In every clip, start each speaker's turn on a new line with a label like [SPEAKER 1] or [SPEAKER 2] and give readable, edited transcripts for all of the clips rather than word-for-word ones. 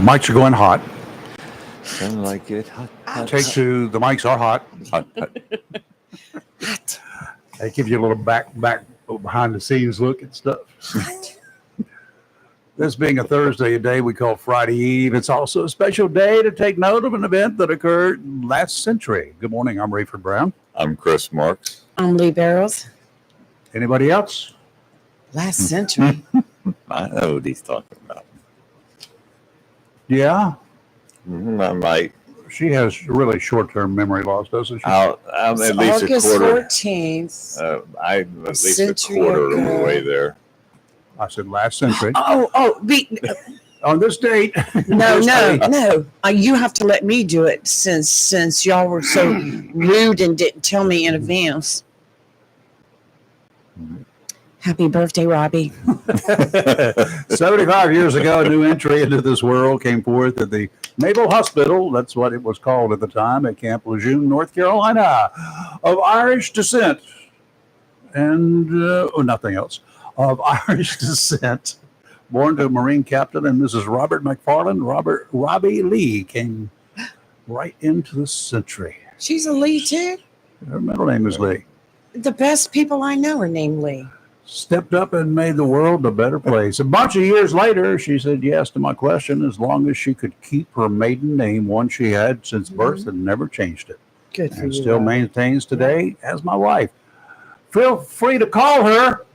[SPEAKER 1] mics are going hot.
[SPEAKER 2] Sound like it. Hot, hot,
[SPEAKER 1] Take
[SPEAKER 2] hot.
[SPEAKER 1] two. The mics are hot.
[SPEAKER 2] Hot, hot.
[SPEAKER 1] They give you a little back behind the scenes look and stuff. This being a Thursday, a day we call Friday Eve, it's also a special day to take note of an event that occurred last century. Good morning. I'm Rayford Brown.
[SPEAKER 2] I'm Chris Marks.
[SPEAKER 3] I'm Lee Barrows.
[SPEAKER 1] Anybody else?
[SPEAKER 3] Last century.
[SPEAKER 2] I know what he's talking about.
[SPEAKER 1] Yeah.
[SPEAKER 2] I might.
[SPEAKER 1] She has really short-term memory loss, doesn't she?
[SPEAKER 2] I'm at least
[SPEAKER 3] August
[SPEAKER 2] a quarter.
[SPEAKER 3] 14th.
[SPEAKER 2] I'm at least a
[SPEAKER 3] century
[SPEAKER 2] quarter of the
[SPEAKER 3] ago.
[SPEAKER 2] way there.
[SPEAKER 1] I said last century. On this date.
[SPEAKER 3] No. You have to let me do it since y'all were so rude and didn't tell me in advance. Happy birthday, Robbie.
[SPEAKER 1] 75 years ago, a new entry into this world came forth at the Naval Hospital, that's what it was called at the time, at Camp Lejeune, North Carolina, of Irish descent, and nothing else, of Irish descent. Born to a Marine captain and Mrs. Robert McFarland, Robbie Lee came right into the century.
[SPEAKER 3] She's a Lee, too?
[SPEAKER 1] Her middle name is Lee.
[SPEAKER 3] The best people I know are named Lee.
[SPEAKER 1] Stepped up and made the world a better place. A bunch of years later, she said yes to my question as long as she could keep her maiden name, one she had since birth and never changed it.
[SPEAKER 3] Good for
[SPEAKER 1] And
[SPEAKER 3] you.
[SPEAKER 1] still
[SPEAKER 3] Robbie.
[SPEAKER 1] maintains today as my wife. Feel free to call her.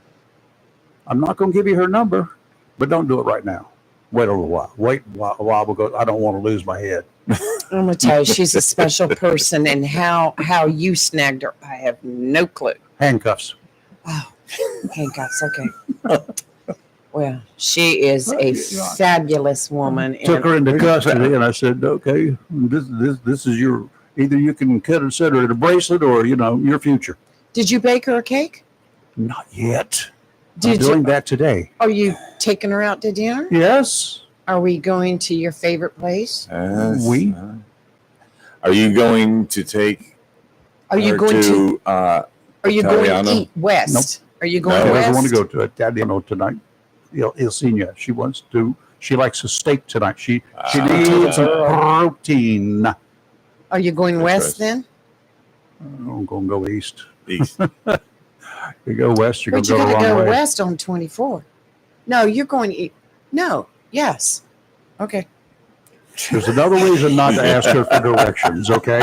[SPEAKER 1] I'm not going to give you her number, but don't do it right now. Wait a little while. Wait a while because I don't want to lose my head.
[SPEAKER 3] I'm going to tell you, she's a special person, and how you snagged her, I have no clue.
[SPEAKER 1] Handcuffs.
[SPEAKER 3] Oh, handcuffs, okay. Well, she is a fabulous woman.
[SPEAKER 1] Took her into custody, and I said, "Okay, this is your. Either you can consider it a bracelet, or your future."
[SPEAKER 3] Did you bake her a cake?
[SPEAKER 1] Not yet. I'm
[SPEAKER 3] Did
[SPEAKER 1] doing
[SPEAKER 3] you?
[SPEAKER 1] that today.
[SPEAKER 3] Are you taking her out to dinner?
[SPEAKER 1] Yes.
[SPEAKER 3] Are we going to your favorite place?
[SPEAKER 1] We.
[SPEAKER 2] Are you going to take
[SPEAKER 3] Are you
[SPEAKER 2] her
[SPEAKER 3] going to?
[SPEAKER 2] Are
[SPEAKER 3] Are you going to
[SPEAKER 2] Italiano?
[SPEAKER 3] eat west?
[SPEAKER 1] Nope.
[SPEAKER 3] Are you
[SPEAKER 1] She
[SPEAKER 3] going
[SPEAKER 2] No.
[SPEAKER 1] doesn't
[SPEAKER 3] west?
[SPEAKER 1] want to go to Italiano tonight. Il Signa. She wants to. She likes a steak tonight. She needs some protein.
[SPEAKER 3] Are you going west then?
[SPEAKER 1] I'm going to go east.
[SPEAKER 2] East?
[SPEAKER 1] You go west, you're going
[SPEAKER 3] But
[SPEAKER 1] to
[SPEAKER 3] you
[SPEAKER 1] go the
[SPEAKER 3] got to
[SPEAKER 1] wrong
[SPEAKER 3] go
[SPEAKER 1] way.
[SPEAKER 3] west on 24. No, you're going to eat. No. Yes. Okay.
[SPEAKER 1] There's another reason not to ask her for directions, okay?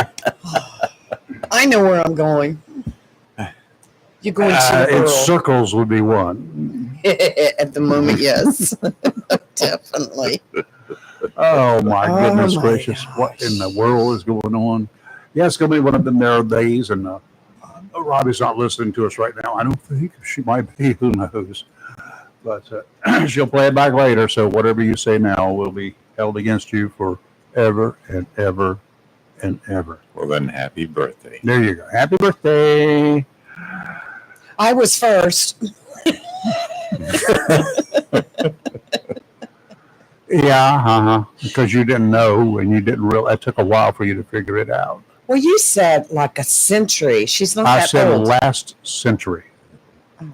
[SPEAKER 3] I know where I'm going. You're going to
[SPEAKER 1] In
[SPEAKER 3] Earl.
[SPEAKER 1] circles would be one.
[SPEAKER 3] At the moment, yes. Definitely.
[SPEAKER 1] Oh, my
[SPEAKER 3] Oh,
[SPEAKER 1] goodness
[SPEAKER 3] my
[SPEAKER 1] gracious.
[SPEAKER 3] gosh.
[SPEAKER 1] What in the world is going on? Yeah, it's going to be one of the narrow days, and Robbie's not listening to us right now. I don't think she might be. Who knows? But she'll play it back later, so whatever you say now will be held against you forever and ever and ever.
[SPEAKER 2] Well, then, happy birthday.
[SPEAKER 1] There you go. Happy birthday.
[SPEAKER 3] I was first.
[SPEAKER 1] Yeah, because you didn't know and you didn't realize. It took a while for you to figure it out.
[SPEAKER 3] Well, you said like a century. She's not
[SPEAKER 1] I
[SPEAKER 3] that
[SPEAKER 1] said
[SPEAKER 3] old.
[SPEAKER 1] last century.
[SPEAKER 3] Oh.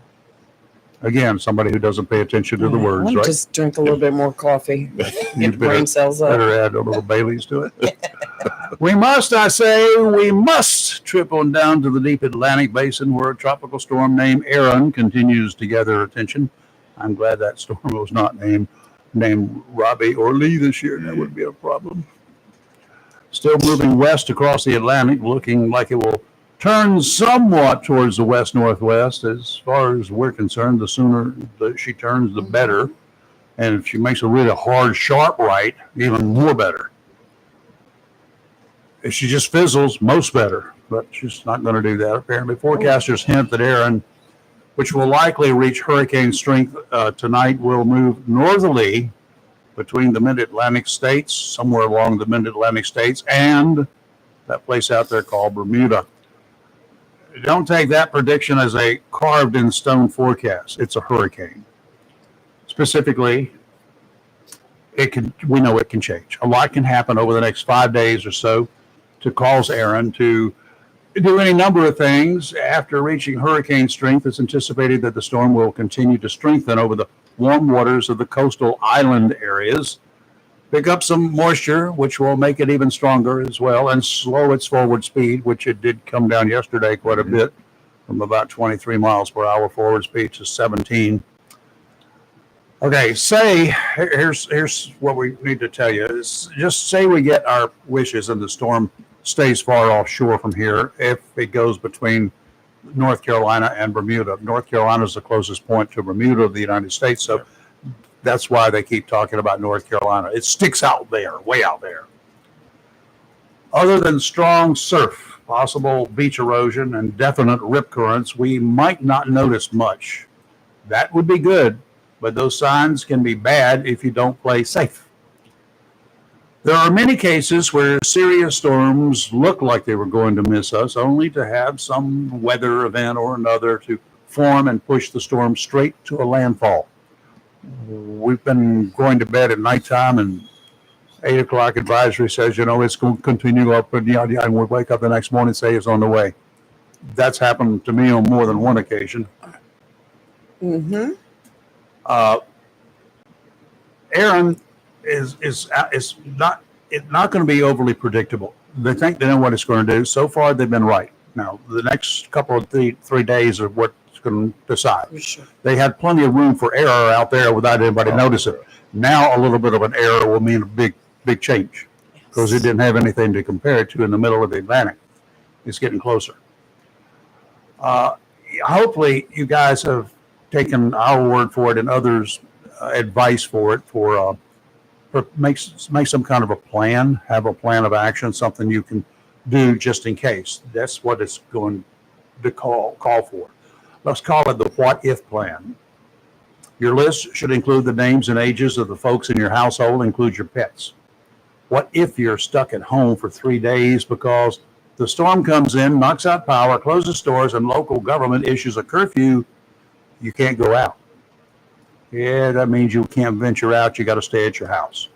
[SPEAKER 1] Again, somebody who doesn't pay attention to the words,
[SPEAKER 3] Let me
[SPEAKER 1] right?
[SPEAKER 3] just drink a little bit more coffee.
[SPEAKER 1] You
[SPEAKER 3] Get brain cells up.
[SPEAKER 1] better add a little Bailey's to it. We must trip on down to the deep Atlantic basin where a tropical storm named Aaron continues to gather attention. I'm glad that storm was not named Robbie or Lee this year. That would be a problem. Still moving west across the Atlantic, looking like it will turn somewhat towards the west-northwest. As far as we're concerned, the sooner that she turns, the better. And if she makes a really hard, sharp right, even more better. If she just fizzles, most better. But she's not going to do that, apparently. Forecasters hint that Aaron, which will likely reach hurricane strength tonight, will move northerly between the mid-Atlantic states, somewhere along the mid-Atlantic states, and that place out there called Bermuda. Don't take that prediction as a carved-in-stone forecast. It's a hurricane. Specifically, we know it can change. A lot can happen over the next 5 days or so to cause Aaron to do any number of things. After reaching hurricane strength, it's anticipated that the storm will continue to strengthen over the warm waters of the coastal island areas pick up some moisture, which will make it even stronger as well, and slow its forward speed, which it did come down yesterday quite a bit, from about 23 miles per hour forward speed to 17. Okay, here's what we need to tell you. Is just say we get our wishes and the storm stays far offshore from here. If it goes between North Carolina and Bermuda, North Carolina is the closest point to Bermuda of the United States, so that's why they keep talking about North Carolina. It sticks out there, way out there. Other than strong surf, possible beach erosion, and definite rip currents, we might not notice much. That would be good, but those signs can be bad if you don't play safe. There are many cases where serious storms look like they were going to miss us, only to have some weather event or another to form and push the storm straight to a landfall. We've been going to bed at nighttime, and 8 o'clock advisory says, it's going to continue up, and we wake up the next morning and say it's on the way. That's happened to me on more than one occasion.
[SPEAKER 3] Mm-hmm.
[SPEAKER 1] Aaron is not going to be overly predictable. They think they know what it's going to do. So far, they've been right. Now, the next couple of three days are what's going to decide.
[SPEAKER 3] Sure.
[SPEAKER 1] They had plenty of room for error out there without anybody noticing. Now, a little bit of an error will mean a big change because it didn't have anything to compare it to in the middle of the Atlantic. It's getting closer. Hopefully, you guys have taken our word for it and others' advice for it for make some kind of a plan, have a plan of action, something you can do just in case. That's what it's going to call for. Let's call it the what if plan. Your list should include the names and ages of the folks in your household, include your pets. What if you're stuck at home for 3 days because the storm comes in, knocks out power, closes stores, and local government issues a curfew? You can't go out. Yeah, that means you can't venture out. You got to stay at your house.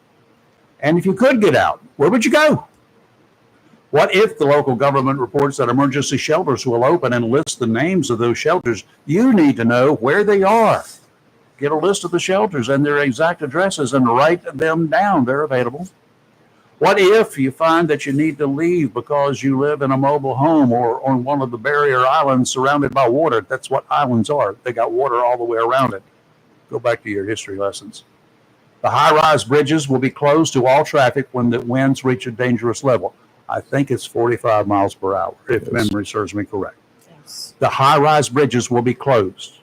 [SPEAKER 1] And if you could get out, where would you go? What if the local government reports that emergency shelters will open and lists the names of those shelters? You need to know where they are. Get a list of the shelters and their exact addresses and write them down. They're available. What if you find that you need to leave because you live in a mobile home or on one of the barrier islands surrounded by water? That's what islands are. They got water all the way around it. Go back to your history lessons. The high-rise bridges will be closed to all traffic when the winds reach a dangerous level. I think it's 45 miles per hour, if memory serves me correct.
[SPEAKER 3] Yes.
[SPEAKER 1] The high-rise bridges will be closed,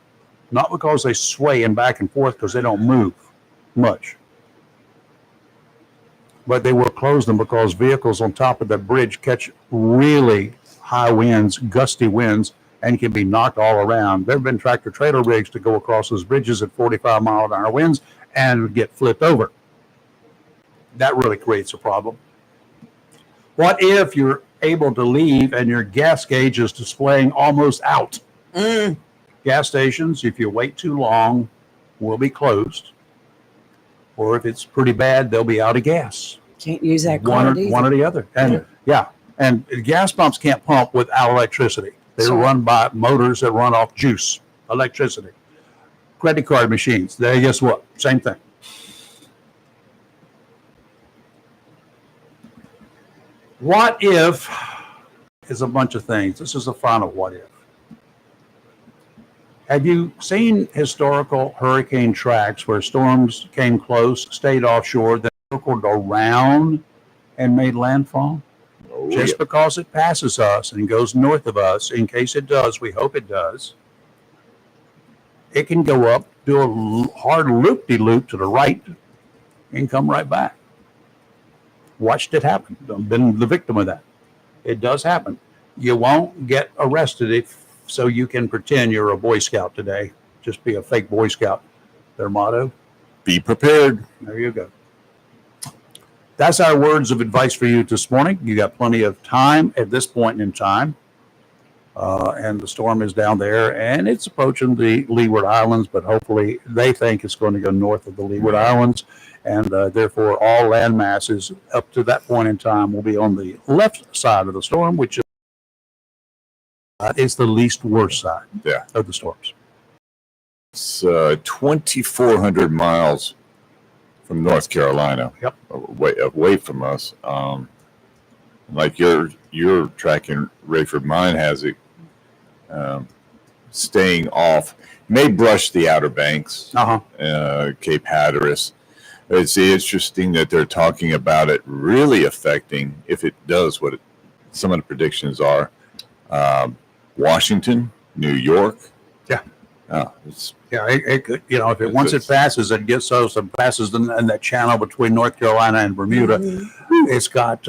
[SPEAKER 1] not because they sway and back and forth, because they don't move much. But they will close them because vehicles on top of the bridge catch really high winds, gusty winds, and can be knocked all around. There have been tractor-trailer rigs to go across those bridges at 45-mile-an-hour winds and get flipped over. That really creates a problem. What if you're able to leave and your gas gauge is displaying almost out? Gas stations, if you wait too long, will be closed. Or if it's pretty bad, they'll be out of gas.
[SPEAKER 3] Can't use that
[SPEAKER 1] One
[SPEAKER 3] card
[SPEAKER 1] or the other. And and gas pumps can't pump without electricity. They're run by motors that run off juice, electricity. Credit card machines, guess what? Same thing. What if is a bunch of things. This is the final what if. Have you seen historical hurricane tracks where storms came close, stayed offshore, then circled around and made landfall? Just because it passes us and goes north of us, in case it does, we hope it does, it can go up, do a hard loop-de-loop to the right, and come right back. Watched it happen. I've been the victim of that. It does happen. You won't get arrested so you can pretend you're a Boy Scout today. Just be a fake Boy Scout. Their motto.
[SPEAKER 2] Be prepared.
[SPEAKER 1] There you go. That's our words of advice for you this morning. You got plenty of time at this point in time. And the storm is down there, and it's approaching the Leeward Islands, but hopefully they think it's going to go north of the Leeward Islands, and therefore all land masses up to that point in time will be on the left side of the storm, which is the least worst side of the storms.
[SPEAKER 2] It's 2,400 miles from North Carolina.
[SPEAKER 1] Yep.
[SPEAKER 2] Away from us. Like your tracking, Rayford, mine has it staying off. May brush the Outer Banks, Cape Hatteras. It's interesting that they're talking about it really affecting, if it does what some of the predictions are, Washington, New York.
[SPEAKER 1] Yeah.
[SPEAKER 2] It
[SPEAKER 1] could, if it once it passes, it gets passes in that channel between North Carolina and Bermuda. Mm-hmm. It's got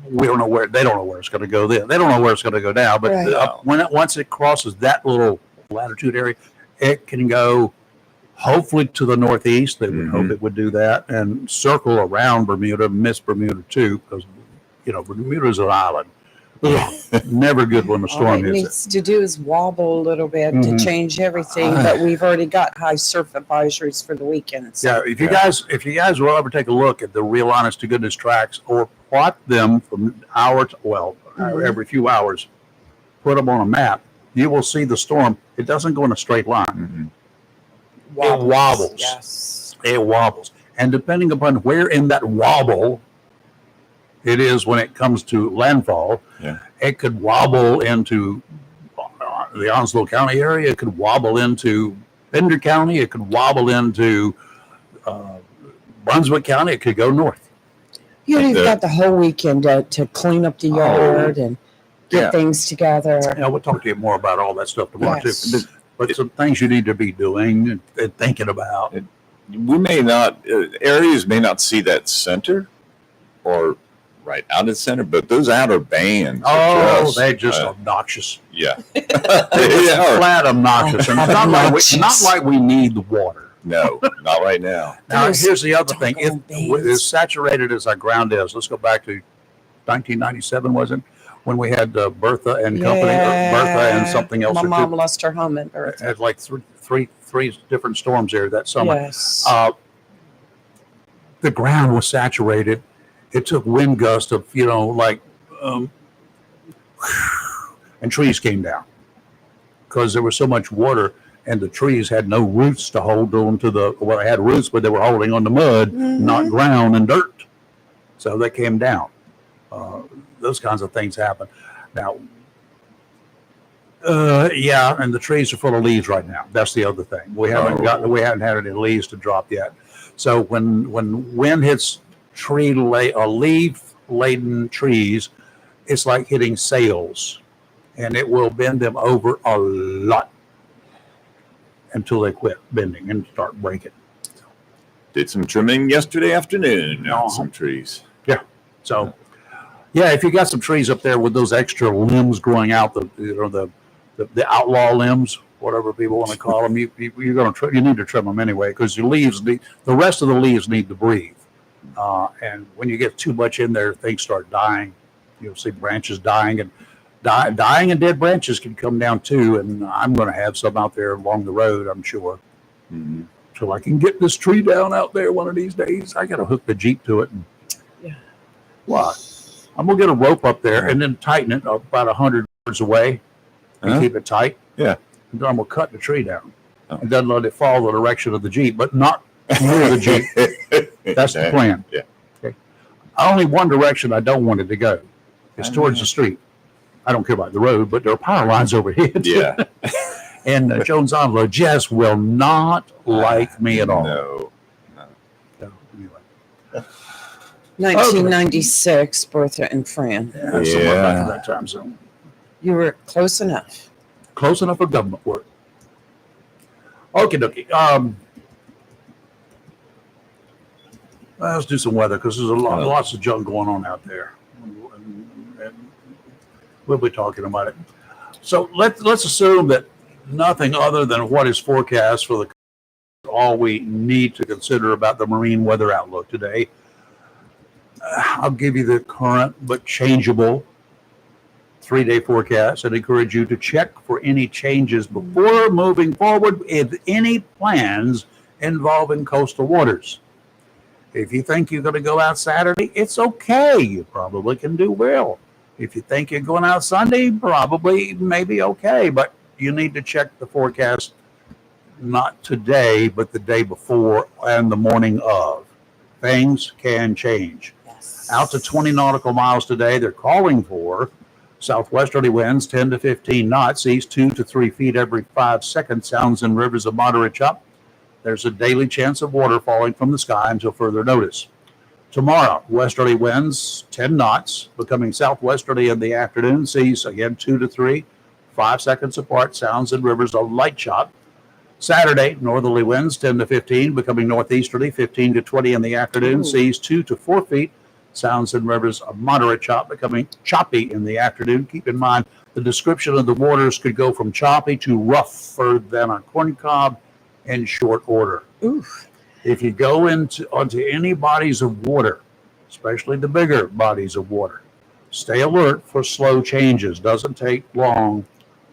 [SPEAKER 1] we don't know where they don't know where it's going to go. Then they don't know where it's going to go now. But once it crosses that little latitude area, it can go hopefully to the northeast. They would hope it would do that and circle around Bermuda, miss Bermuda too, because Bermuda is an island. Never good when the storm
[SPEAKER 3] All it
[SPEAKER 1] hits
[SPEAKER 3] needs to do is wobble a little bit to change everything, but we've already got high surf advisories for the weekend. So.
[SPEAKER 1] Yeah, if you guys will ever take a look at the real honest to goodness tracks or plot them from every few hours, put them on a map, you will see the storm. It doesn't go in a straight line. It wobbles.
[SPEAKER 3] Yes.
[SPEAKER 1] It wobbles. And depending upon where in that wobble it is when it comes to landfall, it could wobble into the Onslow County area. It could wobble into Bender County. It could wobble into Brunswick County. It could go north.
[SPEAKER 3] You've got the whole weekend to clean up the yard and get things together.
[SPEAKER 1] Yeah, we'll talk to you more about all that stuff tomorrow too. But some things you need to be doing and thinking about.
[SPEAKER 2] We may not, areas may not see that center or right out of the center, but those outer bands.
[SPEAKER 1] They're just obnoxious.
[SPEAKER 2] Yeah.
[SPEAKER 1] They're flat obnoxious. And it's not like we need the water.
[SPEAKER 2] No, not right now.
[SPEAKER 1] Now, here's the other thing. As saturated as our ground is, let's go back to 1997, was it? When we had Bertha and company, Bertha and something else.
[SPEAKER 3] My mom lost her home in Bertha.
[SPEAKER 1] Had like three different storms there that summer.
[SPEAKER 3] Yes.
[SPEAKER 1] The ground was saturated. It took wind gusts of, and trees came down because there was so much water and the trees had no roots to hold on to they had roots, but they were holding on to mud, not ground and dirt. So they came down. Those kinds of things happen. Now, and the trees are full of leaves right now. That's the other thing. We haven't had any leaves to drop yet. So when wind hits leaf-laden trees, it's like hitting sails, and it will bend them over a lot until they quit bending and start breaking.
[SPEAKER 2] Did some trimming yesterday afternoon on some trees.
[SPEAKER 1] Yeah. So, if you got some trees up there with those extra limbs growing out, the outlaw limbs, whatever people want to call them, you need to trim them anyway because the rest of the leaves need to breathe. And when you get too much in there, things start dying. You'll see branches dying, and dying and dead branches can come down too. And I'm going to have some out there along the road, I'm sure. So I can get this tree down out there one of these days. I got to hook the Jeep to it. I'm going to get a rope up there and then tighten it about 100 yards away and keep it tight. Yeah. And then I'm going to cut the tree down and then let it fall the direction of the Jeep, but not near the Jeep. That's the plan.
[SPEAKER 2] Yeah.
[SPEAKER 1] Okay. Only one direction I don't want it to go is towards the street. I don't care about the road, but there are power lines overhead.
[SPEAKER 2] Yeah.
[SPEAKER 1] And Jones Envelope just will not like me at all.
[SPEAKER 2] No.
[SPEAKER 1] So, anyway.
[SPEAKER 3] 1996, Bertha and Fran.
[SPEAKER 1] Somewhere back in that time zone.
[SPEAKER 3] You were close enough.
[SPEAKER 1] Close enough for government work. Okie dokie. Let's do some weather because there's lots of junk going on out there. And we'll be talking about it. So let's assume that nothing other than what is forecast for all we need to consider about the marine weather outlook today. I'll give you the current but changeable 3-day forecast and encourage you to check for any changes before moving forward with any plans involving coastal waters. If you think you're going to go out Saturday, it's okay. You probably can do well. If you think you're going out Sunday, maybe okay. But you need to check the forecast not today, but the day before and the morning of. things can change.
[SPEAKER 3] Yes.
[SPEAKER 1] Out to 20 nautical miles today, they're calling for southwesterly winds 10 to 15 knots, east 2 to 3 feet every 5 seconds, sounds in rivers of moderate chop. There's a daily chance of water falling from the sky until further notice. Tomorrow, westerly winds 10 knots, becoming southwesterly in the afternoon, seas again 2 to 3, 5 seconds apart, sounds in rivers of light chop. Saturday, northerly winds 10 to 15, becoming northeasterly 15 to 20 in the afternoon, seas 2 to 4 feet, sounds in rivers of moderate chop, becoming choppy in the afternoon. Keep in mind, the description of the waters could go from choppy to rougher than a corn cob in short order.
[SPEAKER 3] Oof.
[SPEAKER 1] If you go onto any bodies of water, especially the bigger bodies of water, stay alert for slow changes. Doesn't take long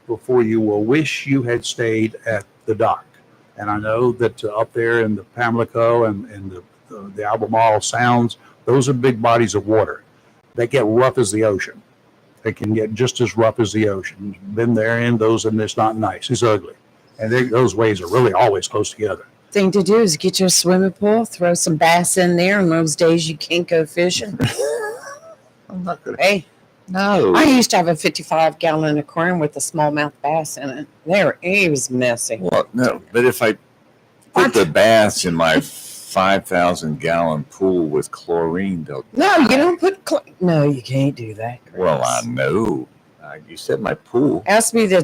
[SPEAKER 1] before you will wish you had stayed at the dock. And I know that up there in the Pamlico and the Albemarle Sounds, those are big bodies of water. They get rough as the ocean. They can get just as rough as the ocean. Been there in those, and it's not nice. It's ugly. And those waves are really always close together.
[SPEAKER 3] Thing to do is get you a swimming pool, throw some bass in there, and those days you can't go fishing.
[SPEAKER 2] I'm not gonna.
[SPEAKER 3] Hey,
[SPEAKER 2] No.
[SPEAKER 3] I used to have a 55-gallon aquarium with a smallmouth bass in it. It was messy.
[SPEAKER 2] Well, no. But if I put the bass in my 5,000-gallon pool with chlorine, they'll.
[SPEAKER 3] No, you don't put. No, you can't do that. Chris.
[SPEAKER 2] Well, I know. You said my pool.
[SPEAKER 3] Ask me the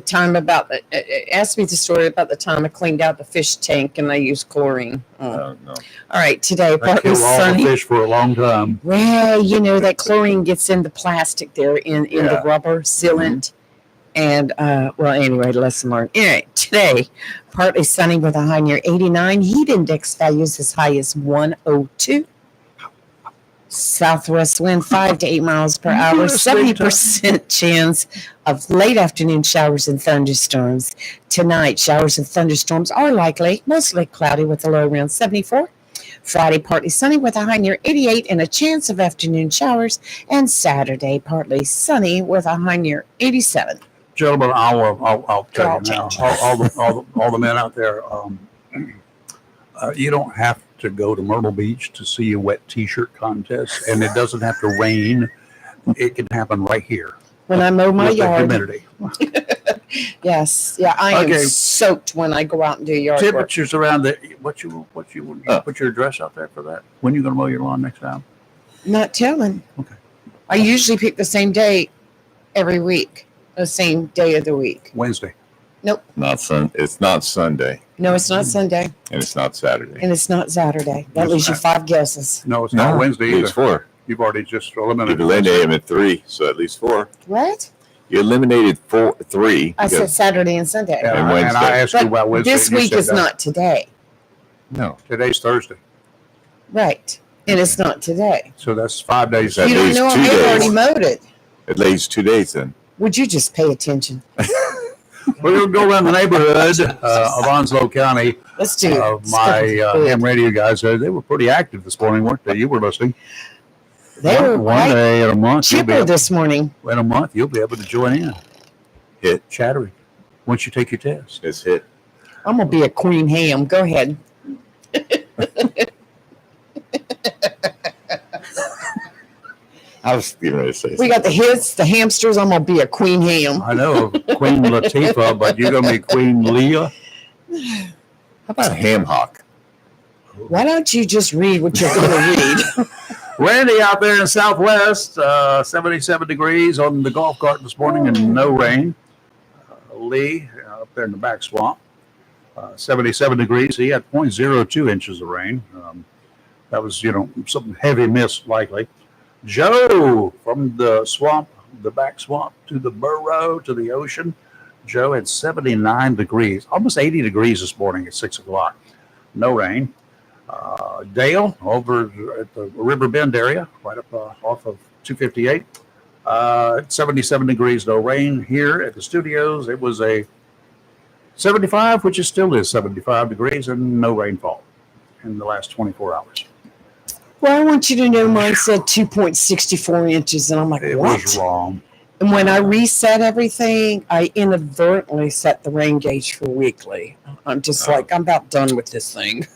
[SPEAKER 3] story about the time I cleaned out the fish tank and I used chlorine.
[SPEAKER 2] No.
[SPEAKER 3] All right, today
[SPEAKER 1] That
[SPEAKER 3] partly
[SPEAKER 1] killed all the
[SPEAKER 3] sunny.
[SPEAKER 1] fish for a long time.
[SPEAKER 3] Well, you know that chlorine gets in the plastic there in the rubber sealant. And anyway, lesson learned. Anyway, today partly sunny with a high near 89. Heat index values as high as 102. Southwest wind 5 to 8 miles per hour. 70% chance of late afternoon showers and thunderstorms. Tonight, showers and thunderstorms are likely, mostly cloudy with a low around 74. Friday, partly sunny with a high near 88 and a chance of afternoon showers. And Saturday, partly sunny with a high near 87.
[SPEAKER 1] Gentlemen, I'll tell you now, all the men out there, you don't have to go to Myrtle Beach to see a wet T-shirt contest, and it doesn't have to rain. It can happen right here.
[SPEAKER 3] When I mow my
[SPEAKER 1] with the
[SPEAKER 3] yard.
[SPEAKER 1] humidity.
[SPEAKER 3] Yes. Yeah, I am soaked when I go out and do yard work.
[SPEAKER 1] Temperatures around the what you put your address out there for that? When are you going to mow your lawn next time?
[SPEAKER 3] Not telling.
[SPEAKER 1] Okay.
[SPEAKER 3] I usually pick the same day every week, the same day of the week.
[SPEAKER 1] Wednesday.
[SPEAKER 2] It's not Sunday,
[SPEAKER 3] No, it's not Sunday,
[SPEAKER 2] and it's not Saturday.
[SPEAKER 3] and it's not Saturday. That
[SPEAKER 1] It's
[SPEAKER 3] leaves you
[SPEAKER 1] not.
[SPEAKER 3] 5 guesses.
[SPEAKER 1] No, it's not Wednesday
[SPEAKER 2] It's
[SPEAKER 1] either.
[SPEAKER 2] 4.
[SPEAKER 1] You've already just
[SPEAKER 2] You
[SPEAKER 1] eliminated.
[SPEAKER 2] eliminated him at 3, so at least 4.
[SPEAKER 3] What?
[SPEAKER 2] You eliminated 3.
[SPEAKER 3] I said Saturday and Sunday.
[SPEAKER 1] Yeah,
[SPEAKER 2] And
[SPEAKER 1] and
[SPEAKER 2] Wednesday.
[SPEAKER 1] I asked you
[SPEAKER 3] But
[SPEAKER 1] about Wednesday.
[SPEAKER 3] this
[SPEAKER 1] and you
[SPEAKER 3] week
[SPEAKER 1] said
[SPEAKER 3] is
[SPEAKER 1] no.
[SPEAKER 3] not today.
[SPEAKER 2] No.
[SPEAKER 1] Today's Thursday,
[SPEAKER 3] Right. And it's not today.
[SPEAKER 1] so that's 5 days.
[SPEAKER 2] At
[SPEAKER 3] You don't
[SPEAKER 2] least
[SPEAKER 3] know
[SPEAKER 2] 2
[SPEAKER 3] I
[SPEAKER 2] days.
[SPEAKER 3] already mowed it.
[SPEAKER 2] At least 2 days then.
[SPEAKER 3] Would you just pay attention?
[SPEAKER 1] We're going to go around the neighborhood of Onslow County.
[SPEAKER 3] Let's do it.
[SPEAKER 1] My ham radio guys, they were pretty active this morning, weren't they? You were listening.
[SPEAKER 3] They were
[SPEAKER 1] one
[SPEAKER 3] right
[SPEAKER 1] day in a month.
[SPEAKER 3] chipper this morning.
[SPEAKER 1] In a month, you'll be able to join in.
[SPEAKER 2] Hit.
[SPEAKER 1] Chattering. Once you take your test.
[SPEAKER 2] It's hit.
[SPEAKER 3] I'm going to be a queen ham. Go ahead.
[SPEAKER 2] I was going to say
[SPEAKER 3] We got the hits, the hamsters. I'm going to be a queen ham.
[SPEAKER 1] I know Queen Latifah, but you're going to be Queen Leah.
[SPEAKER 2] How about ham hock?
[SPEAKER 3] Why don't you just read what you're going to read?
[SPEAKER 1] Randy out there in Southwest, 77 degrees on the golf cart this morning and no rain. Lee up there in the back swamp, 77 degrees. He had 0.02 inches of rain. That was, some heavy mist likely. Joe from the swamp, the back swamp to the burrow to the ocean. Joe had 79 degrees, almost 80 degrees this morning at 6 o'clock. No rain. Dale over at the River Bend area, right up off of 258. 77 degrees, no rain. Here at the studios, it was a 75, which is still is 75 degrees, and no rainfall in the last 24 hours.
[SPEAKER 3] Well, I want you to know mine said 2.64 inches, and I'm like,
[SPEAKER 1] It
[SPEAKER 3] what?
[SPEAKER 1] was wrong.
[SPEAKER 3] And when I reset everything, I inadvertently set the rain gauge for weekly. I'm just like, I'm about done with this thing.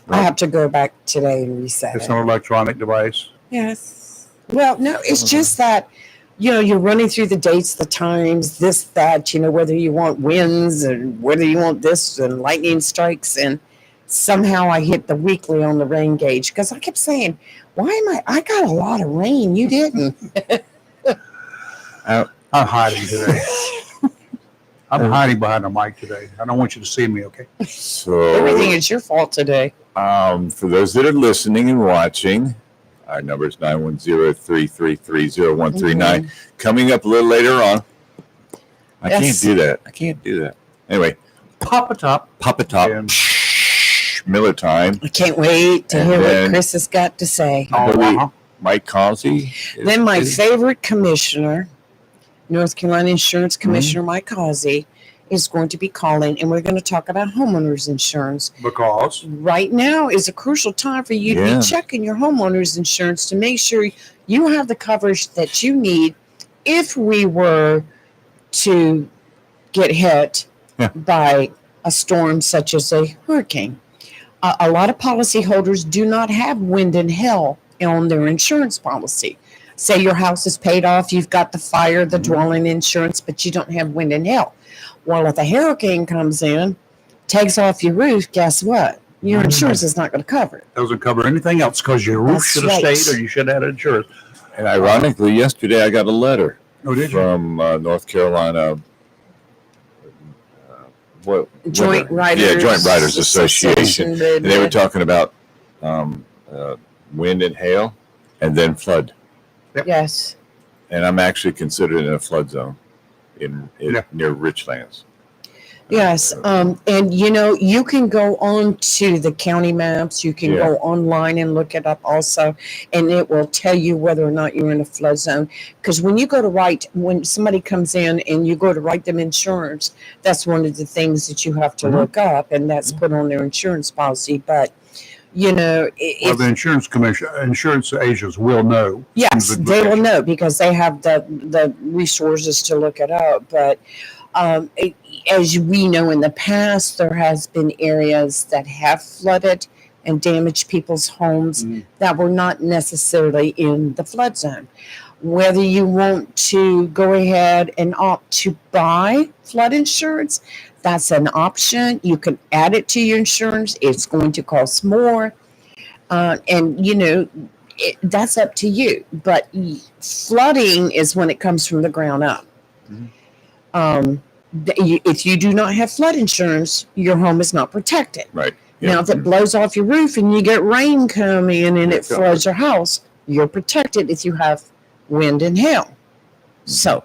[SPEAKER 3] I have to go back today and reset
[SPEAKER 1] It's
[SPEAKER 3] it.
[SPEAKER 1] an electronic device.
[SPEAKER 3] Yes. Well, no, it's just that, you're running through the dates, the times, this, that, whether you want winds and whether you want this and lightning strikes. And somehow I hit the weekly on the rain gauge because I kept saying, why am I got a lot of rain. You didn't.
[SPEAKER 1] I'm hiding today. I'm hiding behind the mic today. I don't want you to see me, okay?
[SPEAKER 2] So
[SPEAKER 3] Everything is your fault today.
[SPEAKER 2] for those that are listening and watching, our number is 910-333-0139. Coming up a little later on. I can't do that. Anyway,
[SPEAKER 1] Pop a top.
[SPEAKER 2] and Miller time.
[SPEAKER 3] I can't wait to
[SPEAKER 2] And
[SPEAKER 3] hear
[SPEAKER 2] then-
[SPEAKER 3] what Chris has got to say.
[SPEAKER 1] Uh-huh.
[SPEAKER 2] Mike Causey.
[SPEAKER 3] Then my favorite commissioner, North Carolina Insurance Commissioner Mike Causey, is going to be calling, and we're going to talk about homeowners insurance.
[SPEAKER 1] Because
[SPEAKER 3] Right now is a crucial time for you to
[SPEAKER 2] Yeah.
[SPEAKER 3] be checking your homeowners insurance to make sure you have the coverage that you need if we were to get hit by a storm such as a hurricane. A lot of policyholders do not have wind and hail on their insurance policy. Say your house is paid off, you've got the fire, the dwelling insurance, but you don't have wind and hail. Well, if a hurricane comes in, takes off your roof, guess what? Your insurance is not going to cover it.
[SPEAKER 1] doesn't cover anything else because your roof
[SPEAKER 3] That's
[SPEAKER 1] should have
[SPEAKER 3] right.
[SPEAKER 1] stayed or you should have had insurance.
[SPEAKER 2] And ironically, yesterday I got a letter
[SPEAKER 1] Oh, did you?
[SPEAKER 2] from North Carolina.
[SPEAKER 3] Joint Writers,
[SPEAKER 2] Yeah, Joint Writers Association.
[SPEAKER 3] blah,
[SPEAKER 2] And they were
[SPEAKER 3] blah.
[SPEAKER 2] talking about wind and hail and then flood.
[SPEAKER 3] Yes.
[SPEAKER 2] And I'm actually considered in a flood zone near Richlands.
[SPEAKER 3] Yes, and you can go on to the county maps. You can go online and look it up also, and it will tell you whether or not you're in a flood zone. Because when somebody comes in and you go to write them insurance, that's one of the things that you have to look up, and that's put on their insurance policy. But
[SPEAKER 1] Well, the insurance agents will know.
[SPEAKER 3] yes, they will know because they have the resources to look it up. But as we know in the past, there has been areas that have flooded and damaged people's homes that were not necessarily in the flood zone. Whether you want to go ahead and opt to buy flood insurance, that's an option. You can add it to your insurance. It's going to cost more. That's up to you. But flooding is when it comes from the ground up. If you do not have flood insurance, your home is not protected.
[SPEAKER 2] Right.
[SPEAKER 3] Now, if it blows off your roof and you get rain coming in and it floods your house, you're protected if you have wind and hail. So,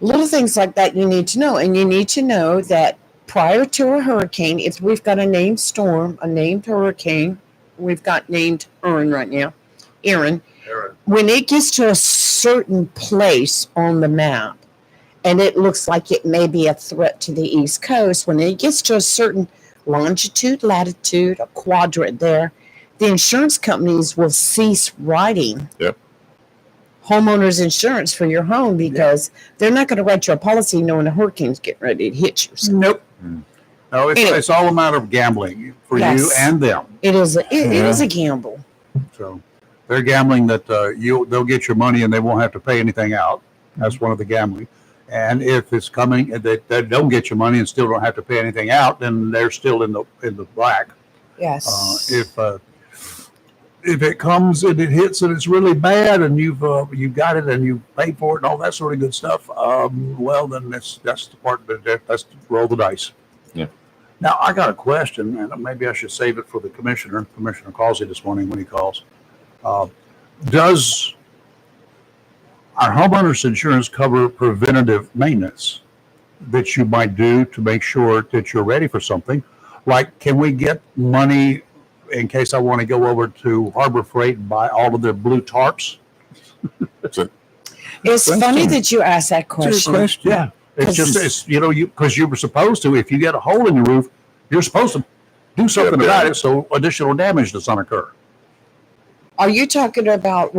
[SPEAKER 3] little things like that you need to know. And you need to know that prior to a hurricane, if we've got a named storm, a named hurricane, we've got named Aaron right now, Aaron, when it gets to a certain place on the map, and it looks like it may be a threat to the East Coast, when it gets to a certain longitude, latitude, a quadrant there, the insurance companies will cease writing homeowners insurance for your home because they're not going to write you a policy knowing a hurricane's getting ready to hit you. So
[SPEAKER 1] Nope. No, it's all a matter of gambling for you and them.
[SPEAKER 3] it is a gamble.
[SPEAKER 1] So they're gambling that they'll get your money and they won't have to pay anything out. That's one of the gambling. And if it's coming that they don't get your money and still don't have to pay anything out, then they're still in the black.
[SPEAKER 3] Yes.
[SPEAKER 1] If it comes and it hits and it's really bad and you've got it and you paid for it and all that sort of good stuff, well then that's the part that's to roll the dice.
[SPEAKER 2] Yeah.
[SPEAKER 1] Now I got a question, and maybe I should save it for the Commissioner Causey this morning when he calls. Does our homeowners insurance cover preventative maintenance that you might do to make sure that you're ready for something? Like, can we get money in case I want to go over to Harbor Freight and buy all of their blue tarps?
[SPEAKER 3] It's funny that you asked that question.
[SPEAKER 1] Yeah. It's because you were supposed to, if you get a hole in your roof, you're supposed to do something about it so additional damage doesn't occur.
[SPEAKER 3] Are you talking about,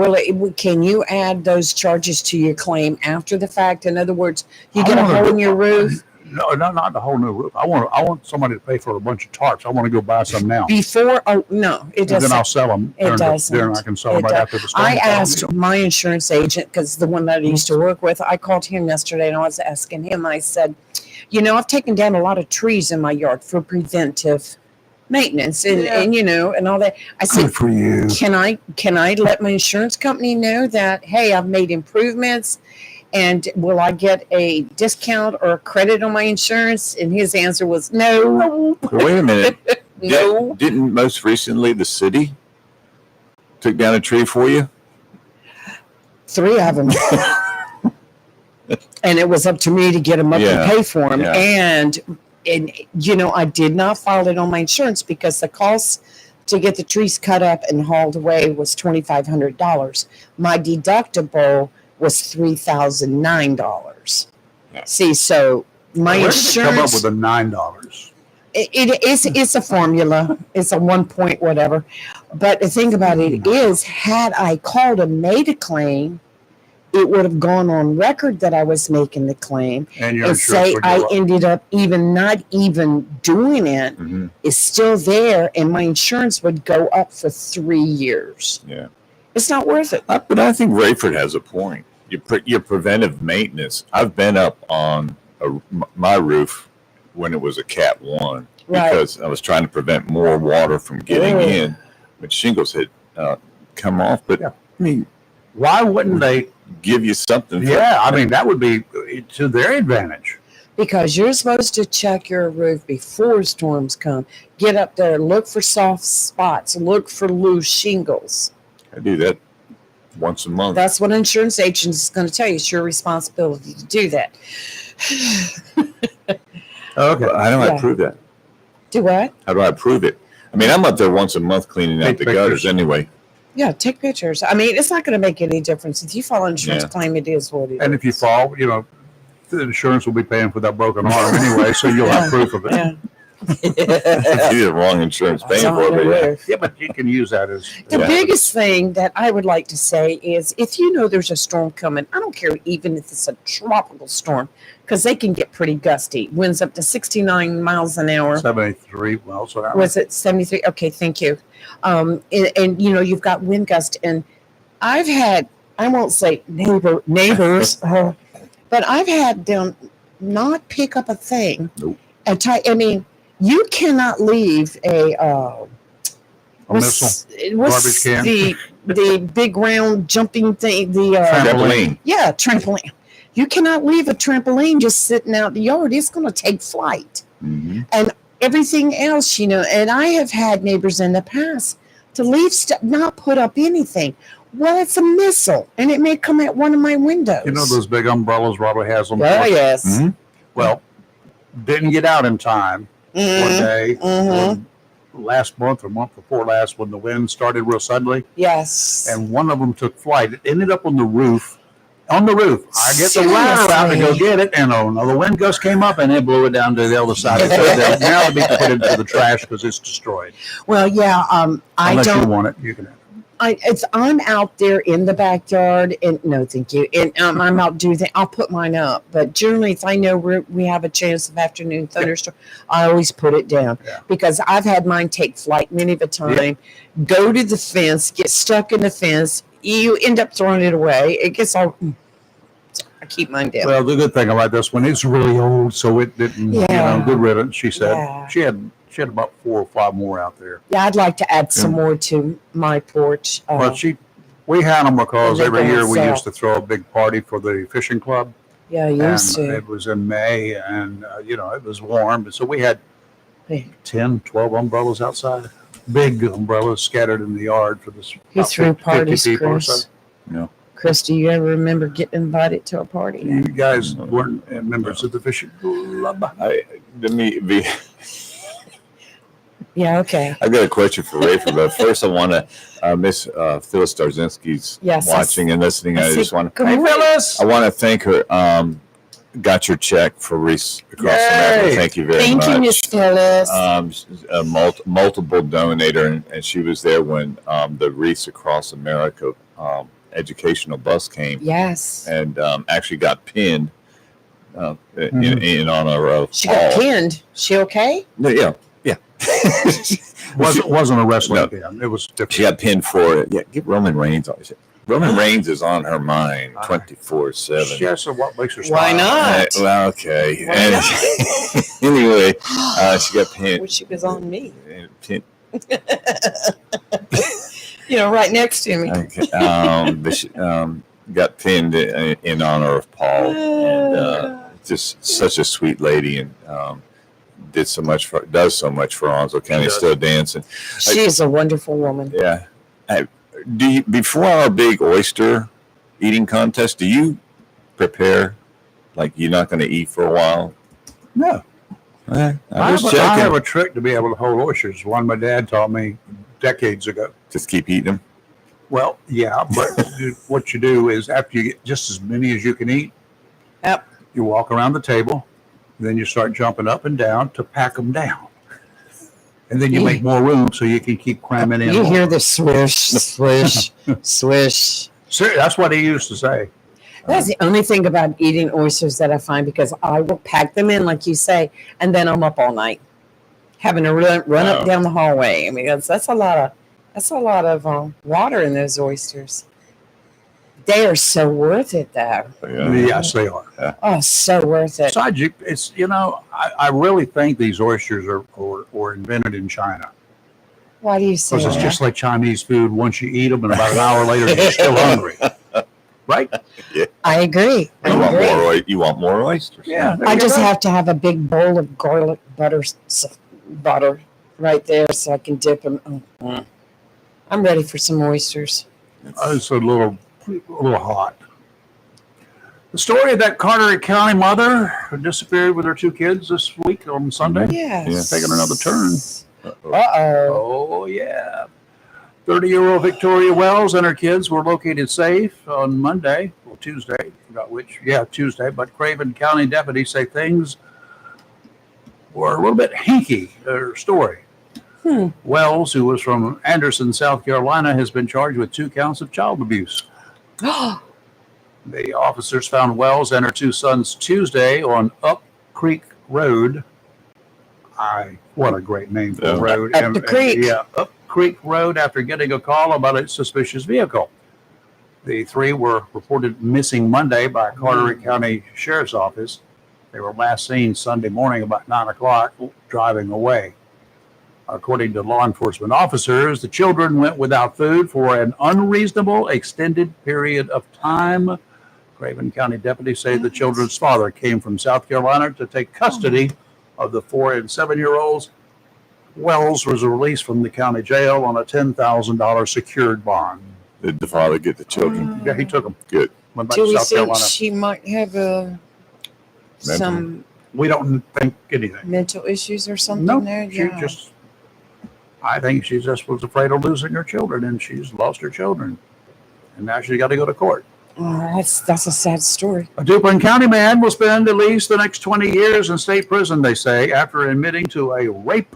[SPEAKER 3] can you add those charges to your claim after the fact? In other words, you get a hole in your roof
[SPEAKER 1] No, not the whole new roof. I want somebody to pay for a bunch of tarps. I want to go buy some now.
[SPEAKER 3] Before, oh no, it
[SPEAKER 1] And then
[SPEAKER 3] doesn't.
[SPEAKER 1] I'll sell them.
[SPEAKER 3] It doesn't.
[SPEAKER 1] Then I can sell them
[SPEAKER 3] It
[SPEAKER 1] right
[SPEAKER 3] does.
[SPEAKER 1] after the storm.
[SPEAKER 3] I asked my insurance agent, because the one that I used to work with, I called him yesterday and I was asking him, I said, I've taken down a lot of trees in my yard for preventive maintenance and and all that. I said,
[SPEAKER 1] Good for you.
[SPEAKER 3] can I let my insurance company know that, hey, I've made improvements, and will I get a discount or a credit on my insurance? And his answer was no.
[SPEAKER 2] Wait a minute.
[SPEAKER 3] No.
[SPEAKER 2] Didn't most recently the city took down a tree for you?
[SPEAKER 3] 3 of them. And it was up to me to get them up and pay for them.
[SPEAKER 2] Yeah.
[SPEAKER 3] And I did not file it on my insurance because the cost to get the trees cut up and hauled away was $2,500. My deductible was $3,009.
[SPEAKER 2] Yeah.
[SPEAKER 3] See, so my
[SPEAKER 1] Where
[SPEAKER 3] insurance.
[SPEAKER 1] did it come up with the $9?
[SPEAKER 3] It's a formula. It's a 1 point whatever. But the thing about it is, had I called and made a claim, it would have gone on record that I was making the claim.
[SPEAKER 1] And your
[SPEAKER 3] And
[SPEAKER 1] insurance
[SPEAKER 3] say
[SPEAKER 1] would go
[SPEAKER 3] I
[SPEAKER 1] up.
[SPEAKER 3] ended up not even doing it,
[SPEAKER 2] Mm-hmm.
[SPEAKER 3] is still there, and my insurance would go up for 3 years.
[SPEAKER 2] Yeah.
[SPEAKER 3] It's not worth it.
[SPEAKER 2] But I think Rayford has a point. Your preventive maintenance. I've been up on my roof when it was a Cat 1 because I was trying to prevent more water from getting in, but shingles had come off. But I mean,
[SPEAKER 1] why wouldn't they
[SPEAKER 2] give you something?
[SPEAKER 1] Yeah, I mean, that would be to their advantage.
[SPEAKER 3] Because you're supposed to check your roof before storms come. Get up there, look for soft spots, look for loose shingles.
[SPEAKER 2] I do that once a month.
[SPEAKER 3] That's what an insurance agent is going to tell you. It's your responsibility to do that.
[SPEAKER 1] Okay.
[SPEAKER 2] How do I prove that?
[SPEAKER 3] Do what?
[SPEAKER 2] How do I prove it? I mean, I'm up there once a month cleaning out the gutters anyway.
[SPEAKER 3] Yeah, take pictures. I mean, it's not going to make any difference. If you file an insurance claim, it is what it is.
[SPEAKER 1] And if you fall, the insurance will be paying for that broken arm anyway, so you'll have proof of it.
[SPEAKER 3] Yeah.
[SPEAKER 2] You're the wrong insurance paying for it.
[SPEAKER 1] Yeah, but you can use that as
[SPEAKER 3] The biggest thing that I would like to say is, if you know there's a storm coming, I don't care even if it's a tropical storm, because they can get pretty gusty. Winds up to 69 miles an hour.
[SPEAKER 1] 73 miles an hour.
[SPEAKER 3] Was it 73? Okay, thank you. And you've got wind gust, and I've had, I won't say neighbors, but I've had them not pick up a thing.
[SPEAKER 2] Nope.
[SPEAKER 3] You cannot leave a
[SPEAKER 1] missile.
[SPEAKER 3] What's
[SPEAKER 1] Garbage can.
[SPEAKER 3] the big round jumping thing?
[SPEAKER 2] Trampoline.
[SPEAKER 3] Yeah, trampoline. You cannot leave a trampoline just sitting out in the yard. It's going to take flight.
[SPEAKER 2] Mm-hmm.
[SPEAKER 3] And everything else, and I have had neighbors in the past to leave stuff, not put up anything. Well, it's a missile, and it may come at one of my windows.
[SPEAKER 1] You know those big umbrellas Robert has on the
[SPEAKER 3] Oh,
[SPEAKER 1] porch?
[SPEAKER 3] yes.
[SPEAKER 2] Mm-hmm.
[SPEAKER 1] Well, didn't get out in time one day. Last month or month before last, when the wind started real suddenly,
[SPEAKER 3] Yes.
[SPEAKER 1] and one of them took flight. It ended up on the roof. I get the ladder out to go get it, and the wind gust came up and it blew it down to the other side. So now it'll be put into the trash because it's destroyed.
[SPEAKER 3] Well, yeah.
[SPEAKER 1] Unless you want it, you can have it.
[SPEAKER 3] I'm out there in the backyard, and no, thank you. And I'm out doing things. I'll put mine up, but generally, if I know we have a chance of afternoon thunderstorm, I always put it down because I've had mine take flight many of a time. Go to the fence, get stuck in the fence. You end up throwing it away. It gets all. I keep mine down.
[SPEAKER 1] Well, the good thing about this one, it's really old, so it didn't. Good riddance. She said she had about 4 or 5 more out there.
[SPEAKER 3] Yeah, I'd like to add some more to my porch.
[SPEAKER 1] But we had them because
[SPEAKER 3] they
[SPEAKER 1] every
[SPEAKER 3] go
[SPEAKER 1] year we
[SPEAKER 3] south.
[SPEAKER 1] used to throw a big party for the fishing club.
[SPEAKER 3] Yeah, you used
[SPEAKER 1] And
[SPEAKER 3] to.
[SPEAKER 1] it was in May, and it was warm, so we had 10, 12 umbrellas outside. Big umbrellas scattered in the yard for this.
[SPEAKER 3] Who threw parties,
[SPEAKER 1] people or
[SPEAKER 3] Chris?
[SPEAKER 1] so.
[SPEAKER 2] No.
[SPEAKER 3] Chris, do you ever remember getting invited to a party?
[SPEAKER 1] You guys weren't members of the fishing club.
[SPEAKER 3] Yeah, okay.
[SPEAKER 2] I've got a question for Rayford, but first I want to, Miss Phyllis Starzinski's watching and listening. I just want to,
[SPEAKER 1] Phyllis!
[SPEAKER 2] I want to thank her. Got your check for Reese Across America. Thank you very much.
[SPEAKER 3] Thank you, Miss Phyllis.
[SPEAKER 2] She's a multiple donator, and she was there when the Reese Across America educational bus came.
[SPEAKER 3] Yes.
[SPEAKER 2] And actually got pinned in honor of
[SPEAKER 3] She
[SPEAKER 2] Paul.
[SPEAKER 3] got pinned. She okay?
[SPEAKER 2] No, yeah.
[SPEAKER 1] Wasn't a wrestling
[SPEAKER 2] No.
[SPEAKER 1] pin. It was different.
[SPEAKER 2] She got pinned for it. Yeah, get Roman Reigns on. Roman Reigns is on her mind 24/7.
[SPEAKER 1] Yes, so what makes her smile?
[SPEAKER 3] Why not?
[SPEAKER 2] Well, okay.
[SPEAKER 3] Why
[SPEAKER 2] And anyway, she got pinned.
[SPEAKER 3] Wish she was on me.
[SPEAKER 2] pinned
[SPEAKER 3] Right next to me.
[SPEAKER 2] okay. But she, got pinned in honor of Paul. And just such a sweet lady, and does so much for Onslow County. Still dancing.
[SPEAKER 3] She is a wonderful woman.
[SPEAKER 2] Yeah. Do you, before our big oyster eating contest, do you prepare like you're not going to eat for a while?
[SPEAKER 1] No.
[SPEAKER 2] I
[SPEAKER 1] I have a trick to be able to hold oysters. One my dad taught me decades ago.
[SPEAKER 2] Just keep eating them.
[SPEAKER 1] Well, yeah, but what you do is after you get just as many as you can eat,
[SPEAKER 3] Yep.
[SPEAKER 1] you walk around the table, then you start jumping up and down to pack them down. And then you make more room so you can keep cramming in.
[SPEAKER 3] You
[SPEAKER 1] more.
[SPEAKER 3] hear the swish, swish, swish.
[SPEAKER 1] Sir, that's what he used to say.
[SPEAKER 3] That's the only thing about eating oysters that I find, because I will pack them in, like you say, and then I'm up all night having to run up down the hallway. I mean, that's a lot of water in those oysters. They are so worth it, though.
[SPEAKER 1] Yes, they are.
[SPEAKER 2] Yeah.
[SPEAKER 3] Oh, so worth it.
[SPEAKER 1] Besides, it's I really think these oysters were invented in China.
[SPEAKER 3] Why do you say
[SPEAKER 1] Because it's
[SPEAKER 3] that?
[SPEAKER 1] just like Chinese food. Once you eat them, and about an hour later, you're still hungry. Right?
[SPEAKER 3] I agree.
[SPEAKER 2] You want more oysters?
[SPEAKER 1] Yeah.
[SPEAKER 3] I just have to have a big bowl of garlic butter right there so I can dip them. Oh, I'm ready for some oysters.
[SPEAKER 1] It's a little hot. The story of that Carteret County mother who disappeared with her 2 kids this week on Sunday.
[SPEAKER 3] Yes.
[SPEAKER 1] Taking another turn.
[SPEAKER 3] Uh-oh.
[SPEAKER 1] Oh, yeah. 30-year-old Victoria Wells and her kids were located safe on Monday, or Tuesday, forgot which. Yeah, Tuesday. But Craven County deputies say things were a little bit hinky, her story. Wells, who was from Anderson, South Carolina, has been charged with 2 counts of child abuse. The officers found Wells and her 2 sons Tuesday on Up Creek Road. What a great name for a road.
[SPEAKER 3] Up the creek.
[SPEAKER 1] Yeah, Up Creek Road after getting a call about a suspicious vehicle. The 3 were reported missing Monday by Carteret County Sheriff's Office. They were last seen Sunday morning about 9 o'clock driving away. According to law enforcement officers, the children went without food for an unreasonable extended period of time. Craven County deputies say the children's father came from South Carolina to take custody of the 4 and 7-year-olds. Wells was released from the county jail on a $10,000 secured bond.
[SPEAKER 2] Did the father get the children?
[SPEAKER 1] Yeah, he took them.
[SPEAKER 2] Good.
[SPEAKER 1] Went back
[SPEAKER 3] Do
[SPEAKER 1] to
[SPEAKER 3] we
[SPEAKER 1] South
[SPEAKER 3] think
[SPEAKER 1] Carolina.
[SPEAKER 3] she might have some
[SPEAKER 1] We don't think anything.
[SPEAKER 3] mental issues or something
[SPEAKER 1] No,
[SPEAKER 3] there?
[SPEAKER 1] I think she just was afraid of losing her children, and she's lost her children. And now she's got to go to court.
[SPEAKER 3] Oh, that's a sad story.
[SPEAKER 1] A Duplin County man will spend at least the next 20 years in state prison, they say, after admitting to a rape.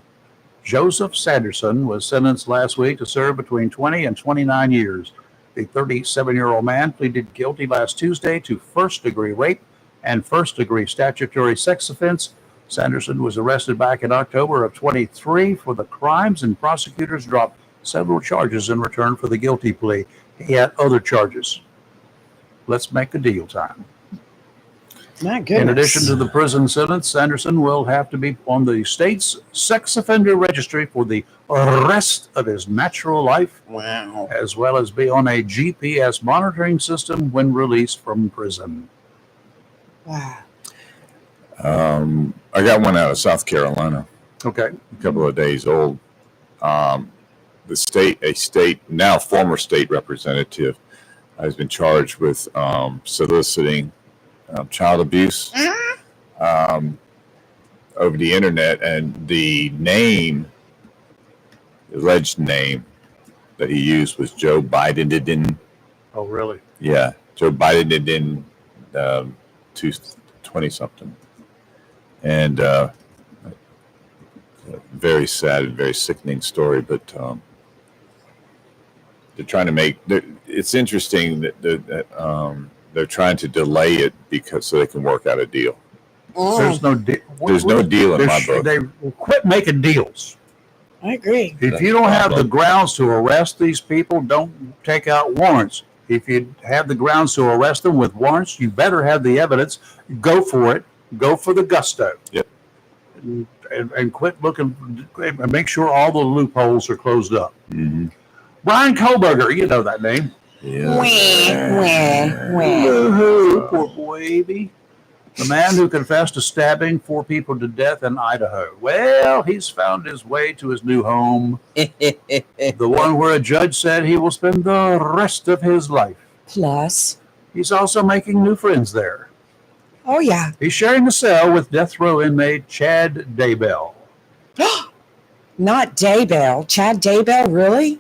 [SPEAKER 1] Joseph Sanderson was sentenced last week to serve between 20 and 29 years. The 37-year-old man pleaded guilty last Tuesday to first-degree rape and first-degree statutory sex offense. Sanderson was arrested back in October of 23 for the crimes, and prosecutors dropped several charges in return for the guilty plea. He had other charges. Let's make a deal time.
[SPEAKER 3] My goodness.
[SPEAKER 1] In addition to the prison sentence, Sanderson will have to be on the state's sex offender registry for the rest of his natural life.
[SPEAKER 3] Wow.
[SPEAKER 1] As well as be on a GPS monitoring system when released from prison.
[SPEAKER 3] Wow.
[SPEAKER 2] I got one out of South Carolina,
[SPEAKER 1] Okay.
[SPEAKER 2] a couple of days old. A former state representative, has been charged with soliciting child abuse over the internet, and the alleged name that he used was Joe Biden.
[SPEAKER 1] Oh, really?
[SPEAKER 2] Yeah, Joe Biden 220 something, and very sad and very sickening story. But they're trying to make. It's interesting that they're trying to delay it so they can work out a deal.
[SPEAKER 1] There's no
[SPEAKER 2] There's no deal in my book.
[SPEAKER 1] They quit making deals.
[SPEAKER 3] I agree.
[SPEAKER 1] If you don't have the grounds to arrest these people, don't take out warrants. If you have the grounds to arrest them with warrants, you better have the evidence. Go for it. Go for the gusto.
[SPEAKER 2] Yep.
[SPEAKER 1] And quit looking and make sure all the loopholes are closed up.
[SPEAKER 2] Mm-hmm.
[SPEAKER 1] Brian Kohlberger, you know that name.
[SPEAKER 2] Yeah.
[SPEAKER 1] Poor boy, the man who confessed to stabbing 4 people to death in Idaho. Well, he's found his way to his new home, the one where a judge said he will spend the rest of his life.
[SPEAKER 3] Plus,
[SPEAKER 1] he's also making new friends there.
[SPEAKER 3] Oh, yeah.
[SPEAKER 1] He's sharing the cell with death row inmate Chad Daybell.
[SPEAKER 3] Not Daybell. Chad Daybell, really?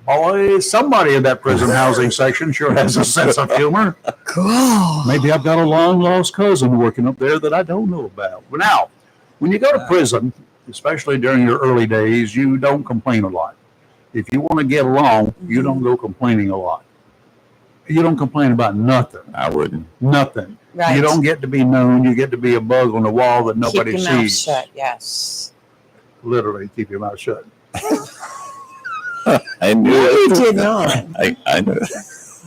[SPEAKER 1] Boy, somebody in that prison housing section sure has a sense of humor.
[SPEAKER 3] Cool.
[SPEAKER 1] Maybe I've got a long-lost cousin working up there that I don't know about. But now, when you go to prison, especially during your early days, you don't complain a lot. If you want to get along, you don't go complaining a lot. You don't complain about nothing.
[SPEAKER 2] I wouldn't.
[SPEAKER 1] Nothing.
[SPEAKER 3] Right.
[SPEAKER 1] You don't get to be known. You get to be a bug on the wall that nobody
[SPEAKER 3] Keep your mouth
[SPEAKER 1] sees.
[SPEAKER 3] shut, yes.
[SPEAKER 1] Literally, keep your mouth shut.
[SPEAKER 2] I knew
[SPEAKER 3] No, you
[SPEAKER 2] it.
[SPEAKER 3] did not.
[SPEAKER 2] I knew.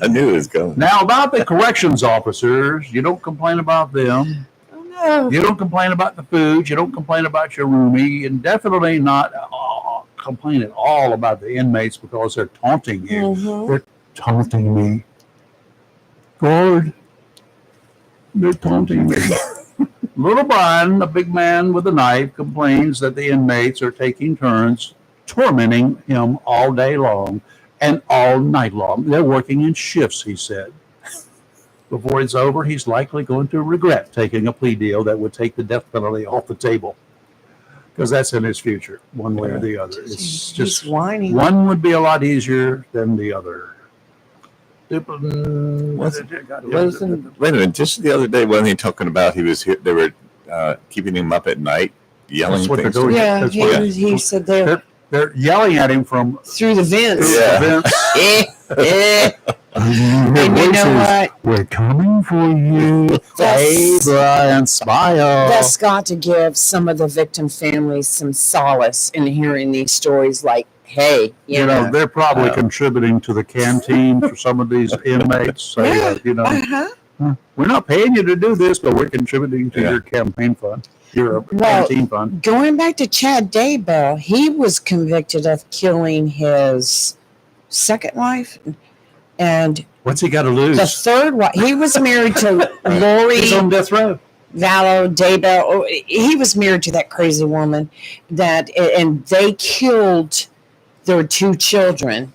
[SPEAKER 2] I knew it was going.
[SPEAKER 1] Now, about the corrections officers, you don't complain about them.
[SPEAKER 3] Oh, no.
[SPEAKER 1] You don't complain about the food. You don't complain about your roomie, and definitely not complain at all about the inmates because they're taunting you.
[SPEAKER 3] Mhm.
[SPEAKER 1] They're taunting me. Guard, they're taunting me. Little Brian, a big man with a knife, complains that the inmates are taking turns tormenting him all day long and all night long. They're working in shifts, he said. Before it's over, he's likely going to regret taking a plea deal that would take the death penalty off the table. Because that's in his future, one way or the other. It's just
[SPEAKER 3] He's whining.
[SPEAKER 1] one would be a lot easier than the other.
[SPEAKER 2] Wait a minute. Just the other day, wasn't he talking about he was here? They were keeping him up at night, yelling
[SPEAKER 1] That's what they're
[SPEAKER 2] things.
[SPEAKER 1] doing.
[SPEAKER 3] Yeah,
[SPEAKER 1] That's what-
[SPEAKER 3] he said
[SPEAKER 1] They're yelling at him from
[SPEAKER 3] through the vents.
[SPEAKER 2] Yeah.
[SPEAKER 1] the vents.
[SPEAKER 3] And you know what?
[SPEAKER 1] We're coming for you. Hey, Brian, smile.
[SPEAKER 3] That's got to give some of the victim families some solace in hearing these stories like, hey,
[SPEAKER 1] You know, they're probably contributing to the canteen for some of these inmates. So, we're not paying you to do this, but we're contributing to your campaign fund, your canteen fund.
[SPEAKER 3] Going back to Chad Daybell, he was convicted of killing his second wife and
[SPEAKER 1] What's he got to lose?
[SPEAKER 3] the third wife. He was married to Lori
[SPEAKER 1] He's on death row.
[SPEAKER 3] Vallow Daybell. Oh, he was married to that crazy woman and they killed their 2 children.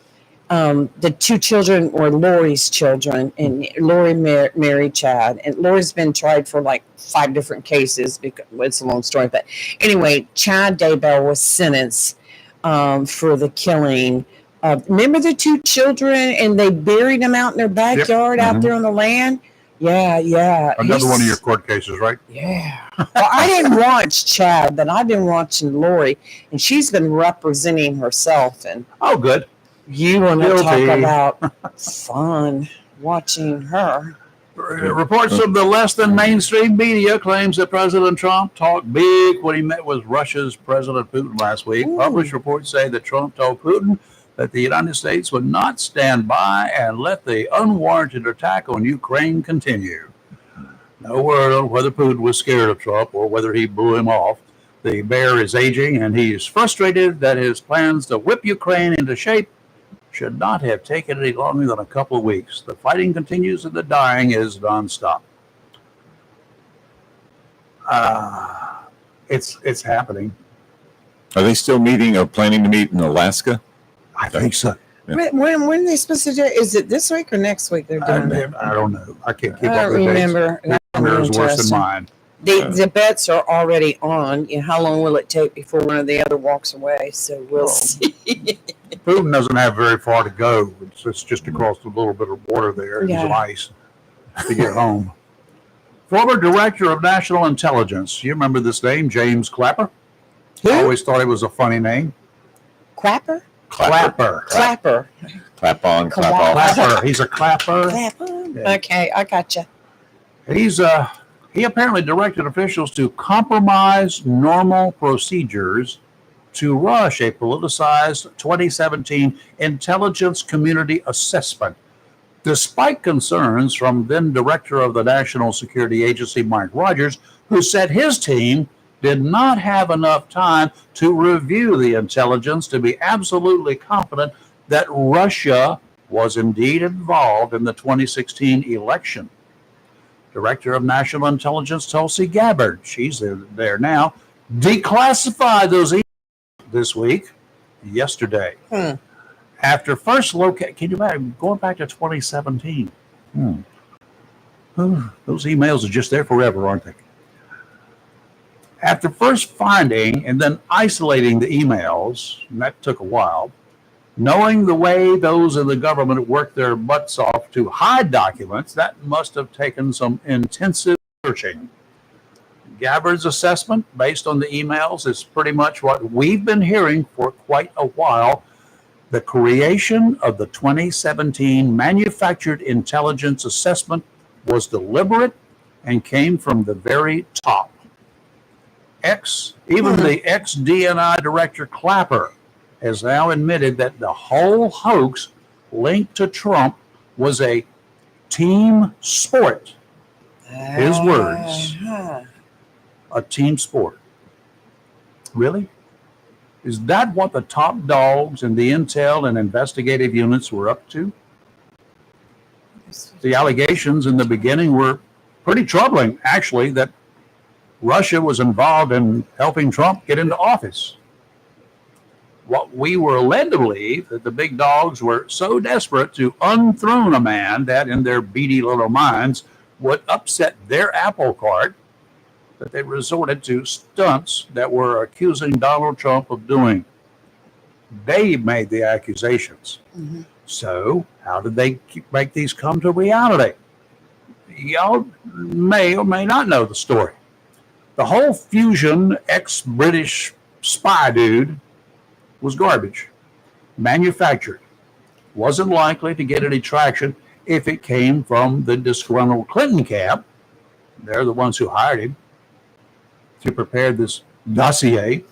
[SPEAKER 3] The 2 children were Lori's children, and Lori married Chad. And Lori's been tried for like 5 different cases because it's a long story. But anyway, Chad Daybell was sentenced for the killing of, remember the 2 children, and they buried them out in their backyard out there on the land? Yeah.
[SPEAKER 1] Another one of your court cases, right?
[SPEAKER 3] Yeah. Well, I didn't watch Chad, but I've been watching Lori, and she's been representing herself. And
[SPEAKER 1] Oh, good.
[SPEAKER 3] you want to
[SPEAKER 1] Guilty.
[SPEAKER 3] talk about fun watching her.
[SPEAKER 1] Reports from the less than mainstream media claims that President Trump talked big when he met with Russia's President Putin last week.
[SPEAKER 3] Ooh.
[SPEAKER 1] Published reports say that Trump told Putin that the United States would not stand by and let the unwarranted attack on Ukraine continue. No word on whether Putin was scared of Trump or whether he blew him off. The bear is aging, and he's frustrated that his plans to whip Ukraine into shape should not have taken any longer than a couple of weeks. The fighting continues and the dying is nonstop. It's happening.
[SPEAKER 2] Are they still meeting or planning to meet in Alaska?
[SPEAKER 1] I think so.
[SPEAKER 2] Yeah.
[SPEAKER 3] When are they supposed to do it? Is it this week or next week they're doing it?
[SPEAKER 1] I don't know. I can't keep
[SPEAKER 3] I
[SPEAKER 1] up
[SPEAKER 3] don't
[SPEAKER 1] with
[SPEAKER 3] remember.
[SPEAKER 1] dates. Your is worse than mine.
[SPEAKER 3] The bets are already on. You know, how long will it take before one or the other walks away? So we'll see.
[SPEAKER 1] Putin doesn't have very far to go. It's just across a little bit of water there.
[SPEAKER 3] Yeah.
[SPEAKER 1] There's ice to get home. Former Director of National Intelligence. You remember this name, James Clapper?
[SPEAKER 3] Who?
[SPEAKER 1] I always thought it was a funny name.
[SPEAKER 3] Clapper?
[SPEAKER 1] Clapper.
[SPEAKER 3] Clapper.
[SPEAKER 2] Clap on, clap off.
[SPEAKER 1] Clapper. He's a clapper.
[SPEAKER 3] Clapper.
[SPEAKER 1] Yeah.
[SPEAKER 3] Okay, I gotcha.
[SPEAKER 1] He's He apparently directed officials to compromise normal procedures to rush a politicized 2017 intelligence community assessment, despite concerns from then director of the National Security Agency, Mike Rogers, who said his team did not have enough time to review the intelligence to be absolutely confident that Russia was indeed involved in the 2016 election. Director of National Intelligence Tulsi Gabbard, she's there now, declassified those emails this week, yesterday. After first can you imagine going back to 2017? Those emails are just there forever, aren't they? After first finding and then isolating the emails, and that took a while, knowing the way those in the government worked their butts off to hide documents, that must have taken some intensive searching. Gabbard's assessment, based on the emails, is pretty much what we've been hearing for quite a while. The creation of the 2017 Manufactured Intelligence Assessment was deliberate and came from the very top. Even the ex-DNI director Clapper has now admitted that the whole hoax linked to Trump was a team sport. His words. A team sport. Really? Is that what the top dogs in the intel and investigative units were up to? The allegations in the beginning were pretty troubling, actually, that Russia was involved in helping Trump get into office. What we were led to believe that the big dogs were so desperate to unthrone a man that in their beady little minds would upset their apple cart that they resorted to stunts that were accusing Donald Trump of doing. They made the accusations. So how did they make these come to reality? Y'all may or may not know the story. The whole Fusion ex-British spy dude was garbage, manufactured, wasn't likely to get any traction if it came from the disgruntled Clinton camp. They're the ones who hired him to prepare this dossier.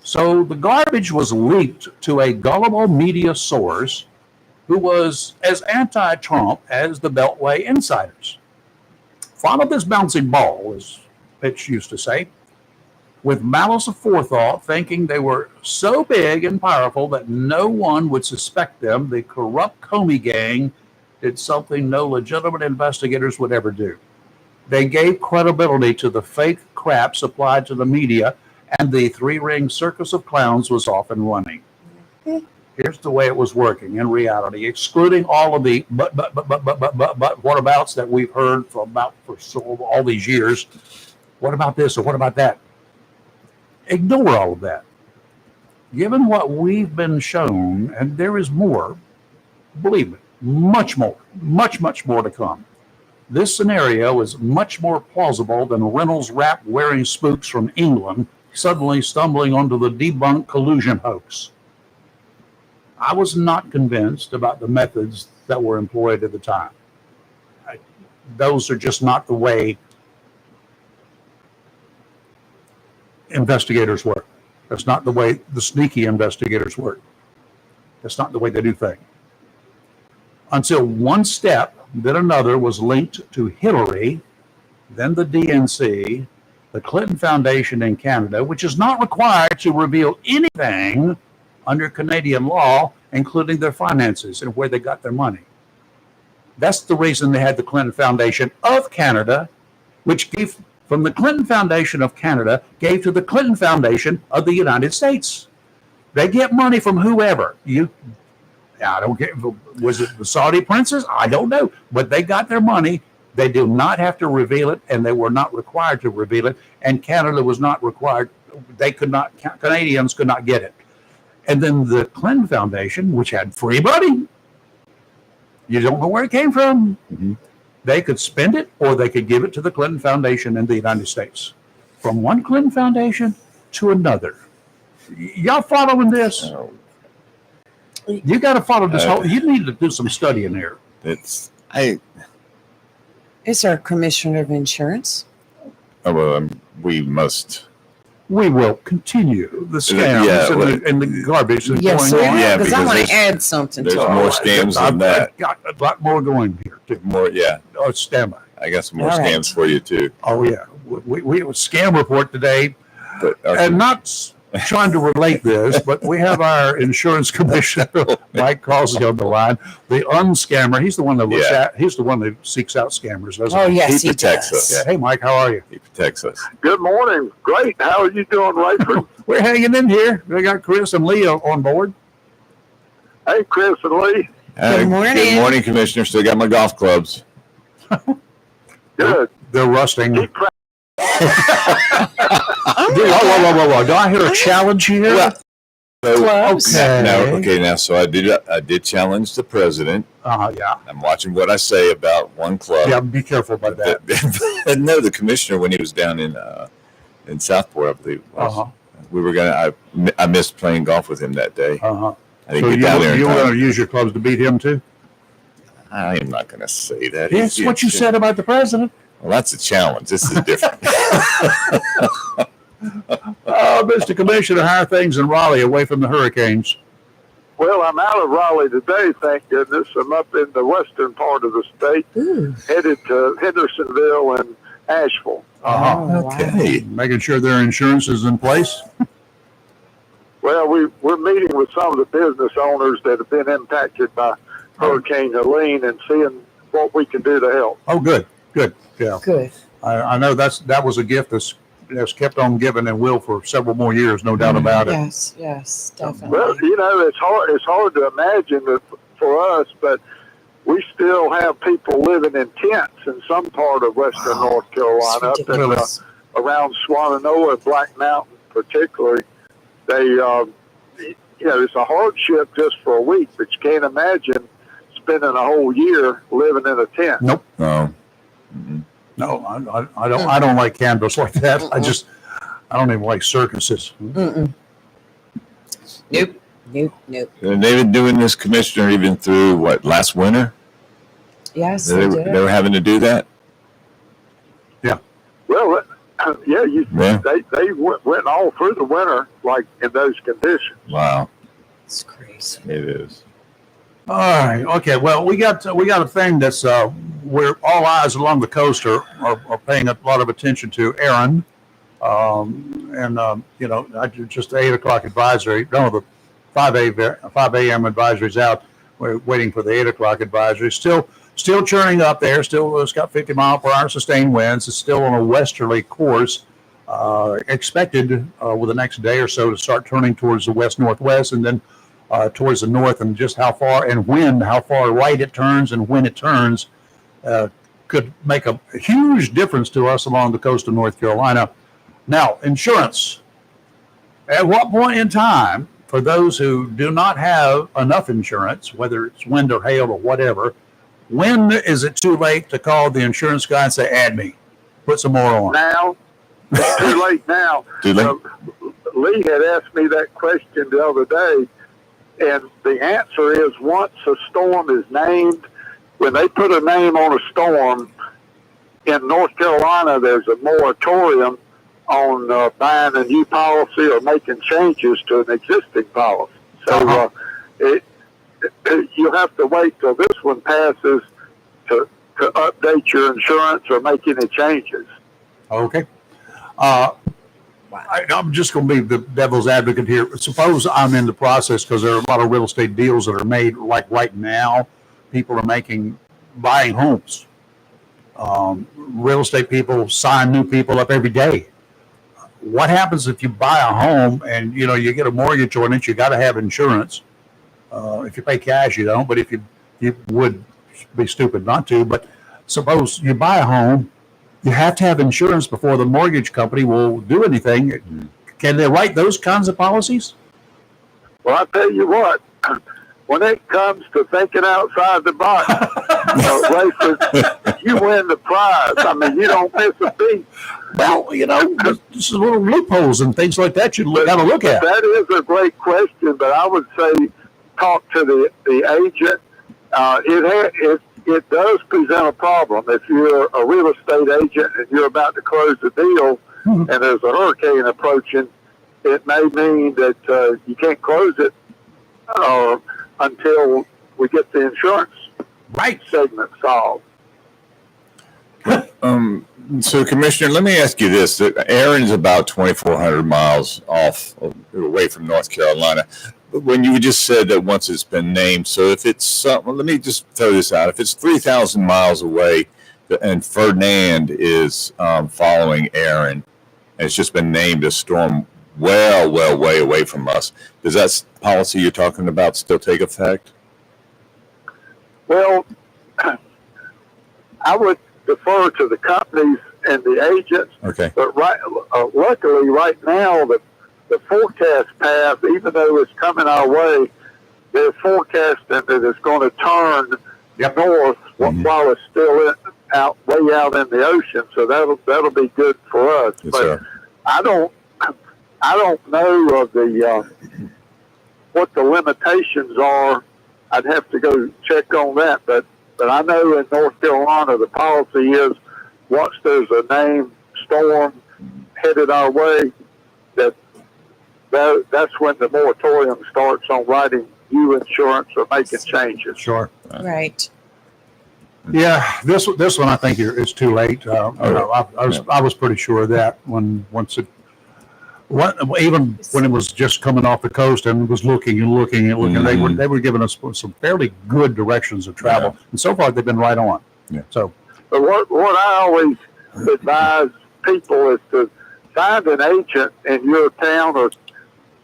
[SPEAKER 1] So the garbage was leaked to a gullible media source who was as anti-Trump as the Beltway insiders. Follow this bouncing ball, as Pitch used to say, with malice aforethought, thinking they were so big and powerful that no one would suspect them. The corrupt Comey gang did something no legitimate investigators would ever do. They gave credibility to the fake crap supplied to the media, and the three-ring circus of clowns was off and running. Here's the way it was working in reality, excluding all of the but whatabouts that we've heard for all these years. What about this or what about that? Ignore all of that. Given what we've been shown, and there is more, believe me, much more to come. This scenario is much more plausible than Reynolds Wrap-wearing spooks from England suddenly stumbling onto the debunked collusion hoax. I was not convinced about the methods that were employed at the time. Those are just not the way investigators work. That's not the way the sneaky investigators work. That's not the way they do things. Until one step, then another was linked to Hillary, then the DNC, the Clinton Foundation in Canada, which is not required to reveal anything under Canadian law, including their finances and where they got their money. That's the reason they had the Clinton Foundation of Canada, which gave from the Clinton Foundation of Canada, gave to the Clinton Foundation of the United States. They get money from whoever. I don't care. Was it the Saudi princes? I don't know. But they got their money. They do not have to reveal it, and they were not required to reveal it. And Canada was not required. They could not. Canadians could not get it. And then the Clinton Foundation, which had free money, you don't know where it came from. They could spend it, or they could give it to the Clinton Foundation in the United States. From one Clinton Foundation to another. Y'all following this? You got to follow this whole. You need to do some studying here.
[SPEAKER 3] Is our commissioner of insurance?
[SPEAKER 2] We must.
[SPEAKER 1] We will continue the scams and the garbage that's
[SPEAKER 3] Yes,
[SPEAKER 1] going
[SPEAKER 3] sir.
[SPEAKER 1] on.
[SPEAKER 3] Yeah, because I want to add something to
[SPEAKER 2] There's
[SPEAKER 3] it.
[SPEAKER 2] more scams than that.
[SPEAKER 1] I've got a lot more going here. Too.
[SPEAKER 2] More, yeah.
[SPEAKER 1] Oh, stand by.
[SPEAKER 2] I got some more
[SPEAKER 3] All right.
[SPEAKER 2] scams for you too.
[SPEAKER 1] Oh, yeah. We have a scam report today.
[SPEAKER 2] But
[SPEAKER 1] And not trying to relate this, but we have our insurance commissioner, Mike Causey, on the line. The unscammer. He's the one that looks at. He's the one that seeks out scammers, doesn't
[SPEAKER 3] Oh,
[SPEAKER 1] he?
[SPEAKER 3] yes,
[SPEAKER 2] he protects
[SPEAKER 3] does.
[SPEAKER 2] us.
[SPEAKER 1] Yeah. Hey, Mike, how are you?
[SPEAKER 2] He protects us.
[SPEAKER 4] Good morning. Great. How are you doing, Rayford?
[SPEAKER 1] We're hanging in here. We got Chris and Leo on board.
[SPEAKER 4] Hey, Chris and Lee.
[SPEAKER 3] Good morning.
[SPEAKER 2] Good morning, Commissioner. Still got my golf clubs.
[SPEAKER 4] Good.
[SPEAKER 1] They're rusting.
[SPEAKER 4] Keep practicing.
[SPEAKER 1] Whoa. Do I hear a challenge here?
[SPEAKER 2] Well,
[SPEAKER 3] Close.
[SPEAKER 1] Okay.
[SPEAKER 2] Now, so I did challenge the president.
[SPEAKER 1] Yeah.
[SPEAKER 2] I'm watching what I say about one club.
[SPEAKER 1] Yeah, be careful about that.
[SPEAKER 2] No, the commissioner, when he was down in Southport, I believe it was, we were I missed playing golf with him that day. I
[SPEAKER 1] So
[SPEAKER 2] didn't get down there in
[SPEAKER 1] you
[SPEAKER 2] time.
[SPEAKER 1] want to use your clubs to beat him too?
[SPEAKER 2] I am not going to say that.
[SPEAKER 1] Yes, what you said about the president.
[SPEAKER 2] Well, that's a challenge. This is different.
[SPEAKER 1] Mr. Commissioner, how are things in Raleigh away from the hurricanes?
[SPEAKER 4] Well, I'm out of Raleigh today, thank goodness. I'm up in the western part of the state, headed to Hendersonville and Asheville.
[SPEAKER 2] Okay.
[SPEAKER 1] Making sure their insurance is in place.
[SPEAKER 4] Well, we're meeting with some of the business owners that have been impacted by Hurricane Helene and seeing what we can do to help.
[SPEAKER 1] Oh, good. Yeah.
[SPEAKER 3] Good.
[SPEAKER 1] I know that was a gift that's kept on giving and will for several more years, no doubt about it.
[SPEAKER 3] Yes, definitely.
[SPEAKER 4] Well, it's hard to imagine that for us, but we still have people living in tents in some part of western North Carolina, up in, around Swannanoa and Black Mountain particularly. They, it's a hardship just for a week, but you can't imagine spending a whole year living in a tent.
[SPEAKER 1] Nope.
[SPEAKER 2] No.
[SPEAKER 1] No, I don't. I don't like canvas like that. I don't even like circuses.
[SPEAKER 3] Nope.
[SPEAKER 2] And they've been doing this, Commissioner, even through last winter?
[SPEAKER 3] Yes,
[SPEAKER 2] They were having to do that?
[SPEAKER 4] Well, they went all through the winter like in those conditions.
[SPEAKER 2] Wow.
[SPEAKER 3] It's crazy.
[SPEAKER 2] It is.
[SPEAKER 1] All right. Okay. Well, we got a thing that's where all eyes along the coast are paying a lot of attention to. Aaron, just the 8 o'clock advisory. No, the 5 a.m. advisory's out. We're waiting for the 8 o'clock advisory. Still churning up there. Still, it's got 50 mile per hour sustained winds. It's still on a westerly course. Expected with the next day or so to start turning towards the west-northwest and then towards the north, and just how far right it turns and when it turns could make a huge difference to us along the coast of North Carolina. Now, insurance. At what point in time, for those who do not have enough insurance, whether it's wind or hail or whatever, when is it too late to call the insurance guy and say, add me, put some more on?
[SPEAKER 4] Now, it's too late now.
[SPEAKER 2] Too late?
[SPEAKER 4] Lee had asked me that question the other day, and the answer is once a storm is named, when they put a name on a storm, in North Carolina, there's a moratorium on buying a new policy or making changes to an existing policy. So you'll have to wait till this one passes to update your insurance or make any changes.
[SPEAKER 1] Okay. I'm just going to be the devil's advocate here. Suppose I'm in the process, because there are a lot of real estate deals that are made like right now. People are buying homes. Real estate people sign new people up every day. What happens if you buy a home and you get a mortgage on it? You got to have insurance. If you pay cash, you don't. But if you would be stupid not to. But suppose you buy a home, you have to have insurance before the mortgage company will do anything. Can they write those kinds of policies?
[SPEAKER 4] Well, I tell you what, when it comes to thinking outside the box, Rayford, you win the prize. I mean, you don't miss a beat.
[SPEAKER 1] Well, there's little loopholes and things like that you got to look at.
[SPEAKER 4] That is a great question, but I would say talk to the agent. it does present a problem. If you're a real estate agent and you're about to close the deal and there's a hurricane approaching, it may mean that you can't close it until we get the insurance segment solved.
[SPEAKER 2] So, Commissioner, let me ask you this. Aaron's about 2,400 miles away from North Carolina. But when you just said that once it's been named, so if it's let me just throw this out. If it's 3,000 miles away and Ferdinand is following Aaron, and it's just been named a storm way away from us, does that policy you're talking about still take effect?
[SPEAKER 4] Well, I would defer to the companies and the agents.
[SPEAKER 2] Okay.
[SPEAKER 4] But luckily, right now, the forecast path, even though it's coming our way, they're forecasting that it's going to turn north while it's still way out in the ocean. So that'll be good for us.
[SPEAKER 2] Yes,
[SPEAKER 4] but
[SPEAKER 2] sir.
[SPEAKER 4] I don't know of what the limitations are. I'd have to go check on that, but I know in North Carolina the policy is once there's a named storm headed our way, that's when the moratorium starts on writing new insurance or making changes.
[SPEAKER 1] Sure.
[SPEAKER 3] Right.
[SPEAKER 1] Yeah, this one I think is too late. I was pretty sure of that even when it was just coming off the coast and was looking, they were giving us some fairly good directions of travel, and so far they've been right on.
[SPEAKER 2] Yeah.
[SPEAKER 1] So,
[SPEAKER 4] but what I always advise people is to find an agent in your town or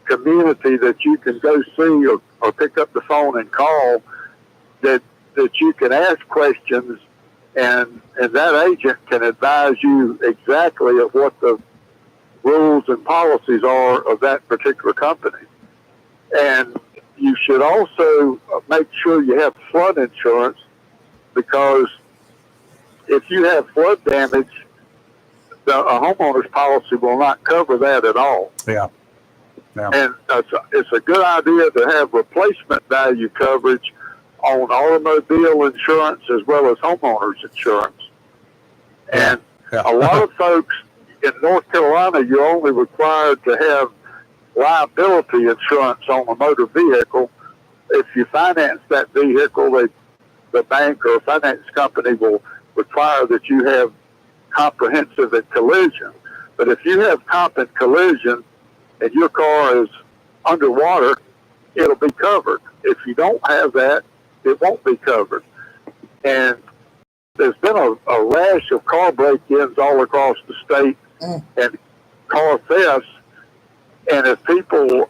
[SPEAKER 4] community that you can go see or pick up the phone and call that you can ask questions, and that agent can advise you exactly of what the rules and policies are of that particular company. And you should also make sure you have flood insurance, because if you have flood damage, a homeowner's policy will not cover that at all.
[SPEAKER 1] yeah.
[SPEAKER 4] And it's a good idea to have replacement value coverage on automobile insurance as well as homeowners insurance. And a lot of folks in North Carolina, you're only required to have liability insurance on a motor vehicle. If you finance that vehicle, the bank or finance company will require that you have comprehensive and collision. But if you have comp and collision and your car is underwater, it'll be covered. If you don't have that, it won't be covered. And there's been a rash of car break-ins all across the state and car thefts. And if people,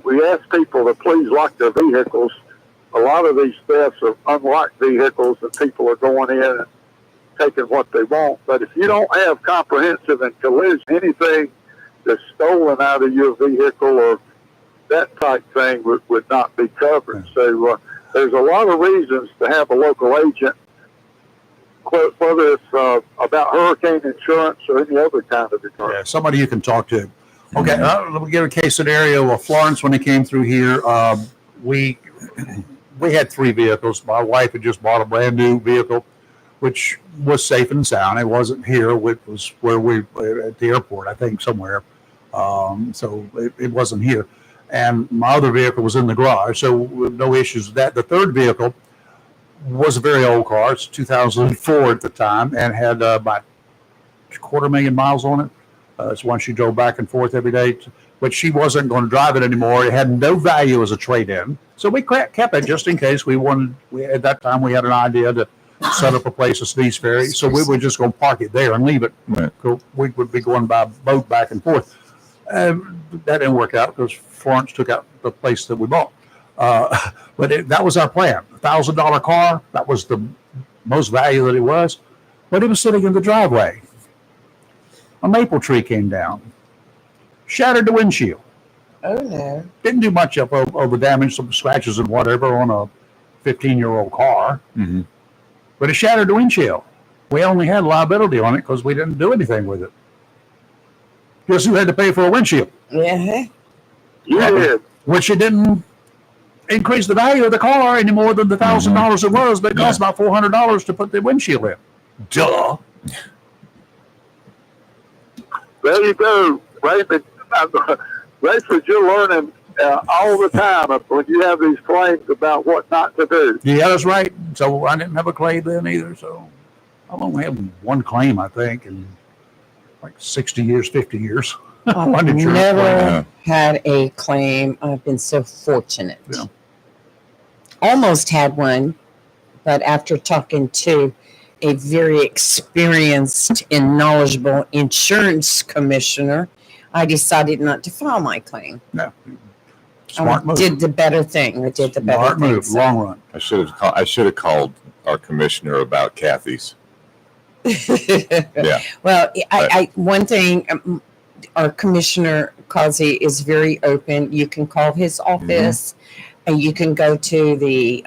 [SPEAKER 4] we ask people to please lock their vehicles. A lot of these thefts are unlocked vehicles, and people are going in and taking what they want. But if you don't have comprehensive and collision, anything that's stolen out of your vehicle or that type thing would not be covered. So there's a lot of reasons to have a local agent, whether it's about hurricane insurance or any other kind of insurance.
[SPEAKER 1] Yeah, somebody you can talk to. Okay, let me give a case scenario. Well, Florence, when he came through here, we had 3 vehicles. My wife had just bought a brand new vehicle, which was safe and sound. It wasn't here. It was where we at the airport, I think, somewhere. So it wasn't here. And my other vehicle was in the garage, so no issues with that. The third vehicle was a very old car. It's 2004 at the time, and had about 250,000 miles on it. It's one she drove back and forth every day, but she wasn't going to drive it anymore. It had no value as a trade-in, so we kept it just in case we wanted. At that time, we had an idea to set up a place at Sneeze Ferry, so we were just going to park it there and leave it.
[SPEAKER 2] Right.
[SPEAKER 1] We would be going by boat back and forth. That didn't work out because Florence took out the place that we bought. But that was our plan. $1,000 car. That was the most value that it was. But it was sitting in the driveway. A maple tree came down, shattered the windshield.
[SPEAKER 3] Oh, no.
[SPEAKER 1] Didn't do much of the damage, some scratches and whatever on a 15-year-old car.
[SPEAKER 2] Mm-hmm.
[SPEAKER 1] But it shattered the windshield. We only had liability on it because we didn't do anything with it. Guess who had to pay for a windshield?
[SPEAKER 3] Yeah.
[SPEAKER 4] You did.
[SPEAKER 1] Which it didn't increase the value of the car any more than the $1,000 it was, but it cost about $400 to put the windshield in. Duh.
[SPEAKER 4] There you go, Raymond. Rayford, you're learning all the time when you have these claims about what not to do.
[SPEAKER 1] Yeah, that's right. So I didn't have a claim then either. So I've only had one claim, I think, in like 60 years, 50 years.
[SPEAKER 3] I've never had a claim. I've been so fortunate.
[SPEAKER 1] Yeah.
[SPEAKER 3] Almost had one, but after talking to a very experienced and knowledgeable insurance commissioner, I decided not to file my claim.
[SPEAKER 1] No. Smart move.
[SPEAKER 3] Did the better thing. I did the better
[SPEAKER 1] Smart
[SPEAKER 3] thing.
[SPEAKER 1] move, long run.
[SPEAKER 2] I should have called our commissioner about Kathy's. Yeah.
[SPEAKER 3] Well, I one thing, our commissioner Causey is very open. You can call his office, and you can go to the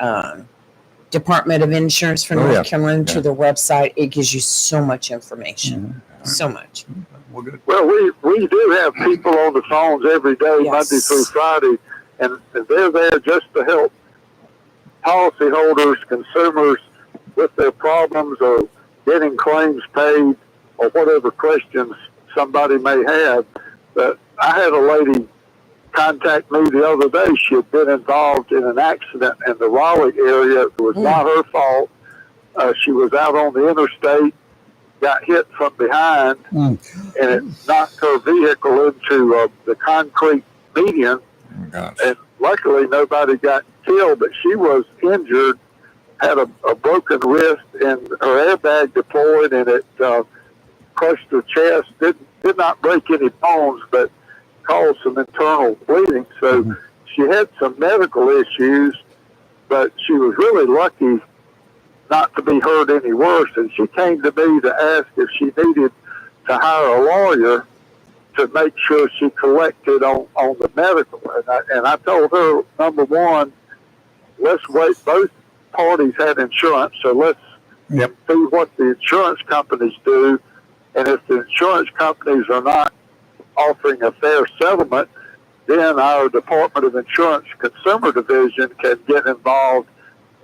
[SPEAKER 3] Department of Insurance for North Carolina to the website. It gives you so much information, so much.
[SPEAKER 1] Well, good.
[SPEAKER 4] Well, we do have people on the phones every day, Monday through Friday, and they're there just to help policyholders, consumers with their problems or getting claims paid or whatever questions somebody may have. But I had a lady contact me the other day. She had been involved in an accident in the Raleigh area. It was not her fault. She was out on the interstate, got hit from behind, and it knocked her vehicle into the concrete median.
[SPEAKER 2] Oh, gosh.
[SPEAKER 4] And luckily nobody got killed, but she was injured, had a broken wrist, and her airbag deployed, and it crushed her chest. Did not break any bones, but caused some internal bleeding. So she had some medical issues, but she was really lucky not to be hurt any worse. And she came to me to ask if she needed to hire a lawyer to make sure she collected on the medical. And I told her, number one, let's wait. Both parties had insurance, so let's see what the insurance companies do. And if the insurance companies are not offering a fair settlement, then our Department of Insurance Consumer Division can get involved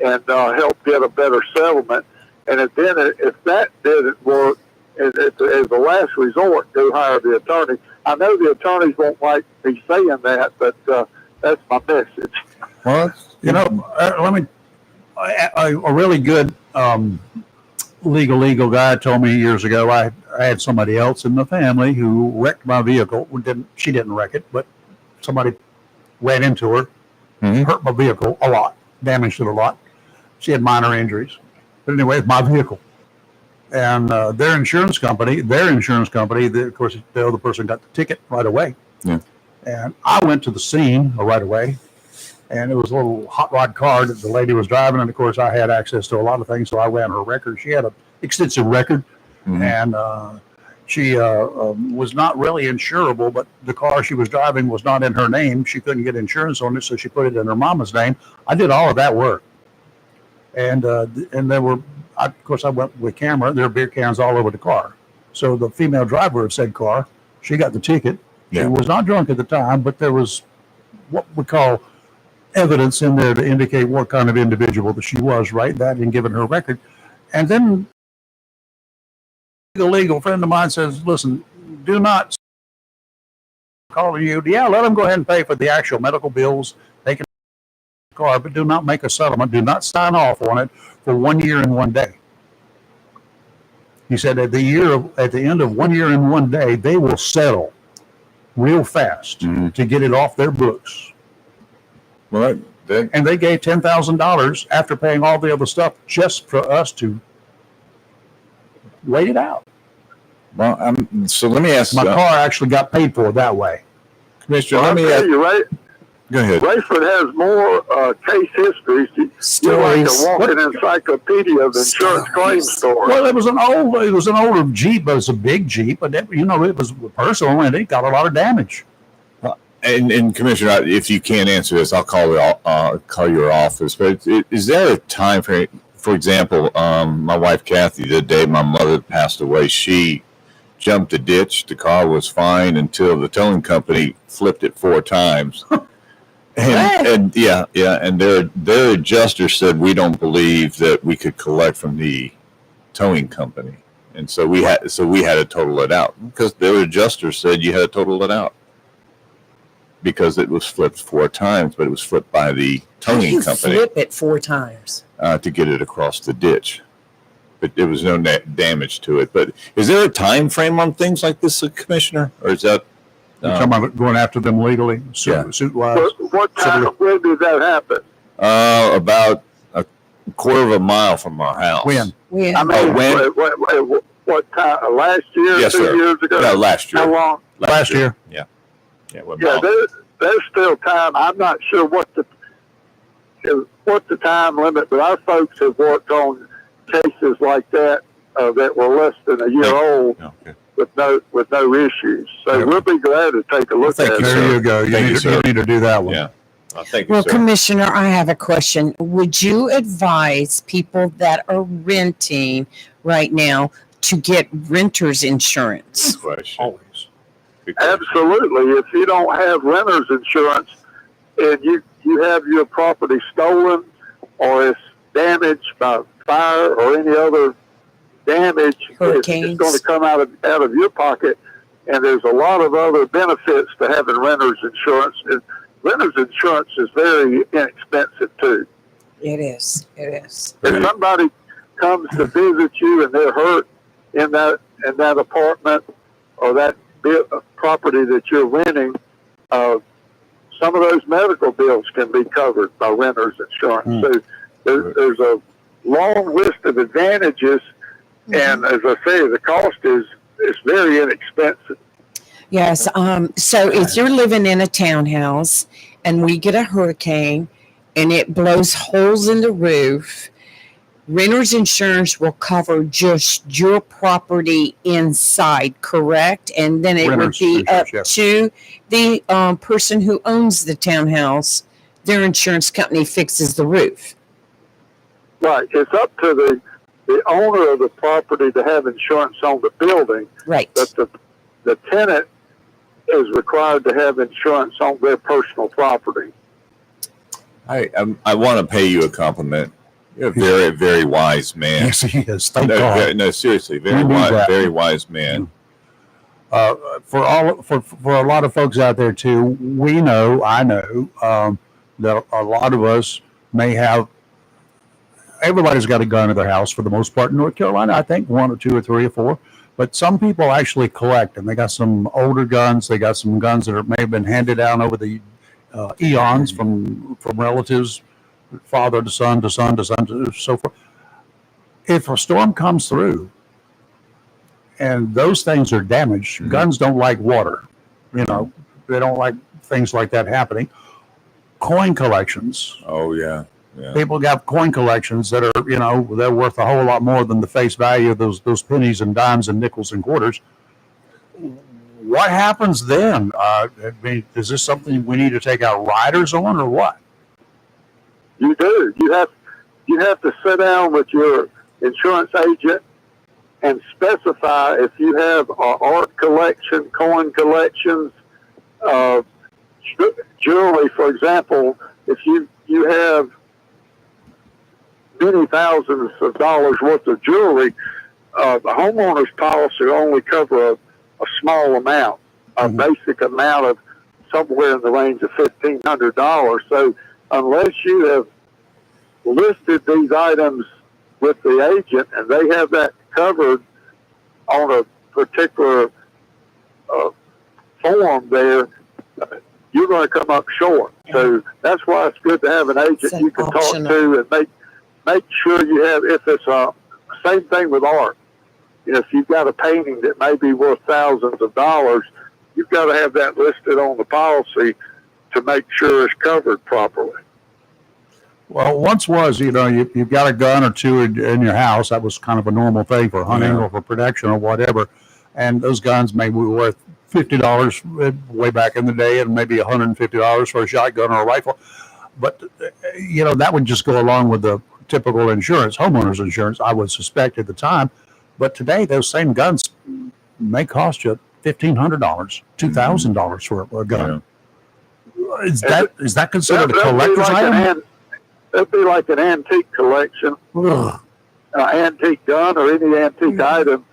[SPEAKER 4] and help get a better settlement. And then if that didn't work, as the last resort, go hire the attorney. I know the attorneys won't like me saying that, but that's my message.
[SPEAKER 1] Well, a really good legal guy told me years ago, I had somebody else in the family who wrecked my vehicle. She didn't wreck it, but somebody ran into her, hurt my vehicle a lot, damaged it a lot. She had minor injuries. But anyway, it's my vehicle. And their insurance company, of course, the other person got the ticket right away.
[SPEAKER 2] Yeah.
[SPEAKER 1] And I went to the scene right away. And it was a little hot rod car that the lady was driving. And, of course, I had access to a lot of things, so I ran her record. She had an extensive record. And she was not really insurable, but the car she was driving was not in her name. She couldn't get insurance on it, so she put it in her mama's name. I did all of that work. And there were, of course, I went with camera. There were beer cans all over the car. So the female driver of said car, she got the ticket. She was not drunk at the time, but there was what we call evidence in there to indicate what kind of individual that she was, right? That and given her record. And then a legal friend of mine says, listen, do not call you. Yeah, let them go ahead and pay for the actual medical bills. They can car, but do not make a settlement. Do not sign off on it for 1 year and 1 day. He said at the end of 1 year and 1 day, they will settle real fast to get it off their books.
[SPEAKER 2] Well,
[SPEAKER 1] and they gave $10,000 after paying all the other stuff just for us to wait it out.
[SPEAKER 2] Well, so let me ask.
[SPEAKER 1] My car actually got paid for that way.
[SPEAKER 2] Commissioner,
[SPEAKER 4] let me ask you, right?
[SPEAKER 2] Go ahead.
[SPEAKER 4] Rayford has more case histories. You're like a walking encyclopedia of insurance claim stories.
[SPEAKER 1] Well, it was an older Jeep, but it's a big Jeep, but it was personal and it got a lot of damage.
[SPEAKER 2] And Commissioner, if you can't answer this, I'll call your office. But is there a time frame? For example, my wife Kathy, the day my mother passed away, she jumped a ditch. The car was fine until the towing company flipped it 4 times. And their adjuster said we don't believe that we could collect from the towing company, and so we had to total it out because their adjuster said you had to total it out because it was flipped 4 times, but it was flipped by the towing company.
[SPEAKER 3] Flip it 4 times
[SPEAKER 2] to get it across the ditch, but there was no damage to it. But is there a time frame on things like this, Commissioner, or is that?
[SPEAKER 1] You're talking about going after them legally, suit wise.
[SPEAKER 4] What time? When did that happen?
[SPEAKER 2] About a quarter of a mile from our house.
[SPEAKER 1] When?
[SPEAKER 4] I mean, what time? Last year?
[SPEAKER 2] Yes,
[SPEAKER 4] 2
[SPEAKER 2] sir.
[SPEAKER 4] years ago?
[SPEAKER 2] No, last year.
[SPEAKER 4] How long?
[SPEAKER 1] Last year.
[SPEAKER 2] Yeah.
[SPEAKER 4] Yeah, there's still time. I'm not sure what the time limit, but our folks have worked on cases like that that were less than a year old.
[SPEAKER 2] Okay.
[SPEAKER 4] With no issues. So we'll be glad to take a look at it.
[SPEAKER 1] There you go. You need to do that one.
[SPEAKER 2] Yeah. Thank you,
[SPEAKER 3] Well,
[SPEAKER 2] sir.
[SPEAKER 3] Commissioner, I have a question. Would you advise people that are renting right now to get renter's insurance?
[SPEAKER 2] Good question.
[SPEAKER 1] Always.
[SPEAKER 2] Good question.
[SPEAKER 4] Absolutely. If you don't have renter's insurance and you have your property stolen or it's damaged by fire or any other damage, it's going to come out of your pocket, and there's a lot of other benefits to having renter's insurance. And renter's insurance is very inexpensive too.
[SPEAKER 3] It is. If
[SPEAKER 4] somebody comes to visit you and they're hurt in that apartment or that property that you're renting, some of those medical bills can be covered by renter's insurance. So there's a long list of advantages. And as I say, the cost is very inexpensive.
[SPEAKER 3] Yes. So if you're living in a townhouse and we get a hurricane and it blows holes in the roof, renter's insurance will cover just your property inside, correct? And then it would be up to the person who owns the townhouse. Their insurance company fixes the roof.
[SPEAKER 4] Right. It's up to the owner of the property to have insurance on the building.
[SPEAKER 3] Right.
[SPEAKER 4] But the tenant is required to have insurance on their personal property.
[SPEAKER 2] I want to pay you a compliment. You're a very, very wise man.
[SPEAKER 1] Yes, he is. Thank God.
[SPEAKER 2] No, seriously, very wise man.
[SPEAKER 1] For a lot of folks out there too, I know that a lot of us may have. Everybody's got a gun in their house for the most part in North Carolina. I think 1 or 2 or 3 or 4. But some people actually collect, and they got some older guns. They got some guns that may have been handed down over the eons from relatives, father to son to son to son to so forth. If a storm comes through and those things are damaged, guns don't like water. They don't like things like that happening. Coin collections.
[SPEAKER 2] Oh, yeah. Yeah.
[SPEAKER 1] People got coin collections that are, they're worth a whole lot more than the face value of those pennies and dimes and nickels and quarters. What happens then? Is this something we need to take out riders on, or what?
[SPEAKER 4] You do. You have to sit down with your insurance agent and specify if you have art collection, coin collections, jewelry, for example. If you have many thousands of dollars worth of jewelry, the homeowner's policy will only cover a small amount, a basic amount of somewhere in the range of $1,500. So unless you have listed these items with the agent and they have that covered on a particular form there, you're going to come up short. So that's why it's good to have an agent you can talk to and make sure you have, if it's same thing with art. If you've got a painting that may be worth thousands of dollars, you've got to have that listed on the policy to make sure it's covered properly.
[SPEAKER 1] Well, once was, you've got a gun or two in your house. That was kind of a normal thing for hunting or for protection or whatever. And those guns may be worth $50 way back in the day and maybe $150 for a shotgun or a rifle. But, that would just go along with the typical insurance, homeowner's insurance, I would suspect at the time. But today, those same guns may cost you $1,500, $2,000 for a gun. Is that considered a
[SPEAKER 4] That'd be
[SPEAKER 1] collector's
[SPEAKER 4] like
[SPEAKER 1] item?
[SPEAKER 4] That'd be like an antique collection,
[SPEAKER 1] Ugh.
[SPEAKER 4] antique gun or any antique item.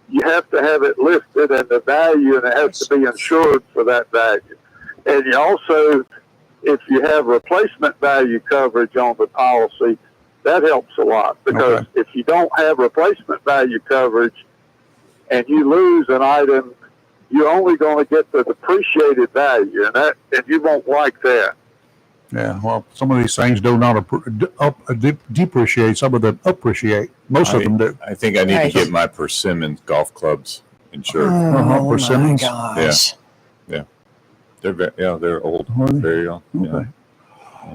[SPEAKER 4] You have to have it listed and the value, and it has to be insured for that value. And you also, if you have replacement value coverage on the policy, that helps a lot, because if you don't have replacement value coverage and you lose an item, you're only going to get the depreciated value, and you won't like that.
[SPEAKER 1] Yeah, well, some of these things do not depreciate. Some of them appreciate. Most of them do.
[SPEAKER 2] I think I need to get my Persimmon golf clubs insured.
[SPEAKER 3] Oh, my
[SPEAKER 1] Persimmons?
[SPEAKER 3] gosh.
[SPEAKER 2] They're old, very old.
[SPEAKER 1] Okay.
[SPEAKER 2] Yeah.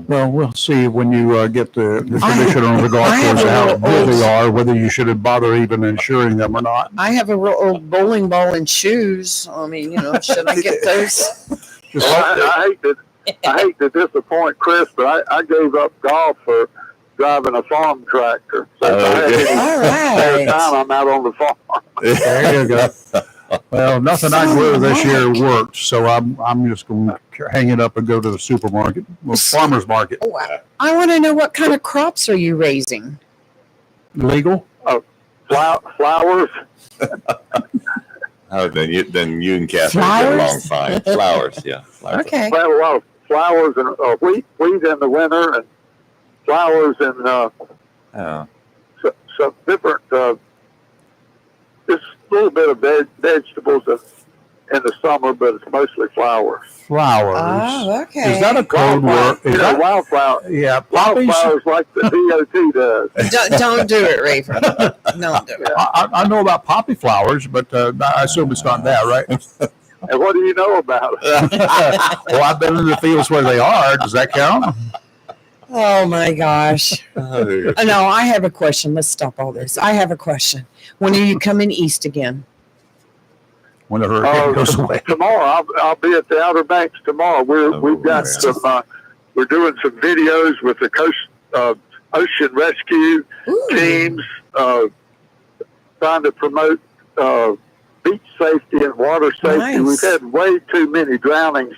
[SPEAKER 1] Well, we'll see when you get the information on the golf course, how good they are, whether you should bother even insuring them or not.
[SPEAKER 3] I have a real old bowling ball and shoes. I mean, should I get those?
[SPEAKER 4] I hate to disappoint Chris, but I gave up golf for driving a farm tractor. So if I had any spare time, I'm out on the farm.
[SPEAKER 1] There you go. Well, nothing I grew this year worked, so I'm just going to hang it up and go to the supermarket, farmer's market.
[SPEAKER 3] Oh, I want to know, what kind of crops are you raising?
[SPEAKER 1] Legal?
[SPEAKER 4] Flowers.
[SPEAKER 2] Oh, then you and Catherine get along fine. Flowers, yeah. Flowers.
[SPEAKER 3] Okay.
[SPEAKER 4] Plant a lot of flowers and wheat in the winter, and flowers and some different. Just a little bit of vegetables in the summer, but it's mostly flowers.
[SPEAKER 1] Flowers.
[SPEAKER 3] Oh, okay.
[SPEAKER 1] Is that a code word? Is that
[SPEAKER 4] wildflower?
[SPEAKER 1] Yeah, poppies.
[SPEAKER 4] Wildflowers like the DOT does.
[SPEAKER 3] Don't do it, Raven. Don't do it.
[SPEAKER 1] I know about poppy flowers, but I assume it's not that, right?
[SPEAKER 4] And what do you know about it?
[SPEAKER 1] Well, I've been in the fields where they are. Does that count?
[SPEAKER 3] Oh my gosh. No, I have a question. Let's stop all this. I have a question. When are you coming east again?
[SPEAKER 1] When the hurricane goes away.
[SPEAKER 4] Tomorrow, I'll be at the Outer Banks tomorrow. We've got some. We're doing some videos with the Coast Ocean Rescue teams, trying to promote beach safety and water safety.
[SPEAKER 3] Nice.
[SPEAKER 4] We've had way too many drownings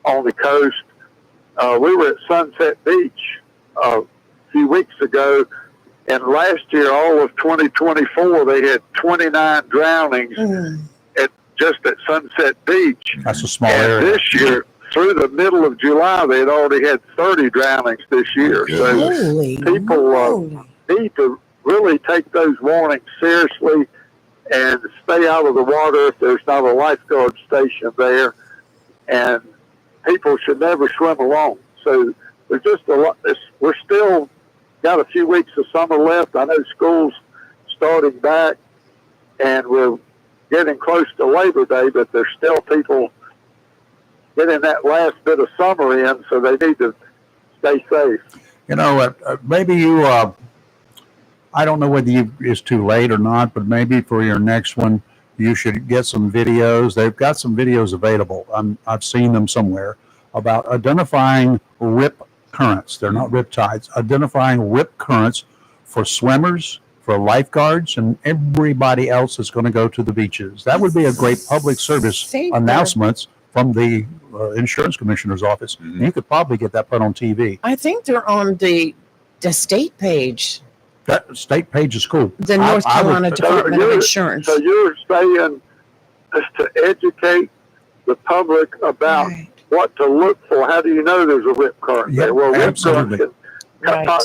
[SPEAKER 4] on the coast. We were at Sunset Beach a few weeks ago, and last year, all of 2024, they had 29 drownings just at Sunset Beach.
[SPEAKER 1] That's a small
[SPEAKER 4] and
[SPEAKER 1] area.
[SPEAKER 4] This year, through the middle of July, they had already had 30 drownings this year. So people need to really take those warnings seriously and stay out of the water if there's not a lifeguard station there. And people should never swim alone. So there's just a lot. We're still got a few weeks of summer left. I know school's starting back, and we're getting close to Labor Day, but there's still people getting that last bit of summer in, so they need to stay safe.
[SPEAKER 1] Maybe you, I don't know whether it's too late or not, but maybe for your next one, you should get some videos. They've got some videos available. I've seen them somewhere about identifying rip currents. They're not rip tides. Identifying rip currents for swimmers, for lifeguards, and everybody else that's going to go to the beaches. That would be a great public service announcements from the insurance commissioner's office. Mm-hmm. You could probably get that put on TV.
[SPEAKER 3] I think they're on the state page.
[SPEAKER 1] That state page is cool.
[SPEAKER 3] The North Carolina Department of Insurance.
[SPEAKER 4] So you're saying just to educate the public about what to look for. How do you know there's a rip current there? Well, rip currents can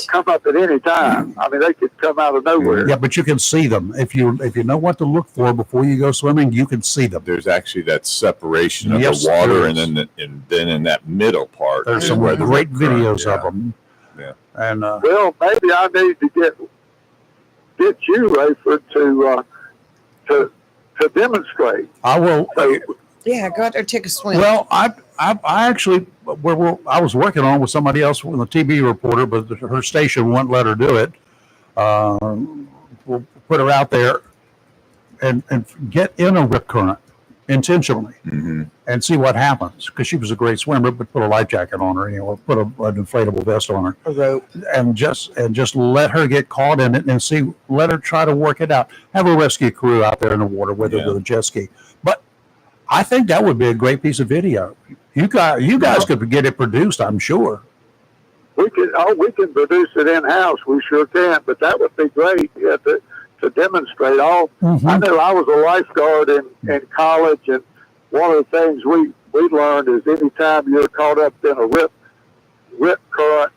[SPEAKER 4] come up at any time. I mean, they could come out of nowhere.
[SPEAKER 1] Yeah, but you can see them. If you know what to look for before you go swimming, you can see them.
[SPEAKER 2] There's actually that separation of the water, and then in that middle part,
[SPEAKER 1] there's some great videos of them.
[SPEAKER 2] Yeah.
[SPEAKER 1] And
[SPEAKER 4] well, maybe I need to get you, Rayford, to demonstrate.
[SPEAKER 1] I will.
[SPEAKER 3] Yeah, go out there, take a swim.
[SPEAKER 1] Well, I actually, I was working on with somebody else, with a TV reporter, but her station wouldn't let her do it. We'll put her out there and get in a rip current intentionally and see what happens. Because she was a great swimmer, but put a life jacket on her, put an inflatable vest on her,
[SPEAKER 3] a rope,
[SPEAKER 1] and just let her get caught in it and let her try to work it out. Have a rescue crew out there in the water with her with a jet ski. But I think that would be a great piece of video. You guys could get it produced, I'm sure.
[SPEAKER 4] We can produce it in house. We sure can. But that would be great. Yeah, to demonstrate all.
[SPEAKER 1] Mm-hmm.
[SPEAKER 4] I know I was a lifeguard in college, and one of the things we learned is anytime you're caught up in a rip current,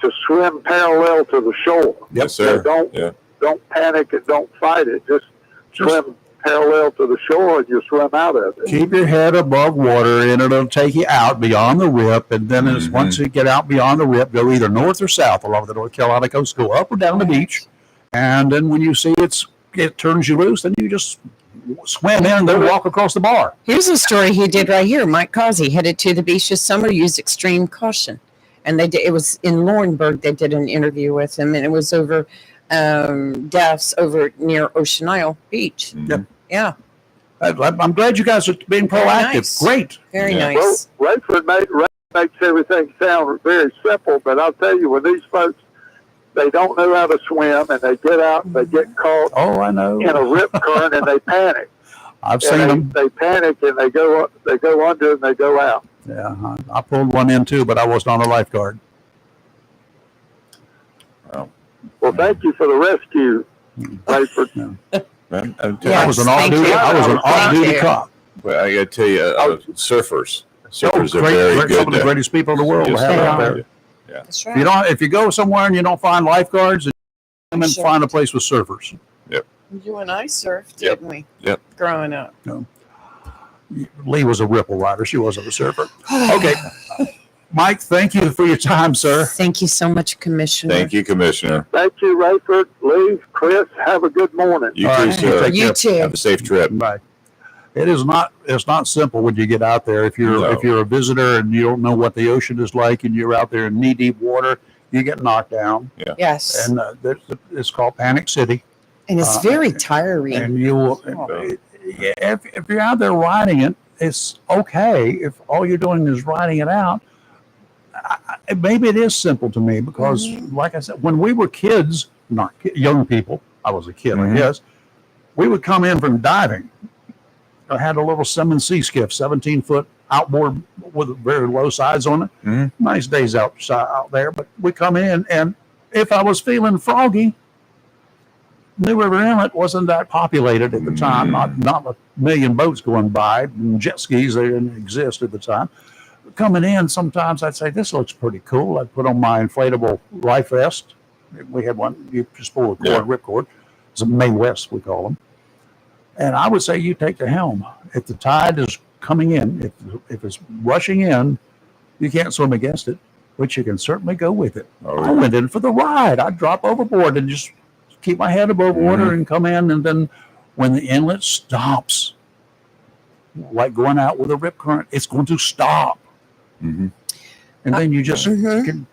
[SPEAKER 4] to swim parallel to the shore.
[SPEAKER 2] Yes, sir.
[SPEAKER 4] So don't panic and don't fight it. Just swim parallel to the shore and you swim out of it.
[SPEAKER 1] Keep your head above water, and it'll take you out beyond the rip. And then once you get out beyond the rip, go either north or south along the North Carolina coast. Go up or down the beach, and then when you see it turns you loose, then you just swim in and then walk across the bar.
[SPEAKER 3] Here's a story he did right here. Mike Causey headed to the beach this summer, used extreme caution. And it was in Laurinburg. They did an interview with him, and it was over deaths over near Ocean Isle Beach.
[SPEAKER 1] Mm-hmm.
[SPEAKER 3] Yeah.
[SPEAKER 1] I'm glad you guys are being
[SPEAKER 3] Very
[SPEAKER 1] proactive.
[SPEAKER 3] nice.
[SPEAKER 1] Great.
[SPEAKER 3] Very
[SPEAKER 2] Yeah.
[SPEAKER 3] nice.
[SPEAKER 4] Well, Rayford makes everything sound very simple, but I'll tell you, when these folks, they don't know how to swim, and they get out and they get caught
[SPEAKER 1] Oh, I know.
[SPEAKER 4] in a rip current, and they panic.
[SPEAKER 1] I've seen them.
[SPEAKER 4] They panic and they go under and they go out.
[SPEAKER 1] Yeah, I pulled one in too, but I was not a lifeguard.
[SPEAKER 4] Well, thank you for the rescue, Rayford.
[SPEAKER 3] Yeah.
[SPEAKER 1] I was an
[SPEAKER 3] thank
[SPEAKER 1] off-duty.
[SPEAKER 3] you.
[SPEAKER 1] I was an
[SPEAKER 3] Thank
[SPEAKER 1] off-duty
[SPEAKER 3] you.
[SPEAKER 1] cop.
[SPEAKER 2] Well, I got to tell you, surfers are
[SPEAKER 1] Great,
[SPEAKER 2] very
[SPEAKER 1] some
[SPEAKER 2] good.
[SPEAKER 1] of the greatest people in the world
[SPEAKER 2] Yes,
[SPEAKER 1] have
[SPEAKER 3] they
[SPEAKER 1] out
[SPEAKER 3] are.
[SPEAKER 1] there.
[SPEAKER 3] That's
[SPEAKER 1] If you
[SPEAKER 3] right.
[SPEAKER 1] if you go somewhere and you don't find lifeguards, then
[SPEAKER 3] Sure.
[SPEAKER 1] find a place with surfers.
[SPEAKER 3] You and I surfed,
[SPEAKER 2] Yep.
[SPEAKER 3] didn't we?
[SPEAKER 2] Yep.
[SPEAKER 3] Growing up.
[SPEAKER 1] Lee was a ripple rider. She wasn't a surfer. Okay. Mike, thank you for your time, sir.
[SPEAKER 3] Thank you so much, Commissioner.
[SPEAKER 2] Thank you, Commissioner.
[SPEAKER 4] Thank you, Rayford. Lee, Chris, have a good morning.
[SPEAKER 2] You
[SPEAKER 1] All
[SPEAKER 2] too,
[SPEAKER 1] right.
[SPEAKER 2] sir.
[SPEAKER 1] Take
[SPEAKER 3] You
[SPEAKER 1] care.
[SPEAKER 3] too.
[SPEAKER 2] Have a safe trip.
[SPEAKER 1] Bye. It's not simple when you get out there. If
[SPEAKER 2] No.
[SPEAKER 1] you're a visitor and you don't know what the ocean is like, and you're out there in knee deep water, you get knocked down.
[SPEAKER 3] Yes.
[SPEAKER 1] And it's called Panic City.
[SPEAKER 3] And it's very tiring.
[SPEAKER 1] And you will, if you're out there riding it, it's okay. If all you're doing is riding it out, maybe it is simple to me because, like I said, when we were kids, not young people, I was a kid, I guess, we would come in from diving. I had a little Simmons sea skiff, 17-foot outboard with very low sides on it. Nice days out there, but we come in, and if I was feeling froggy, New River Inlet wasn't that populated at the time. Not a million boats going by. And jet skis, they didn't exist at the time. Coming in, sometimes I'd say, this looks pretty cool. I'd put on my inflatable life vest. We had one, you just pull a cord, ripcord. It's a May West, we call them. And I would say you take the helm. If the tide is coming in, if it's rushing in, you can't swim against it, but you can certainly go with it. I went in for the ride. I'd drop overboard and just keep my head above water and come in. And then when the inlet stops, like going out with a rip current, it's going to stop. And then you just can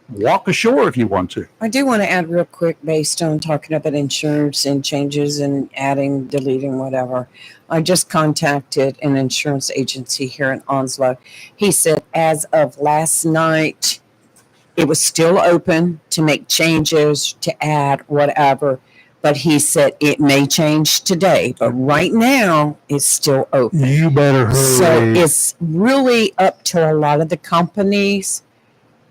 [SPEAKER 1] walk ashore if you want to.
[SPEAKER 3] I do want to add real quick, based on talking about insurance and changes and adding, deleting, whatever. I just contacted an insurance agency here in Onslow. He said as of last night, it was still open to make changes, to add whatever. But he said it may change today. But right now, it's still open.
[SPEAKER 1] You better hurry.
[SPEAKER 3] So it's really up to a lot of the companies.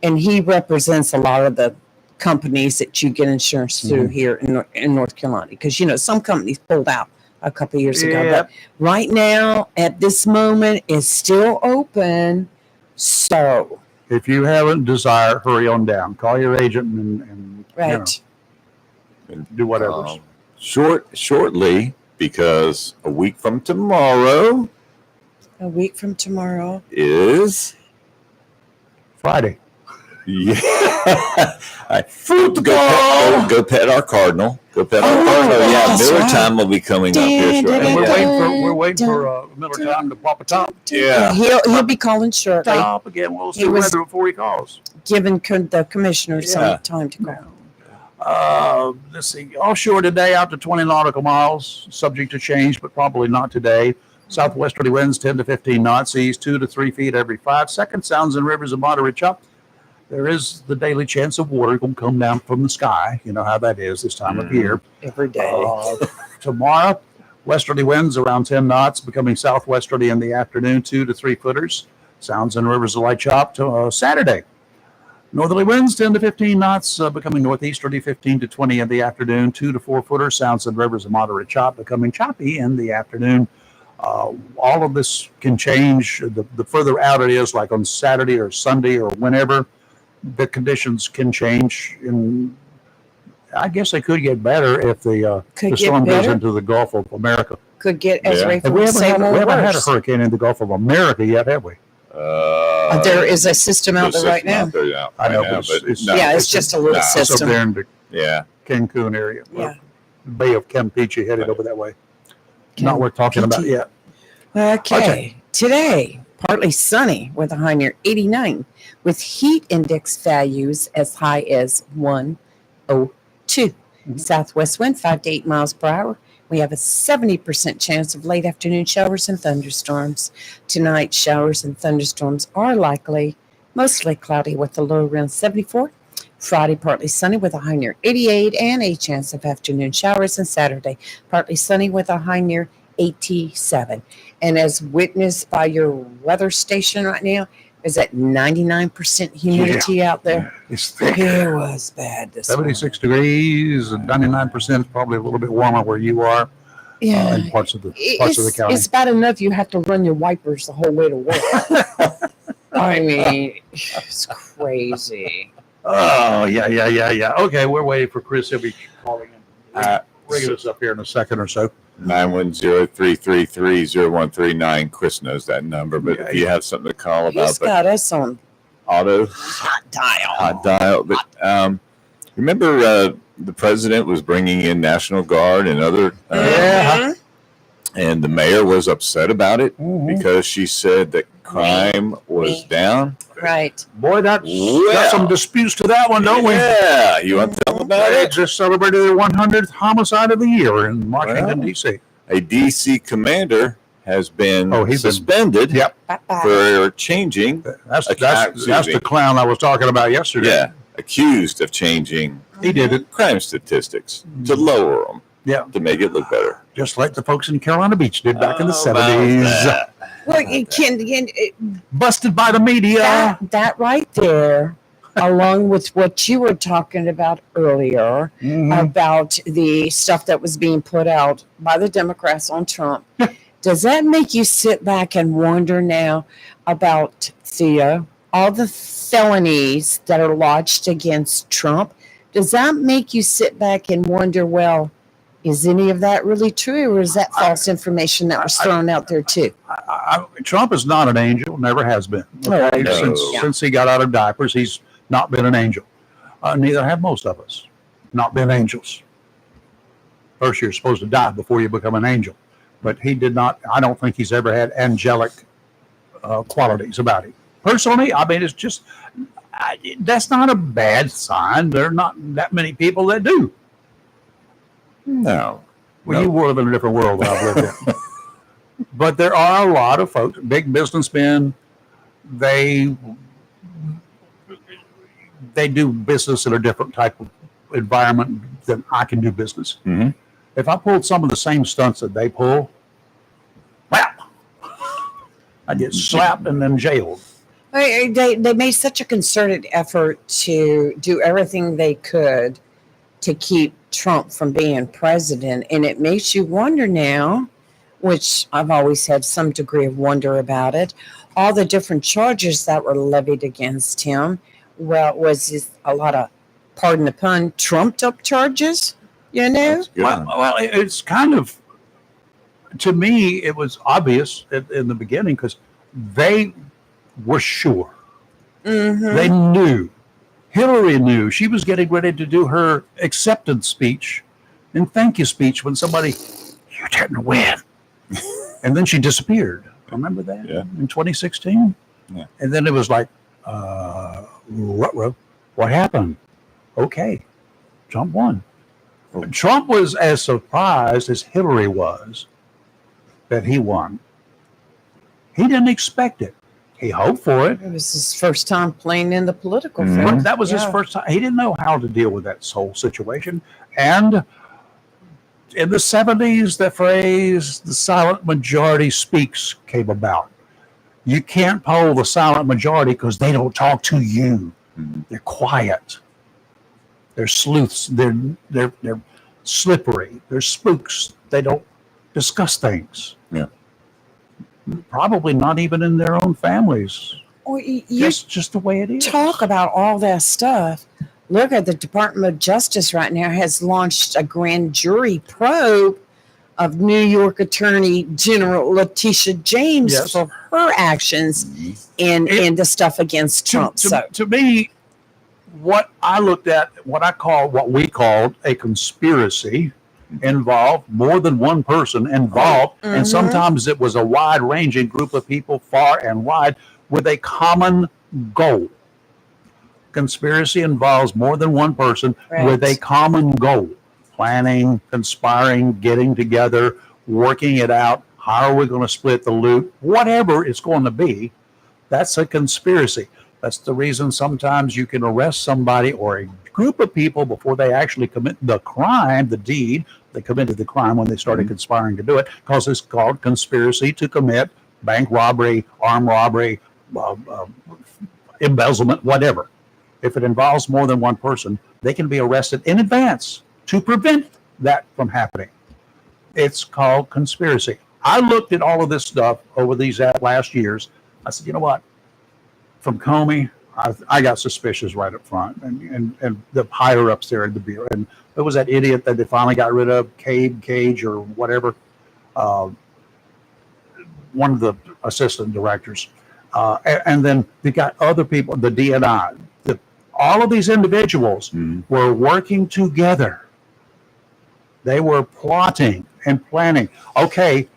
[SPEAKER 3] And he represents a lot of the companies that you get insurance through here in North Carolina. Because, some companies pulled out a couple of years ago. But right now, at this moment, it's still open. So.
[SPEAKER 1] If you haven't desired, hurry on down. Call your agent and
[SPEAKER 3] Right.
[SPEAKER 1] Do whatever.
[SPEAKER 2] Shortly, because a week from tomorrow
[SPEAKER 3] A week from tomorrow.
[SPEAKER 2] is
[SPEAKER 1] Friday.
[SPEAKER 2] Football. Go pet our Cardinal. Go pet our Cardinal. Yeah,
[SPEAKER 3] that's
[SPEAKER 2] Miller
[SPEAKER 3] right.
[SPEAKER 2] time will be coming up here
[SPEAKER 1] And
[SPEAKER 2] shortly.
[SPEAKER 1] we're waiting for Miller Time to pop a top.
[SPEAKER 2] Yeah.
[SPEAKER 3] He'll be calling shortly,
[SPEAKER 1] Top again. We'll see
[SPEAKER 3] He was-
[SPEAKER 1] weather before he calls.
[SPEAKER 3] giving the commissioner
[SPEAKER 2] Yeah.
[SPEAKER 3] some time to go.
[SPEAKER 1] Let's see. Offshore today out to 20 nautical miles, subject to change, but probably not today. Southwesterly winds 10 to 15 knots, seas 2 to 3 feet every 5 seconds. Sounds in rivers of moderate chop. There is the daily chance of water going to come down from the sky. You know how that is this time of year.
[SPEAKER 3] Every day.
[SPEAKER 1] Tomorrow, Westerly winds around 10 knots, becoming southwesterly in the afternoon, 2 to 3 footers. Sounds and rivers of light chop to Saturday. Northerly winds 10 to 15 knots, becoming northeasterly 15 to 20 in the afternoon, 2 to 4 footers. Sounds and rivers of moderate chop, becoming choppy in the afternoon. All of this can change the further out it is, like on Saturday or Sunday or whenever. The conditions can change. And I guess they could get better if the storm goes into the Gulf of America.
[SPEAKER 3] Could get, as
[SPEAKER 2] Yeah.
[SPEAKER 3] Ray
[SPEAKER 1] We
[SPEAKER 3] would say, more
[SPEAKER 1] haven't had a
[SPEAKER 3] worse.
[SPEAKER 1] hurricane in the Gulf of America yet, have we?
[SPEAKER 3] There is a system out there right now.
[SPEAKER 1] I know,
[SPEAKER 2] but
[SPEAKER 1] but it's
[SPEAKER 3] Yeah, it's just a little
[SPEAKER 2] no.
[SPEAKER 1] it's up
[SPEAKER 3] system.
[SPEAKER 1] there in the
[SPEAKER 2] yeah.
[SPEAKER 1] Cancun area.
[SPEAKER 3] Yeah.
[SPEAKER 1] Bay of Campeche headed over that way. Not worth talking about yet.
[SPEAKER 3] Okay. Today, partly sunny with a high near 89, with heat index values as high as 102. Southwest wind 5 to 8 miles per hour. We have a 70% chance of late afternoon showers and thunderstorms. Tonight, showers and thunderstorms are likely, mostly cloudy with a low around 74. Friday, partly sunny with a high near 88 and a chance of afternoon showers. And Saturday, partly sunny with a high near 87. And as witnessed by your weather station right now, is at 99% humidity out there.
[SPEAKER 1] It's thick.
[SPEAKER 3] It was bad this morning.
[SPEAKER 1] 76 degrees and 99% is probably a little bit warmer where you are
[SPEAKER 3] Yeah.
[SPEAKER 1] in parts of the county.
[SPEAKER 3] It's bad enough you have to run your wipers the whole way to work. I mean, it's crazy.
[SPEAKER 1] Oh, yeah. Okay, we're waiting for Chris. He'll be calling in. Ringing us up here in a second or so.
[SPEAKER 2] 910-333-0139. Chris knows that number, but if you have something to call about,
[SPEAKER 3] He's got us on
[SPEAKER 2] auto
[SPEAKER 3] hot dial.
[SPEAKER 2] hot dial. But remember, the president was bringing in National Guard and other,
[SPEAKER 1] Yeah.
[SPEAKER 2] and the mayor was upset about it
[SPEAKER 1] Mhm.
[SPEAKER 2] because she said that crime was down.
[SPEAKER 3] Right.
[SPEAKER 1] Boy, got
[SPEAKER 2] Well.
[SPEAKER 1] some disputes to that one, don't we?
[SPEAKER 2] Yeah, you want to tell them about
[SPEAKER 1] They
[SPEAKER 2] it?
[SPEAKER 1] just celebrated their 100th homicide of the year in Washington, D.C.
[SPEAKER 2] A DC commander has been
[SPEAKER 1] He's been-
[SPEAKER 2] suspended
[SPEAKER 1] Yep.
[SPEAKER 3] Bye-bye.
[SPEAKER 2] for changing.
[SPEAKER 1] That's
[SPEAKER 2] Excuse me.
[SPEAKER 1] the clown I was talking about yesterday.
[SPEAKER 2] Yeah, accused of changing
[SPEAKER 1] He did it.
[SPEAKER 2] crime statistics to lower them.
[SPEAKER 1] Yeah.
[SPEAKER 2] To make it look better.
[SPEAKER 1] Just like the folks in Carolina Beach did back in the
[SPEAKER 2] How about
[SPEAKER 1] 70s.
[SPEAKER 2] that?
[SPEAKER 3] Well, you can
[SPEAKER 1] Busted by the media.
[SPEAKER 3] that right there, along with what you were talking about earlier
[SPEAKER 1] Mhm.
[SPEAKER 3] about the stuff that was being put out by the Democrats on Trump. Does that make you sit back and wonder now about all the felonies that are lodged against Trump? Does that make you sit back and wonder, well, is any of that really true, or is that false information that was thrown out there too?
[SPEAKER 1] Trump is not an angel, never has been. Okay?
[SPEAKER 2] No.
[SPEAKER 1] Since he got out of diapers, he's not been an angel. Neither have most of us. Not been angels. First, you're supposed to die before you become an angel. But he did not, I don't think he's ever had angelic qualities about him. Personally, I mean, it's just, that's not a bad sign. There are not that many people that do.
[SPEAKER 2] No.
[SPEAKER 1] Well, you live in a different world than I've lived in. But there are a lot of folks, big businessmen, they do business in a different type of environment than I can do business.
[SPEAKER 2] Mhm.
[SPEAKER 1] If I pulled some of the same stunts that they pull, well, I'd get slapped and then jailed.
[SPEAKER 3] They made such a concerted effort to do everything they could to keep Trump from being president. And it makes you wonder now, which I've always had some degree of wonder about it, all the different charges that were levied against him. Well, was this a lot of, pardon the pun, trumped up charges, you know?
[SPEAKER 2] That's good.
[SPEAKER 1] Well, it's kind of, to me, it was obvious in the beginning because they were sure.
[SPEAKER 3] Mm-hmm.
[SPEAKER 1] They knew. Hillary knew. She was getting ready to do her acceptance speech and thank you speech when somebody, you didn't win. And then she disappeared. Remember that?
[SPEAKER 2] Yeah.
[SPEAKER 1] In 2016?
[SPEAKER 2] Yeah.
[SPEAKER 1] And then it was like, what happened? Okay. Trump won.
[SPEAKER 2] Oh.
[SPEAKER 1] Trump was as surprised as Hillary was that he won. He didn't expect it. He hoped for it.
[SPEAKER 3] It was his first time playing in the political
[SPEAKER 2] Mhm.
[SPEAKER 3] field.
[SPEAKER 1] But that was his
[SPEAKER 3] Yeah.
[SPEAKER 1] first time. He didn't know how to deal with that whole situation. And in the 70s, the phrase "the silent majority speaks" came about. You can't poll the silent majority because they don't talk to you.
[SPEAKER 2] Mhm.
[SPEAKER 1] They're quiet. They're sleuths. They're slippery. They're spooks. They don't discuss things.
[SPEAKER 2] Yeah.
[SPEAKER 1] Probably not even in their own families.
[SPEAKER 3] Or you
[SPEAKER 1] Just the way it is.
[SPEAKER 3] talk about all that stuff. Look at the Department of Justice right now has launched a grand jury probe of New York Attorney General Letitia James
[SPEAKER 1] Yes.
[SPEAKER 3] for her actions
[SPEAKER 2] Mhm.
[SPEAKER 3] and the stuff against Trump.
[SPEAKER 1] To me, what I looked at, what we called a conspiracy, involved more than one person involved, and
[SPEAKER 3] Mhm.
[SPEAKER 1] sometimes it was a wide-ranging group of people, far and wide, with a common goal. Conspiracy involves more than one person with a
[SPEAKER 3] Right.
[SPEAKER 1] common goal. Planning, conspiring, getting together, working it out. How are we going to split the loot? Whatever it's going to be, that's a conspiracy. That's the reason sometimes you can arrest somebody or a group of people before they actually commit the crime, the deed. They committed the crime when they started conspiring to do it, because it's called conspiracy to commit bank robbery, armed robbery, embezzlement, whatever. If it involves more than one person, they can be arrested in advance to prevent that from happening. It's called conspiracy. I looked at all of this stuff over these last years. I said, you know what? From Comey, I got suspicious right up front, and the higher ups there in the bureau. And it was that idiot that they finally got rid of, Cage or whatever, one of the assistant directors. And then they got other people, the DNI. All of these individuals were working together. They were plotting and planning. Okay,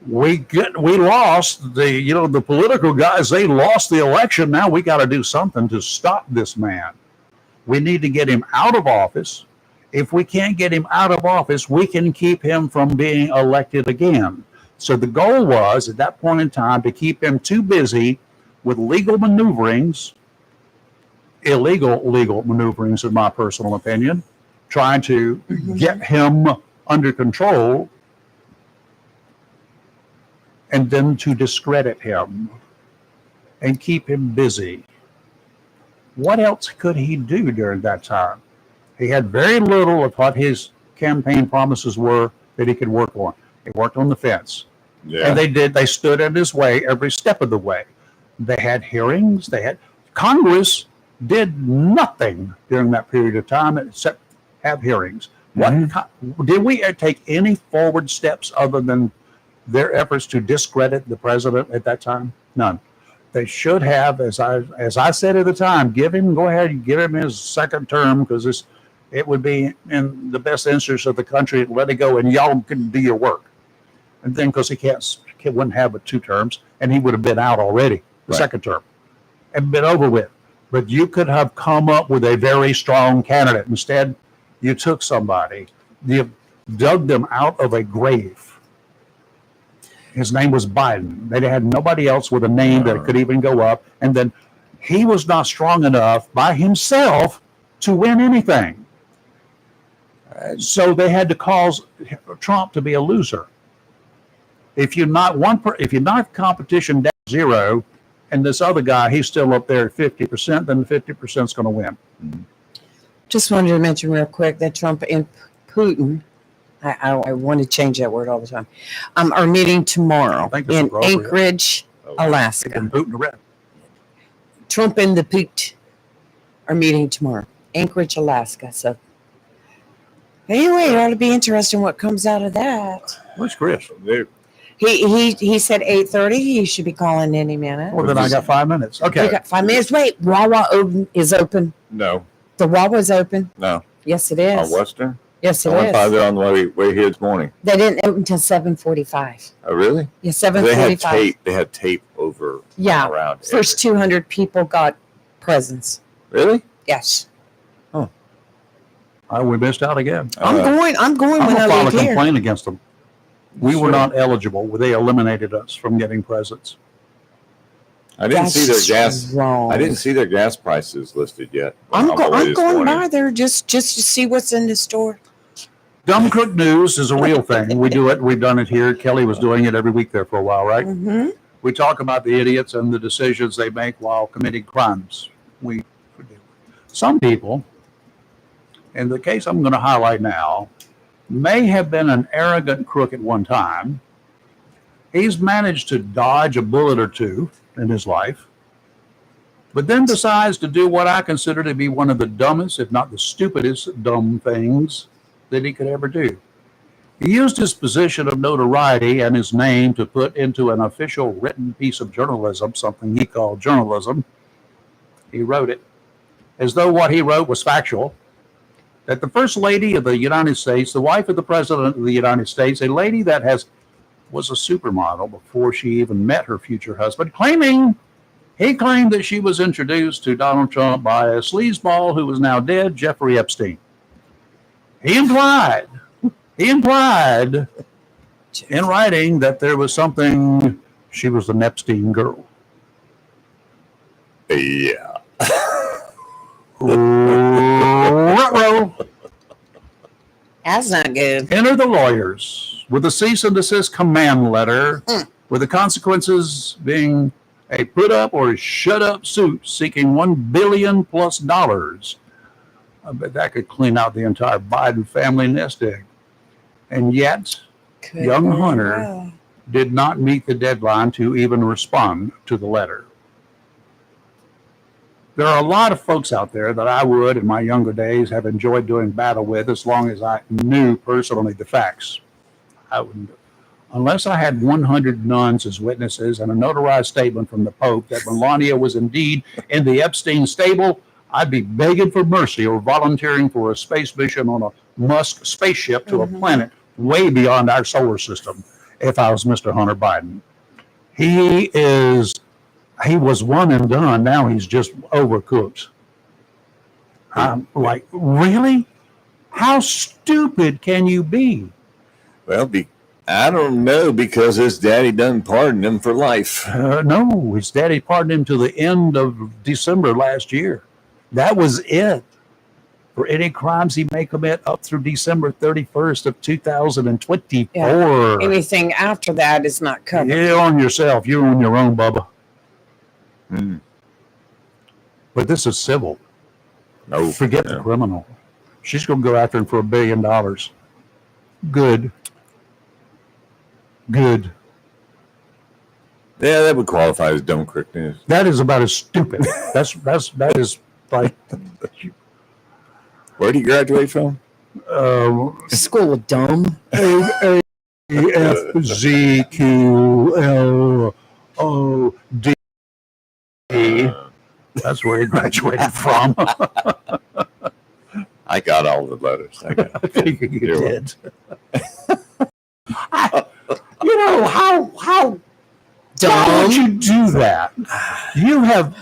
[SPEAKER 1] we lost the political guys. They lost the election. Now we got to do something to stop this man. We need to get him out of office. If we can't get him out of office, we can keep him from being elected again. So the goal was at that point in time to keep him too busy with legal maneuverings, illegal legal maneuverings, in my personal opinion, trying to get him under control, and then to discredit him and keep him busy. What else could he do during that time? He had very little of what his campaign promises were that he could work on. He worked on the fence.
[SPEAKER 2] Yeah.
[SPEAKER 1] And they stood in his way every step of the way. They had hearings. Congress did nothing during that period of time except have hearings. Did we take any forward steps other than their efforts to discredit the president at that time? None. They should have, as I said at the time, go ahead and give him his second term, because it would be in the best interest of the country to let it go, and y'all can do your work. And then, because he wouldn't have but 2 terms, and he would have been out already the second term and been over with. But you could have come up with a very strong candidate. Instead, you took somebody, you dug them out of a grave. His name was Biden. They had nobody else with a name that could even go up. And then he was not strong enough by himself to win anything. So they had to cause Trump to be a loser. If you're not competition down 0, and this other guy, he's still up there at 50%, then the 50% is going to win.
[SPEAKER 3] Just wanted to mention real quick that Trump and Putin, I want to change that word all the time, are meeting tomorrow in Anchorage, Alaska.
[SPEAKER 1] Putin red.
[SPEAKER 3] Trump and the Putin are meeting tomorrow, Anchorage, Alaska. So anyway, it ought to be interesting what comes out of that.
[SPEAKER 1] Where's Chris?
[SPEAKER 3] He said 8:30. He should be calling any minute.
[SPEAKER 1] Well, then I got 5 minutes. Okay.
[SPEAKER 3] We got 5 minutes. Wait, Wawa is open.
[SPEAKER 2] No.
[SPEAKER 3] The Wawa's open.
[SPEAKER 2] No.
[SPEAKER 3] Yes, it is.
[SPEAKER 2] Western?
[SPEAKER 3] Yes, it
[SPEAKER 2] I went
[SPEAKER 3] is.
[SPEAKER 2] by there on the way here this morning.
[SPEAKER 3] They didn't open until 7:45.
[SPEAKER 2] Oh, really?
[SPEAKER 3] Yeah, 7:45.
[SPEAKER 2] They had tape over
[SPEAKER 3] Yeah.
[SPEAKER 2] around.
[SPEAKER 3] First 200 people got presents.
[SPEAKER 2] Really?
[SPEAKER 3] Yes.
[SPEAKER 1] We missed out again.
[SPEAKER 3] I'm going
[SPEAKER 1] I'm
[SPEAKER 3] when
[SPEAKER 1] going
[SPEAKER 3] I
[SPEAKER 1] to file a
[SPEAKER 3] leave here.
[SPEAKER 1] complaint against them. We were not eligible. They eliminated us from getting presents.
[SPEAKER 2] I didn't see their gas.
[SPEAKER 3] Wrong.
[SPEAKER 2] I didn't see their gas prices listed yet.
[SPEAKER 3] I'm
[SPEAKER 2] on my way
[SPEAKER 3] going
[SPEAKER 2] this morning.
[SPEAKER 3] by there just to see what's in the store.
[SPEAKER 1] Dumb Crook News is a real thing. We do it. We've done it here. Kelly was doing it every week there for a while, right?
[SPEAKER 3] Mm-hmm.
[SPEAKER 1] We talk about the idiots and the decisions they make while committing crimes. Some people, in the case I'm going to highlight now, may have been an arrogant crook at one time. He's managed to dodge a bullet or two in his life, but then decides to do what I consider to be one of the dumbest, if not the stupidest, dumb things that he could ever do. He used his position of notoriety and his name to put into an official written piece of journalism, something he called journalism. He wrote it as though what he wrote was factual, that the First Lady of the United States, the wife of the President of the United States, a lady that was a supermodel before she even met her future husband, he claimed that she was introduced to Donald Trump by a sleazeball who was now dead, Jeffrey Epstein. He implied in writing that there was something, she was an Epstein girl.
[SPEAKER 2] Yeah.
[SPEAKER 1] Ruh-roh.
[SPEAKER 3] That's not good.
[SPEAKER 1] Enter the lawyers with a cease and desist command letter, with the consequences being a put up or shut up suit seeking $1 billion plus. I bet that could clean out the entire Biden family nest egg. And yet, young Hunter did not meet the deadline to even respond to the letter. There are a lot of folks out there that I would, in my younger days, have enjoyed doing battle with as long as I knew personally the facts. I wouldn't, unless I had 100 nuns as witnesses and a notarized statement from the Pope that Melania was indeed in the Epstein stable, I'd be begging for mercy or volunteering for a space mission on a Musk spaceship to a planet way beyond our solar system if I was Mr. Hunter Biden. He was one and done. Now he's just overcooked. I'm like, really? How stupid can you be?
[SPEAKER 2] Well, I don't know, because his daddy done pardoned him for life.
[SPEAKER 1] No, his daddy pardoned him to the end of December last year. That was it. For any crimes he may commit up through December 31st of 2024.
[SPEAKER 3] Yeah. Anything after that is not covered.
[SPEAKER 1] You're on yourself. You're on your own, Bubba. But this is civil.
[SPEAKER 2] No,
[SPEAKER 1] forget the criminal. She's going to go after him for $1 billion. Good.
[SPEAKER 2] Yeah, that would qualify as dumb crook news.
[SPEAKER 1] That is about as stupid. That is like.
[SPEAKER 2] Where did you graduate from?
[SPEAKER 3] School of Dumb.
[SPEAKER 1] AFZQLOD. That's where he graduated from.
[SPEAKER 2] I got all the letters.
[SPEAKER 1] I figured you did. You know, how why would you do that? You have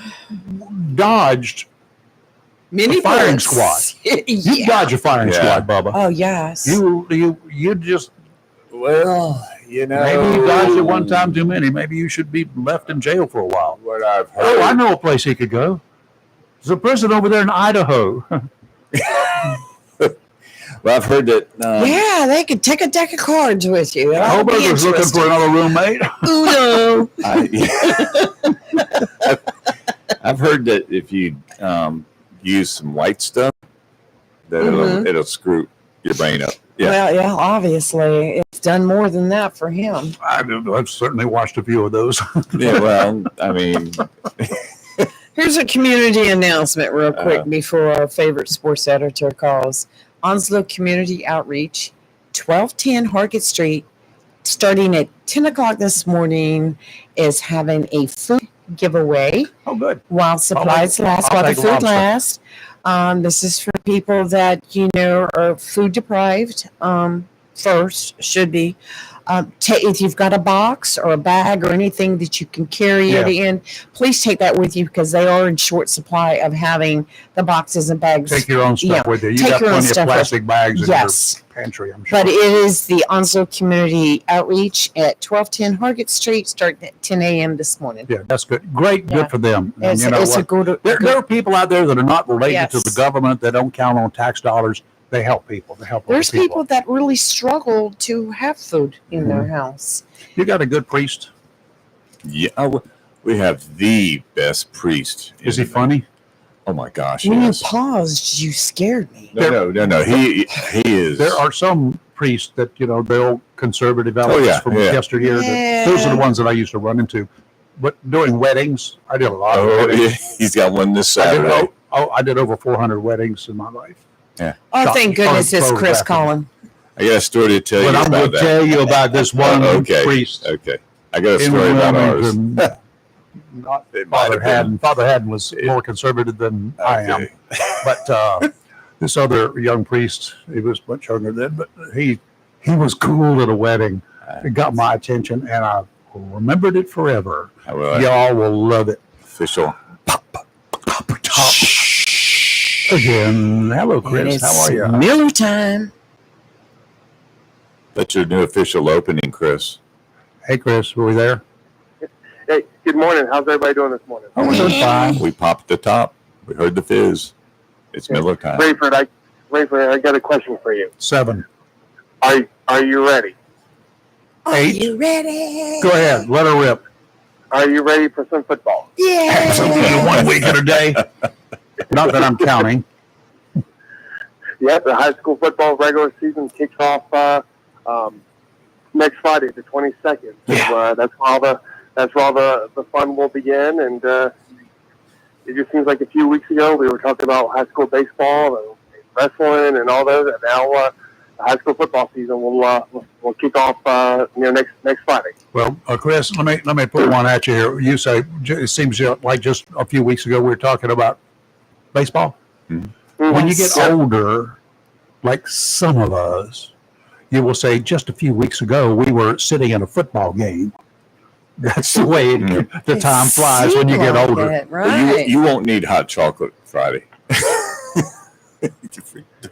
[SPEAKER 1] dodged
[SPEAKER 3] many
[SPEAKER 1] firing squad. You dodge a firing squad, Bubba.
[SPEAKER 3] Oh yes.
[SPEAKER 1] You just,
[SPEAKER 2] well, you know,
[SPEAKER 1] maybe you dodged it one time too many. Maybe you should be left in jail for a while.
[SPEAKER 2] What I've heard.
[SPEAKER 1] Oh, I know a place he could go. There's a prison over there in Idaho.
[SPEAKER 2] Well, I've heard that.
[SPEAKER 3] Yeah, they could take a deck of cards with you.
[SPEAKER 1] Hobart was looking for another roommate.
[SPEAKER 3] Uno.
[SPEAKER 2] I've heard that if you use some white stuff, that it'll screw your brain up. Yeah.
[SPEAKER 3] Well, yeah, obviously. It's done more than that for him.
[SPEAKER 1] I've certainly watched a few of those.
[SPEAKER 2] Yeah, well, I mean.
[SPEAKER 3] Here's a community announcement real quick before our favorite sports editor calls. Onslow Community Outreach, 1210 Hargett Street, starting at 10 o'clock this morning, is having a food giveaway.
[SPEAKER 1] Oh, good.
[SPEAKER 3] While supplies last, while the food lasts. This is for people that, are food deprived. First, should be. If you've got a box or a bag or anything that you can carry it in, please take that with you, because they are in short supply of having the boxes and bags.
[SPEAKER 1] Take your own stuff with you. You got plenty of plastic bags in your pantry, I'm sure.
[SPEAKER 3] But it is the Onslow Community Outreach at 1210 Hargett Street, starting at 10 a.m. this morning.
[SPEAKER 1] Yeah, that's good. Great, good for them.
[SPEAKER 3] It's
[SPEAKER 1] there are people out there that are not related to the government, that don't count on tax dollars. They help people. They help
[SPEAKER 3] There's
[SPEAKER 1] other people.
[SPEAKER 3] people that really struggle to have food in their house.
[SPEAKER 1] You got a good priest.
[SPEAKER 2] Yeah, we have the best priest.
[SPEAKER 1] Is he funny?
[SPEAKER 2] Oh my gosh!
[SPEAKER 3] When
[SPEAKER 2] Yes.
[SPEAKER 3] you paused, you scared me.
[SPEAKER 2] No. He is.
[SPEAKER 1] There are some priests that, the old conservative elements from yesteryear. Those are the ones that I used to run into. But during weddings, I did a lot of weddings.
[SPEAKER 2] Yeah. He's got one this Saturday.
[SPEAKER 1] I did over 400 weddings in my life.
[SPEAKER 2] Yeah.
[SPEAKER 3] Oh, thank goodness it's Chris calling.
[SPEAKER 2] I got a story to tell you
[SPEAKER 1] But I'm
[SPEAKER 2] about
[SPEAKER 1] going to
[SPEAKER 2] that.
[SPEAKER 1] tell you about this one priest.
[SPEAKER 2] Okay. I got a story about ours.
[SPEAKER 1] Father Haddon was more conservative than I am. But this other young priest, he was much younger then, but he was cool at a wedding. It got my attention, and I remembered it forever. Y'all will love it.
[SPEAKER 2] Official.
[SPEAKER 1] Again, hello, Chris. How are you?
[SPEAKER 3] Miller time.
[SPEAKER 2] That's your new official opening, Chris.
[SPEAKER 1] Hey, Chris, were we there?
[SPEAKER 5] Hey, good morning. How's everybody doing this morning?
[SPEAKER 1] Oh, we're doing fine.
[SPEAKER 2] We popped the top. We heard the fizz. It's Miller time.
[SPEAKER 5] Rayford, I got a question for you.
[SPEAKER 1] 7.
[SPEAKER 5] Are you ready?
[SPEAKER 1] 8.
[SPEAKER 3] Are you ready?
[SPEAKER 1] Go ahead. Let her rip.
[SPEAKER 5] Are you ready for some football?
[SPEAKER 3] Yeah.
[SPEAKER 1] Absolutely. 1 week in a day. Not that I'm counting.
[SPEAKER 5] Yeah, the high school football regular season kicks off next Friday, the 22nd. So, that's where all the fun will begin. And it just seems like a few weeks ago we were talking about high school baseball and wrestling and all those. And now the high school football season will kick off next Friday.
[SPEAKER 1] Well, Chris, let me put one at you here. You say it seems like just a few weeks ago we were talking about baseball.
[SPEAKER 5] Mm-hmm.
[SPEAKER 1] When you get older, like some of us, you will say just a few weeks ago we were sitting in a football game. That's the way the time flies when you get older.
[SPEAKER 3] It, right.
[SPEAKER 2] You won't need hot chocolate Friday.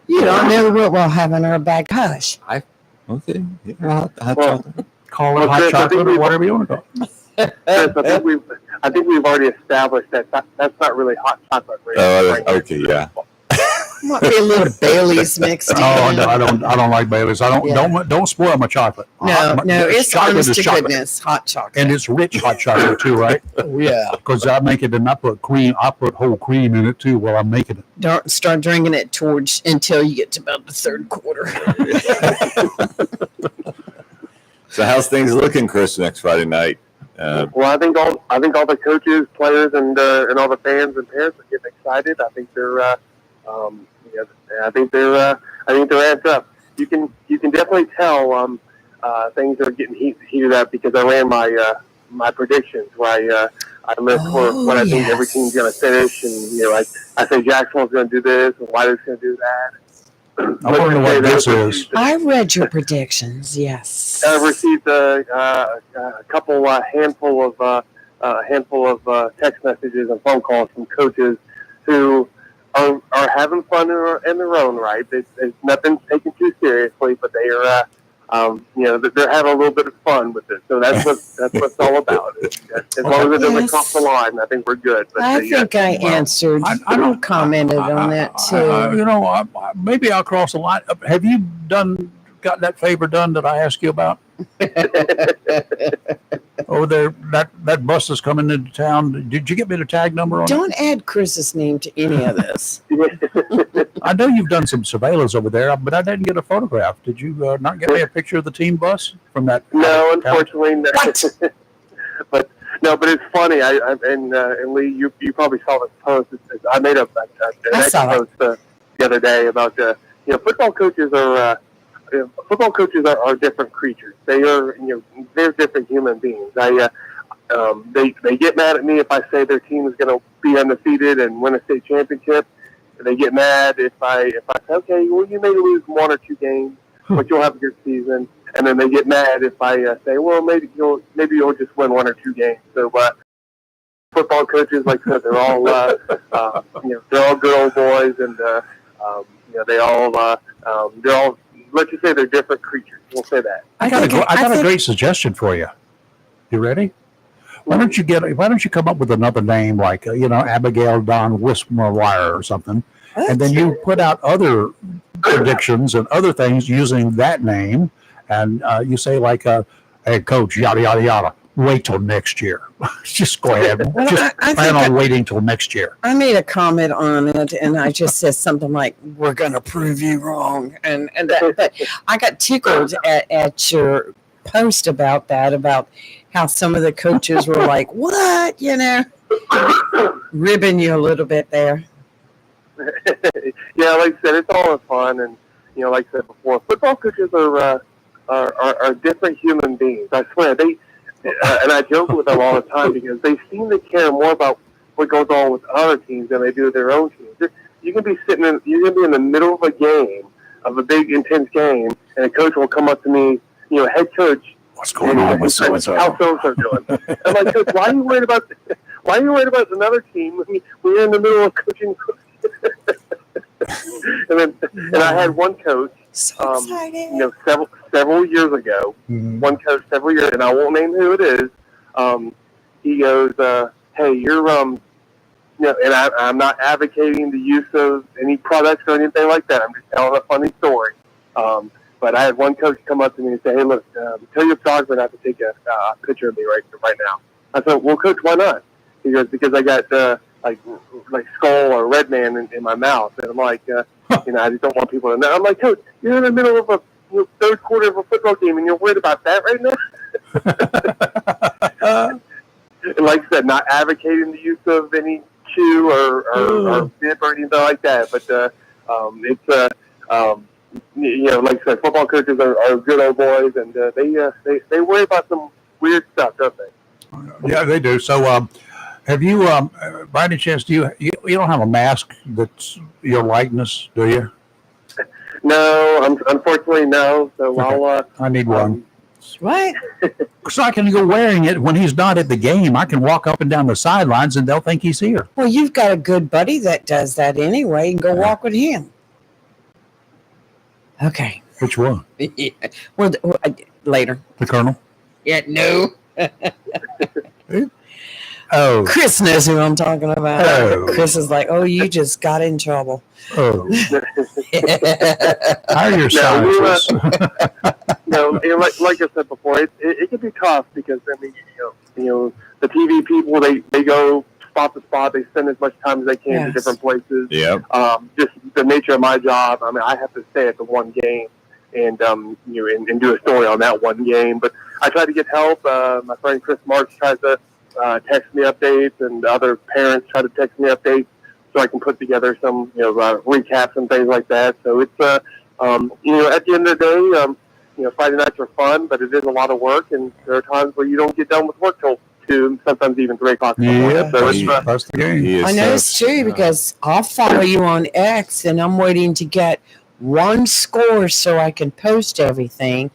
[SPEAKER 3] You don't know what we'll have in our bag. Hush.
[SPEAKER 2] Okay. Yeah, hot chocolate.
[SPEAKER 1] Call it hot
[SPEAKER 5] Chris,
[SPEAKER 1] chocolate or whatever you want to call it.
[SPEAKER 5] Chris, I think we've already established that that's not really hot chocolate.
[SPEAKER 2] Okay, yeah.
[SPEAKER 3] Might be a little Bailey's mixed in.
[SPEAKER 1] Oh no, I don't like Bailey's. Don't spoil my chocolate.
[SPEAKER 3] No, it's
[SPEAKER 1] chocolate
[SPEAKER 3] honest
[SPEAKER 1] is
[SPEAKER 3] to
[SPEAKER 1] chocolate.
[SPEAKER 3] goodness hot chocolate.
[SPEAKER 1] And it's rich hot chocolate too, right?
[SPEAKER 3] Oh, yeah.
[SPEAKER 1] Because I make it and I put cream. I put whole cream in it too while I'm making it.
[SPEAKER 3] Don't start drinking it until you get to about the third quarter.
[SPEAKER 2] So how's things looking, Chris, next Friday night?
[SPEAKER 5] Well, I think all the coaches, players, and all the fans and parents are getting excited. I think they're I think they're amped up. You can definitely tell things are getting heated up because I ran my predictions where I list for what I think every team's going to finish, and I say Jacksonville's going to do this and White's going to do that.
[SPEAKER 1] I wonder what this is.
[SPEAKER 3] I read your predictions. Yes.
[SPEAKER 5] I received a couple handful of text messages and phone calls from coaches who are having fun in their own right. It's nothing taken too seriously, but they are they're having a little bit of fun with it. So that's what it's all about. As long as it doesn't cross the line, I think we're good. But
[SPEAKER 3] I think I answered. I commented on that too.
[SPEAKER 1] Maybe I'll cross the line. Have you got that favor done that I asked you about? Over there, that bus is coming into town. Did you get me the tag number on it?
[SPEAKER 3] Don't add Chris's name to any of this.
[SPEAKER 1] I know you've done some surveillance over there, but I didn't get a photograph. Did you not get me a picture of the team bus from that?
[SPEAKER 5] No, unfortunately, no.
[SPEAKER 3] What?
[SPEAKER 5] But it's funny. And Lee, you probably saw this post. I made a post the other day about football coaches are. Football coaches are different creatures. They are, they're different human beings. They get mad at me if I say their team is going to be undefeated and win a state championship. They get mad if I say, okay, well, you may lose 1 or 2 games, but you'll have a good season. And then they get mad if I say, well, maybe you'll just win 1 or 2 games. So, football coaches, like I said, they're all they're all good old boys, and they're all. Let's just say they're different creatures. We'll say that.
[SPEAKER 1] I got a great suggestion for you. You ready? Why don't you come up with another name like Abigail Dawn Wismar or something, And then you put out other predictions and other things using that name. And you say like, hey, coach, yada, yada, yada. Wait till next year. Just go ahead.
[SPEAKER 3] I
[SPEAKER 1] Plan on waiting till next year.
[SPEAKER 3] I made a comment on it, and I just said something like, "We're going to prove you wrong," and that, but I got tickled at your post about that, about how some of the coaches were like, "What?" Ribbing you a little bit there.
[SPEAKER 5] Yeah, like I said, it's all in fun, and like I said before, football coaches are different human beings. I swear they. And I joke with them all the time because they seem to care more about what goes on with other teams than they do their own teams. You can be you can be in the middle of a game, of a big intense game, and a coach will come up to me, head coach.
[SPEAKER 1] What's going on with so-and-so?
[SPEAKER 5] How so-and-so doing? I'm like, coach, why are you worried about another team when you're in the middle of coaching? and I had one coach.
[SPEAKER 3] So excited.
[SPEAKER 5] Several years ago, one coach several years, and I won't name who it is. He goes, "Hey, you're and I'm not advocating the use of any products or anything like that. I'm just telling a funny story." But I had one coach come up to me and say, "Hey, look, tell your photographer not to take a picture of me right now." I said, "Well, coach, why not?" He goes, "Because I got like skull or red man in my mouth," and I'm like. I just don't want people to know. I'm like, coach, you're in the middle of a third quarter of a football game, and you're worried about that right now? And like I said, not advocating the use of any chew or dip or anything like that. But it's like I said, football coaches are good old boys, and they worry about some weird stuff, don't they?
[SPEAKER 1] Yeah, they do. So. Have you, by any chance, you don't have a mask that's your likeness, do you?
[SPEAKER 5] No, unfortunately, no. So okay.
[SPEAKER 1] I need one.
[SPEAKER 3] What?
[SPEAKER 1] So I can go wearing it when he's not at the game. I can walk up and down the sidelines, and they'll think he's here.
[SPEAKER 3] Well, you've got a good buddy that does that anyway, and go walk with him. Okay.
[SPEAKER 1] Which one?
[SPEAKER 3] Yeah. Well, later.
[SPEAKER 1] The Colonel?
[SPEAKER 3] Yeah, no.
[SPEAKER 1] Oh.
[SPEAKER 3] Chris knows who I'm talking about.
[SPEAKER 1] Oh.
[SPEAKER 3] Chris is like, "Oh, you just got in trouble."
[SPEAKER 1] Oh. Hire your scientists.
[SPEAKER 5] Like I said before, it can be tough because the TV people they go spot to spot. They spend as much time as they can to different places.
[SPEAKER 2] Yeah.
[SPEAKER 5] Just the nature of my job. I mean, I have to stay at the one game and and do a story on that one game. But I try to get help. My friend Chris Marks tries to. Text me updates, and other parents try to text me updates so I can put together some, recaps and things like that. So it's, at the end of the day, Friday nights are fun, but it is a lot of work, and there are times where you don't get done with work till 2, sometimes even 3 o'clock.
[SPEAKER 1] Yeah,
[SPEAKER 5] so
[SPEAKER 1] that's the game.
[SPEAKER 3] I know it's true because I'll follow you on X, and I'm waiting to get one score so I can post everything,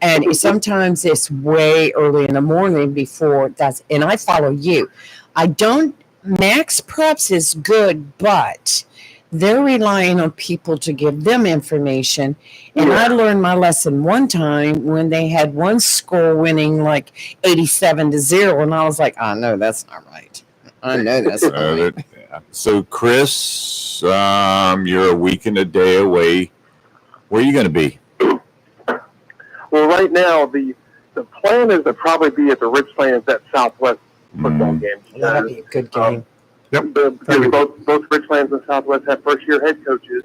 [SPEAKER 3] and sometimes it's way early in the morning before that's, and I follow you. I don't. Max Preps is good, but they're relying on people to give them information, and I learned my lesson one time when they had one score winning like 87-0, and I was like, "I know that's not right. I know that's not right."
[SPEAKER 2] So, Chris, you're a week and a day away. Where are you going to be?
[SPEAKER 5] Well, right now, the plan is to probably be at the Richlands at Southwest football game.
[SPEAKER 3] That'd be a good game.
[SPEAKER 5] Because both Richlands and Southwest have first-year head coaches.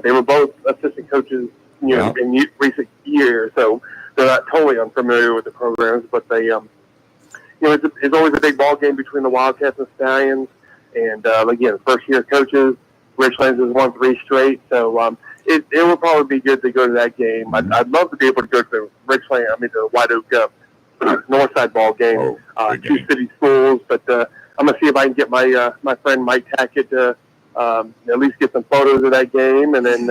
[SPEAKER 5] They were both assistant coaches, in recent years, so they're not totally unfamiliar with the programs. But they, it's always a big ball game between the Wildcats and Stallions. And again, first-year coaches. Richlands has won 3 straight, so it will probably be good to go to that game. I'd love to be able to go to the the White Oak Northside ball game, 2 city schools. But I'm gonna see if I can get my friend Mike Tackett to at least get some photos of that game, and then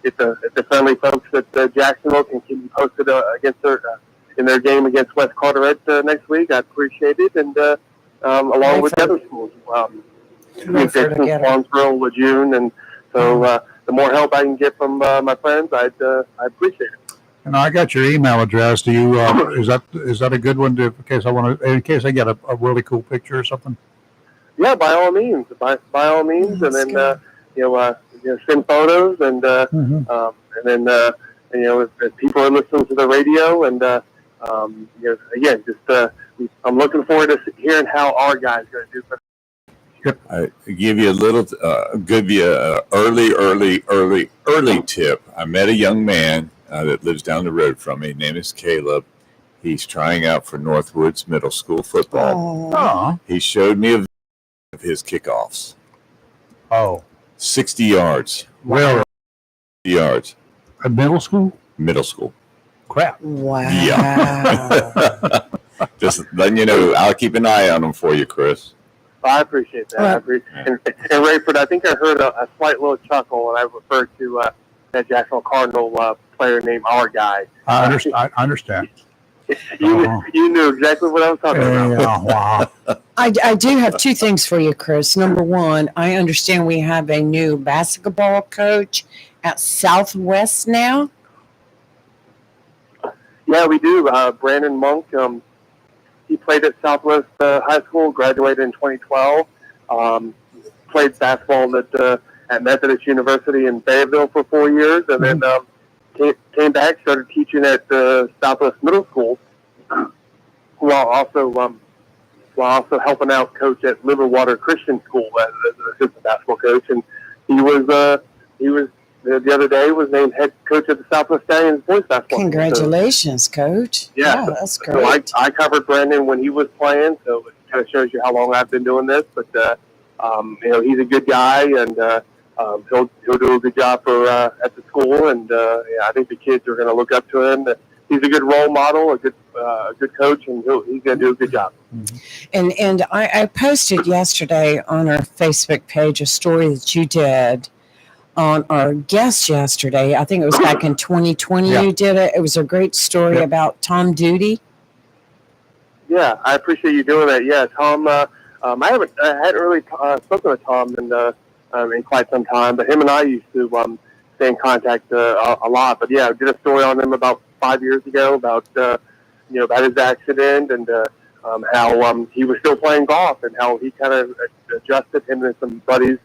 [SPEAKER 5] if the friendly folks at Jacksonville can keep me posted against in their game against West Carteret next week, I'd appreciate it, and along with the other schools. Dixon, Swansboro, Lejeune, and so the more help I can get from my friends, I'd appreciate it.
[SPEAKER 1] And I got your email address. Do you is that a good one in case I get a really cool picture or something?
[SPEAKER 5] Yeah, by all means, by all means, and then send photos, and then if people are listening to the radio, and again, just I'm looking forward to hearing how our guys going to do.
[SPEAKER 2] I give you a little, give you an early tip. I met a young man that lives down the road from me. His name is Caleb. He's trying out for Northwoods Middle School football.
[SPEAKER 1] Oh.
[SPEAKER 2] He showed me a video of his kickoffs. 60 yards.
[SPEAKER 1] Well,
[SPEAKER 2] 60 yards.
[SPEAKER 1] at middle school?
[SPEAKER 2] Middle school.
[SPEAKER 1] Crap.
[SPEAKER 3] Wow.
[SPEAKER 2] Yeah. Just letting you know, I'll keep an eye on them for you, Chris.
[SPEAKER 5] I appreciate that. And Rayford, I think I heard a slight little chuckle when I referred to that Jacksonville Cardinal player named Our Guy.
[SPEAKER 1] I understand.
[SPEAKER 5] You knew exactly what I was talking about.
[SPEAKER 1] Wow.
[SPEAKER 3] I do have two things for you, Chris. Number one, I understand we have a new basketball coach at Southwest now.
[SPEAKER 5] Yeah, we do. Brandon Monk, he played at Southwest High School, graduated in 2012, played basketball at Methodist University in Fayetteville for 4 years, and then came back, started teaching at Southwest Middle School, while also helping out coach at Liverwater Christian School as an assistant basketball coach. And he was the other day was named head coach of the Southwest Stallions boys basketball team.
[SPEAKER 3] Congratulations, Coach.
[SPEAKER 5] Yeah,
[SPEAKER 3] that's great.
[SPEAKER 5] So I covered Brandon when he was playing, so it kind of shows you how long I've been doing this. But he's a good guy, and he'll do a good job for at the school. And I think the kids are going to look up to him. He's a good role model, a good coach, and he's going to do a good job.
[SPEAKER 3] And I posted yesterday on our Facebook page a story that you did on our guest yesterday. I think it was back in 2020 you did it. It was a great story about Tom Duty.
[SPEAKER 5] Yeah, I appreciate you doing that. Yeah, Tom, I hadn't really spoken with Tom in quite some time, but him and I used to stay in contact a lot. But yeah, I did a story on him about 5 years ago about about his accident and how he was still playing golf and how he kind of adjusted. Him and some buddies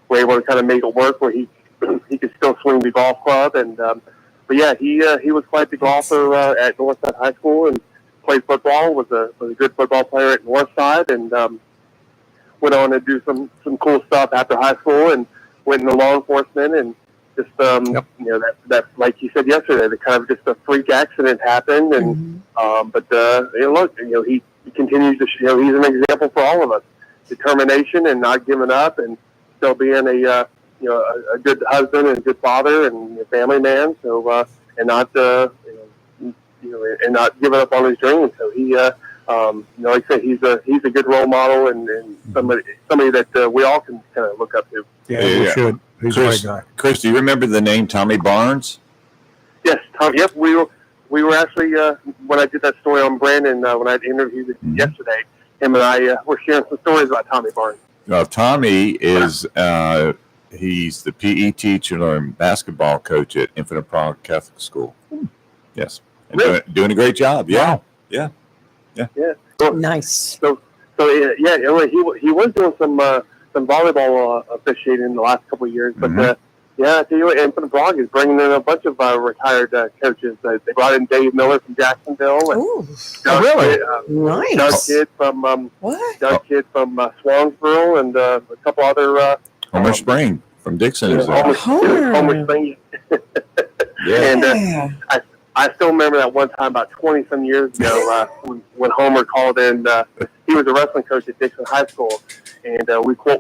[SPEAKER 5] were able to kind of make it work where he could still swing the golf club. And but yeah, he was quite the golfer at Northside High School and played football. Was a good football player at Northside, and went on to do some cool stuff after high school and went into law enforcement. And just that like you said yesterday, the kind of just a freak accident happened. And but look, he continues to show he's an example for all of us: determination and not giving up, and still being a good husband and a good father and a family man. So and not and not giving up on his dreams. So he like I said, he's a good role model and somebody that we all can kind of look up to.
[SPEAKER 1] Yeah, we should. He's a great guy.
[SPEAKER 2] Chris, do you remember the name Tommy Barnes?
[SPEAKER 5] Yes, Tom. Yep, we were actually when I did that story on Brandon when I interviewed him yesterday. Him and I were sharing some stories about Tommy Barnes.
[SPEAKER 2] Tommy is he's the PE teacher and basketball coach at Infinite Prague Catholic School. Yes, and
[SPEAKER 5] really?
[SPEAKER 2] doing a great job. Yeah,
[SPEAKER 1] wow.
[SPEAKER 2] yeah.
[SPEAKER 3] Nice.
[SPEAKER 5] So yeah, he was doing some volleyball officiating in the last couple of years, but I tell you what, Infinite Prague is bringing in a bunch of retired coaches. They brought in Dave Miller from Jacksonville. And
[SPEAKER 3] Ooh,
[SPEAKER 1] really?
[SPEAKER 3] nice.
[SPEAKER 5] Doug Kidd from Doug Kidd from Swansboro, and a couple other
[SPEAKER 2] Homer Spring from Dixon is there.
[SPEAKER 5] Homer Spring.
[SPEAKER 2] Yeah.
[SPEAKER 5] And I still remember that one time about 20-some years ago when Homer called in. He was a wrestling coach at Dixon High School, and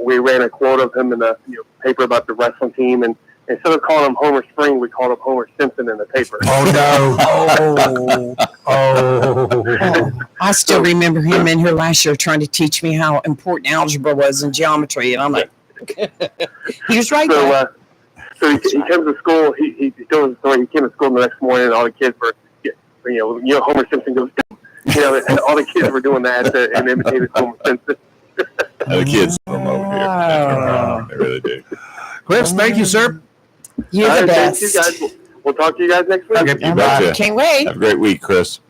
[SPEAKER 5] we ran a quote of him in the paper about the wrestling team. And instead of calling him Homer Spring, we called him Homer Simpson in the paper.
[SPEAKER 1] Oh, no. Oh.
[SPEAKER 3] I still remember him in here last year trying to teach me how important algebra was in geometry, and I'm like, he was right there.
[SPEAKER 5] So he comes to school. He tells the story. He came to school the next morning, and all the kids were, Homer Simpson goes, and all the kids were doing that and imitated Homer Simpson.
[SPEAKER 2] The kids from over here. They really do.
[SPEAKER 1] Chris, thank you, sir.
[SPEAKER 3] You're the best.
[SPEAKER 5] Thank you, guys. We'll talk to you guys next week.
[SPEAKER 2] You betcha.
[SPEAKER 3] Can't wait.
[SPEAKER 2] Have a great week, Chris.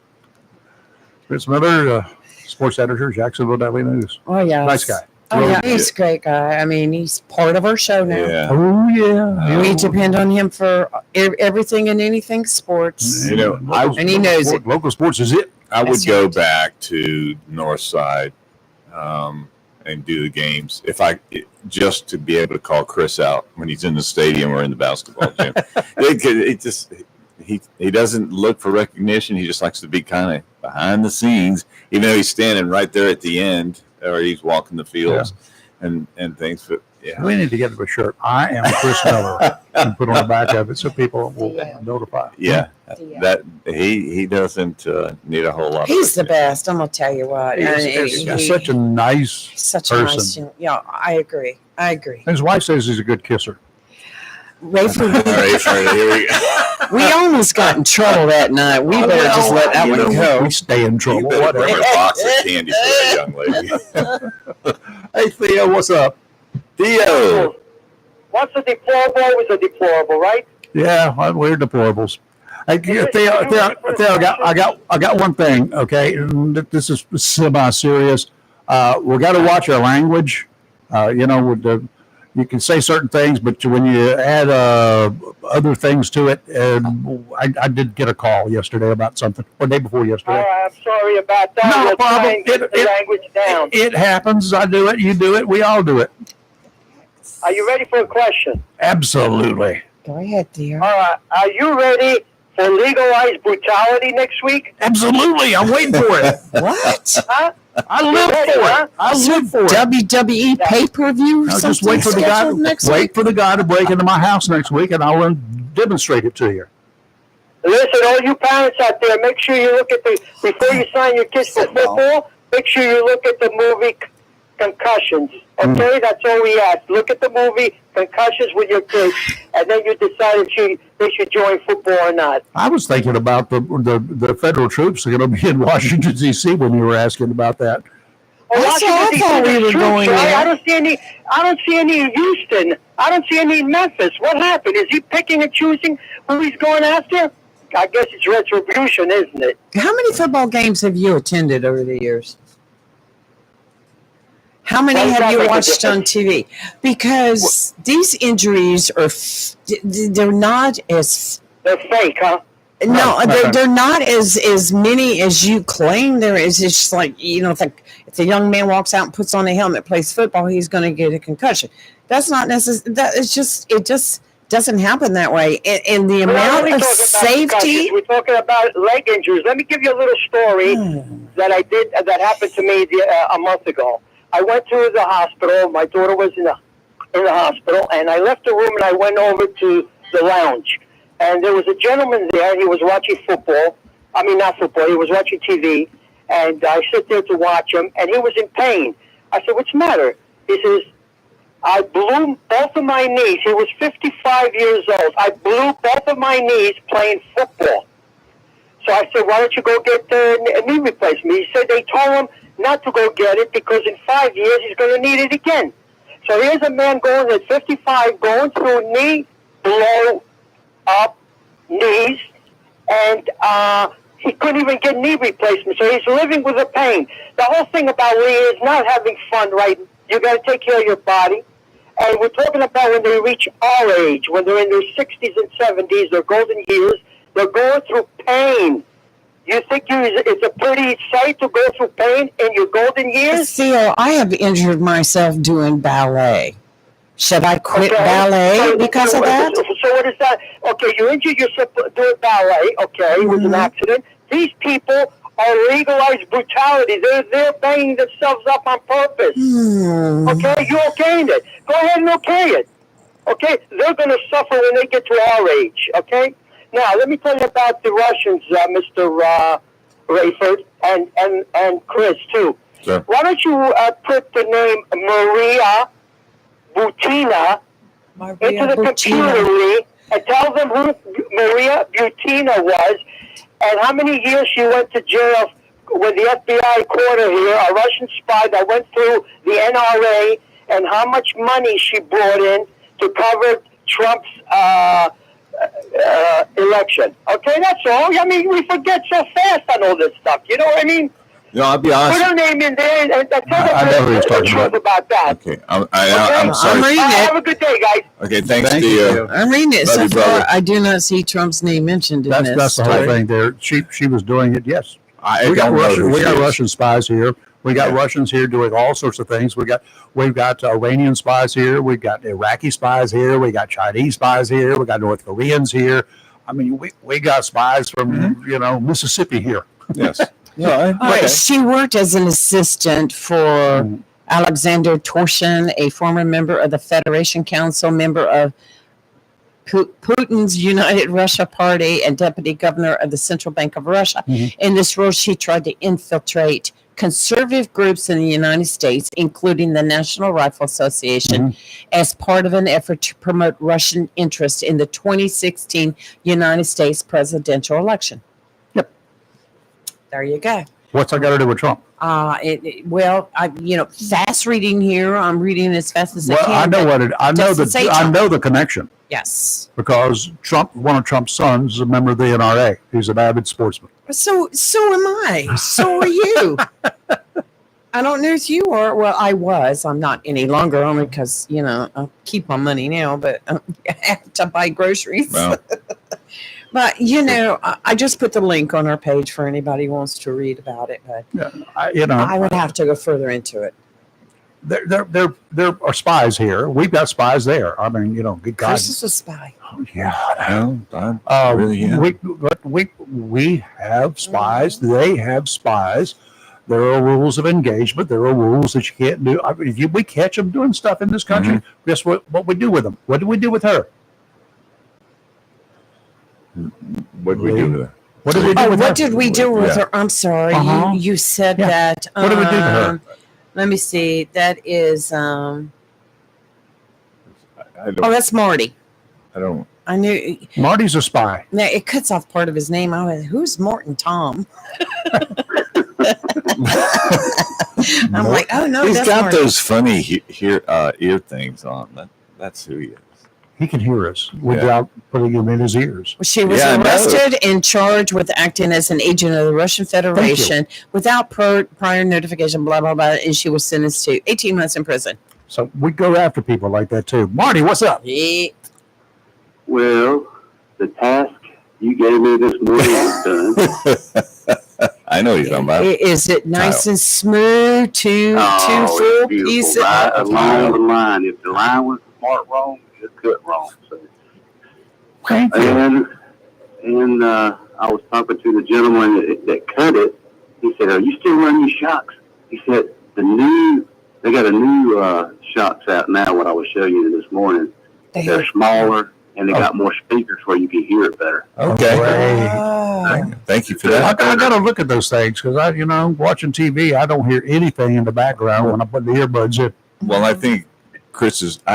[SPEAKER 1] Chris Miller, sports editor, Jacksonville Daily News.
[SPEAKER 3] Oh, yeah.
[SPEAKER 1] Nice guy.
[SPEAKER 3] Oh, yeah,
[SPEAKER 2] Real
[SPEAKER 3] he's a great guy. I mean, he's part of our show now.
[SPEAKER 2] Yeah.
[SPEAKER 1] Oh, yeah.
[SPEAKER 3] We depend on him for everything and anything sports.
[SPEAKER 2] You know,
[SPEAKER 3] And he knows it.
[SPEAKER 1] Local sports is it.
[SPEAKER 2] I would
[SPEAKER 3] That's
[SPEAKER 2] go
[SPEAKER 3] right.
[SPEAKER 2] back to North Side and do the games just to be able to call Chris out when he's in the stadium or in the basketball gym. He doesn't look for recognition. He just likes to be kind of behind the scenes, even though he's standing right there at the end or he's walking the fields and things. But yeah,
[SPEAKER 1] We need to get him a shirt. I am Chris Miller and put on the back of it so people will notify.
[SPEAKER 2] yeah, that he doesn't need a whole lot.
[SPEAKER 3] He's the
[SPEAKER 2] of
[SPEAKER 3] best. I'm gonna tell you what.
[SPEAKER 1] He's such a nice
[SPEAKER 3] such a
[SPEAKER 1] person.
[SPEAKER 3] nice. Yeah, I agree.
[SPEAKER 1] His wife says he's a good kisser.
[SPEAKER 3] Rayford,
[SPEAKER 2] All right, here we go.
[SPEAKER 3] we almost got in trouble that night. We better just let that one go.
[SPEAKER 1] We stay in
[SPEAKER 2] You
[SPEAKER 1] trouble.
[SPEAKER 2] better bring
[SPEAKER 1] Whatever.
[SPEAKER 2] a box of candy for that young lady.
[SPEAKER 1] Hey, Theo, what's up?
[SPEAKER 2] Theo,
[SPEAKER 6] What's a deplorable is a deplorable, right?
[SPEAKER 1] Yeah, we're deplorables. Hey, Theo, I got one thing. Okay, and this is semi-serious. We got to watch our language. You can say certain things, but when you add other things to it, I did get a call yesterday about something, or day before yesterday.
[SPEAKER 6] I'm sorry about that.
[SPEAKER 1] No
[SPEAKER 6] We'll try
[SPEAKER 1] problem.
[SPEAKER 6] and get the language down.
[SPEAKER 1] It happens. I do it. You do it. We all do it.
[SPEAKER 6] Are you ready for a question?
[SPEAKER 1] Absolutely.
[SPEAKER 3] Go ahead, dear.
[SPEAKER 6] All right. Are you ready for legalized brutality next week?
[SPEAKER 1] Absolutely. I'm waiting for it.
[SPEAKER 3] What?
[SPEAKER 6] Huh?
[SPEAKER 1] I live for it. I live for it.
[SPEAKER 3] WWE pay-per-view or
[SPEAKER 1] Now
[SPEAKER 3] something
[SPEAKER 1] just wait for the guy.
[SPEAKER 3] scheduled next
[SPEAKER 1] Wait
[SPEAKER 3] week?
[SPEAKER 1] for the guy to break into my house next week, and I'll demonstrate it to you.
[SPEAKER 6] Listen, all you parents out there, make sure you look at before you sign your kids for football, make sure you look at the movie Concussions. Okay, that's all we ask. Look at the movie Concussions with your kids, and then you decide if they should join football or not.
[SPEAKER 1] I was thinking about the federal troops are going to be in Washington D.C. when you were asking about that.
[SPEAKER 6] Oh,
[SPEAKER 3] I thought we were going there.
[SPEAKER 6] I don't see any in Houston. I don't see any in Memphis. What happened? Is he picking and choosing who he's going after? I guess it's retribution, isn't it?
[SPEAKER 3] How many football games have you attended over the years? How many
[SPEAKER 6] Well,
[SPEAKER 3] have you
[SPEAKER 6] make a
[SPEAKER 3] watched on TV? Because these injuries they're not as
[SPEAKER 6] They're fake, huh?
[SPEAKER 3] no,
[SPEAKER 1] Right.
[SPEAKER 3] they're not as many as you claim. There is just like if a young man walks out and puts on a helmet, plays football, he's going to get a concussion. That's not necessary. It just doesn't happen that way. And the amount of safety.
[SPEAKER 6] We're talking about leg injuries. Let me give you a little story that happened to me a month ago. I went to the hospital. My daughter was in the hospital, and I left the room and I went over to the lounge. And there was a gentleman there. He was watching football. I mean, not football. He was watching TV. And I sit there to watch him, and he was in pain. I said, "What's the matter?" He says, "I blew both of my knees." He was 55 years old. "I blew both of my knees playing football." So I said, "Why don't you go get a knee replacement?" He said they told him not to go get it because in 5 years he's going to need it again. So here's a man going at 55, going through knee blow up knees, and he couldn't even get knee replacement. So he's living with the pain. The whole thing about Lee is not having fun, right? You got to take care of your body. And we're talking about when they reach our age, when they're in their 60s and 70s, their golden years, they're going through pain. You think it's a pretty sight to go through pain in your golden years?
[SPEAKER 3] Theo, I have injured myself doing ballet. Should I quit ballet because of that?
[SPEAKER 6] So what is that? Okay, you injured yourself doing ballet. Okay, it was an accident. These people are legalized brutality. They're banging themselves up on purpose. Okay, you okaying it. Go ahead and okay it. Okay, they're going to suffer when they get to our age. Okay. Now, let me tell you about the Russians, Mr. Rayford, and Chris, too.
[SPEAKER 2] Sure.
[SPEAKER 6] Why don't you put the name Maria Butina into the computer, Lee, and tell them who Maria Butina was and how many years she went to jail with the FBI caught her here, a Russian spy that went through the NRA, and how much money she brought in to cover Trump's election. Okay, that's all. I mean, we forget so fast on all this stuff. You know what I mean?
[SPEAKER 2] I'll be
[SPEAKER 6] Put
[SPEAKER 2] honest.
[SPEAKER 6] her name in there and tell
[SPEAKER 1] I know who he's
[SPEAKER 6] the
[SPEAKER 1] talking
[SPEAKER 6] truth about that.
[SPEAKER 2] Okay, I'm sorry.
[SPEAKER 3] I'm reading
[SPEAKER 6] Have
[SPEAKER 3] it.
[SPEAKER 6] a good day, guys.
[SPEAKER 2] Okay, thanks,
[SPEAKER 1] Thank
[SPEAKER 2] Theo.
[SPEAKER 1] you.
[SPEAKER 3] I'm reading it.
[SPEAKER 2] Love
[SPEAKER 3] So
[SPEAKER 2] you,
[SPEAKER 3] far,
[SPEAKER 2] brother.
[SPEAKER 3] I do not see Trump's name mentioned in this.
[SPEAKER 1] That's the whole
[SPEAKER 3] story.
[SPEAKER 1] thing there. She was doing it. Yes.
[SPEAKER 2] I don't know who
[SPEAKER 1] We
[SPEAKER 2] she
[SPEAKER 1] got
[SPEAKER 2] is.
[SPEAKER 1] Russian spies here. We got
[SPEAKER 2] Yeah.
[SPEAKER 1] Russians here doing all sorts of things. We've got Iranian spies here. We've got Iraqi spies here. We got Chinese spies here. We got North Koreans here. I mean, we got spies from Mississippi here.
[SPEAKER 2] Yes.
[SPEAKER 3] All right. She worked as an assistant for Alexander Torshin, a former member of the Federation Council, member of Putin's United Russia Party, and deputy governor of the Central Bank of Russia.
[SPEAKER 1] Mhm.
[SPEAKER 3] In this role, she tried to infiltrate conservative groups in the United States, including the National Rifle Association, as part of an effort to promote Russian interest in the 2016 United States presidential election.
[SPEAKER 1] Yep.
[SPEAKER 3] There you go.
[SPEAKER 1] What's that got to do with Trump?
[SPEAKER 3] Fast reading here. I'm reading as fast as I
[SPEAKER 1] Well,
[SPEAKER 3] can.
[SPEAKER 1] I know
[SPEAKER 3] but doesn't say
[SPEAKER 1] I
[SPEAKER 3] Trump.
[SPEAKER 1] know the connection
[SPEAKER 3] Yes.
[SPEAKER 1] because one of Trump's sons is a member of the NRA. He's an avid sportsman.
[SPEAKER 3] So am I. So are you. I don't know if you are. Well, I was. I'm not any longer, only because I keep my money now, but I have to buy groceries.
[SPEAKER 2] Well,
[SPEAKER 3] But I just put the link on our page for anybody who wants to read about it. But
[SPEAKER 1] Yeah,
[SPEAKER 3] I would have to go further into it.
[SPEAKER 1] there are spies here. We've got spies there. I mean, good God.
[SPEAKER 3] Chris is a spy.
[SPEAKER 1] Yeah.
[SPEAKER 2] really, yeah.
[SPEAKER 1] We have spies. They have spies. There are rules of engagement. There are rules that you can't do. I mean, if we catch them doing stuff in this country, guess what we do with them? What do we do with her?
[SPEAKER 2] what do we do with her?
[SPEAKER 1] What did we do with her?
[SPEAKER 3] What did we do with
[SPEAKER 2] Yeah.
[SPEAKER 3] her? I'm sorry.
[SPEAKER 1] Uh-huh.
[SPEAKER 3] You said
[SPEAKER 1] Yeah.
[SPEAKER 3] that.
[SPEAKER 1] What did we do to her?
[SPEAKER 3] Let me see. That is.
[SPEAKER 2] I don't.
[SPEAKER 3] That's Marty.
[SPEAKER 2] I don't.
[SPEAKER 3] I knew.
[SPEAKER 1] Marty's a spy.
[SPEAKER 3] Now it cuts off part of his name. I was, who's Morton Tom? I'm like, oh no,
[SPEAKER 2] He's
[SPEAKER 3] that's
[SPEAKER 2] got
[SPEAKER 3] Marty.
[SPEAKER 2] those funny ear things on. That's who he is.
[SPEAKER 1] He can hear us without putting him in his ears.
[SPEAKER 3] She was
[SPEAKER 2] Yeah, I know.
[SPEAKER 3] arrested and charged with acting as an agent of the Russian Federation without prior notification, blah, blah, blah, and she was sentenced to 18 months in prison.
[SPEAKER 1] So we go after people like that too. Marty, what's up?
[SPEAKER 3] Yeah.
[SPEAKER 7] Well, the task you gave me this morning is done.
[SPEAKER 2] I know he's talking about.
[SPEAKER 3] Is it nice and smooth? Two
[SPEAKER 7] Oh,
[SPEAKER 3] full
[SPEAKER 7] it's beautiful.
[SPEAKER 3] pieces?
[SPEAKER 7] Right along the line. If the line was marked wrong, it's cut wrong. So.
[SPEAKER 1] Thank you.
[SPEAKER 7] And I was talking to the gentleman that cut it. He said, "Are you still running your shocks?" He said, they got a new shocks out now, what I was showing you this morning. They're smaller, and they got more speakers where you can hear it better.
[SPEAKER 2] Okay.
[SPEAKER 3] Oh.
[SPEAKER 2] Thank you for
[SPEAKER 1] I
[SPEAKER 2] that.
[SPEAKER 1] got to look at those things because watching TV, I don't hear anything in the background when I put the earbuds in.
[SPEAKER 2] Well, I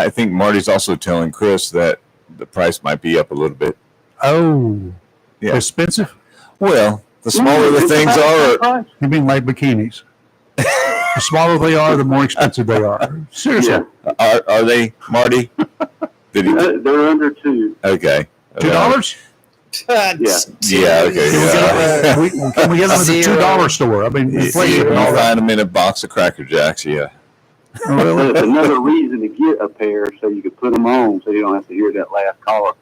[SPEAKER 2] think Marty's also telling Chris that the price might be up a little bit.
[SPEAKER 1] Oh,
[SPEAKER 2] Yeah.
[SPEAKER 1] expensive?
[SPEAKER 2] Well, the smaller the things are.
[SPEAKER 1] You mean like bikinis? The smaller they are, the more expensive they are. Seriously.
[SPEAKER 7] Yeah.
[SPEAKER 2] Are they, Marty? Did he?
[SPEAKER 7] They're under $2.
[SPEAKER 2] Okay.
[SPEAKER 1] $2?
[SPEAKER 2] Yeah. Okay. Yeah.
[SPEAKER 1] Can we get them at the $2 store? I mean,
[SPEAKER 2] You
[SPEAKER 1] inflation and all
[SPEAKER 2] can
[SPEAKER 1] that.
[SPEAKER 2] find them in a box of Cracker Jacks. Yeah.
[SPEAKER 1] Really?
[SPEAKER 7] That's another reason to get a pair so you can put them on so you don't have to hear that last caller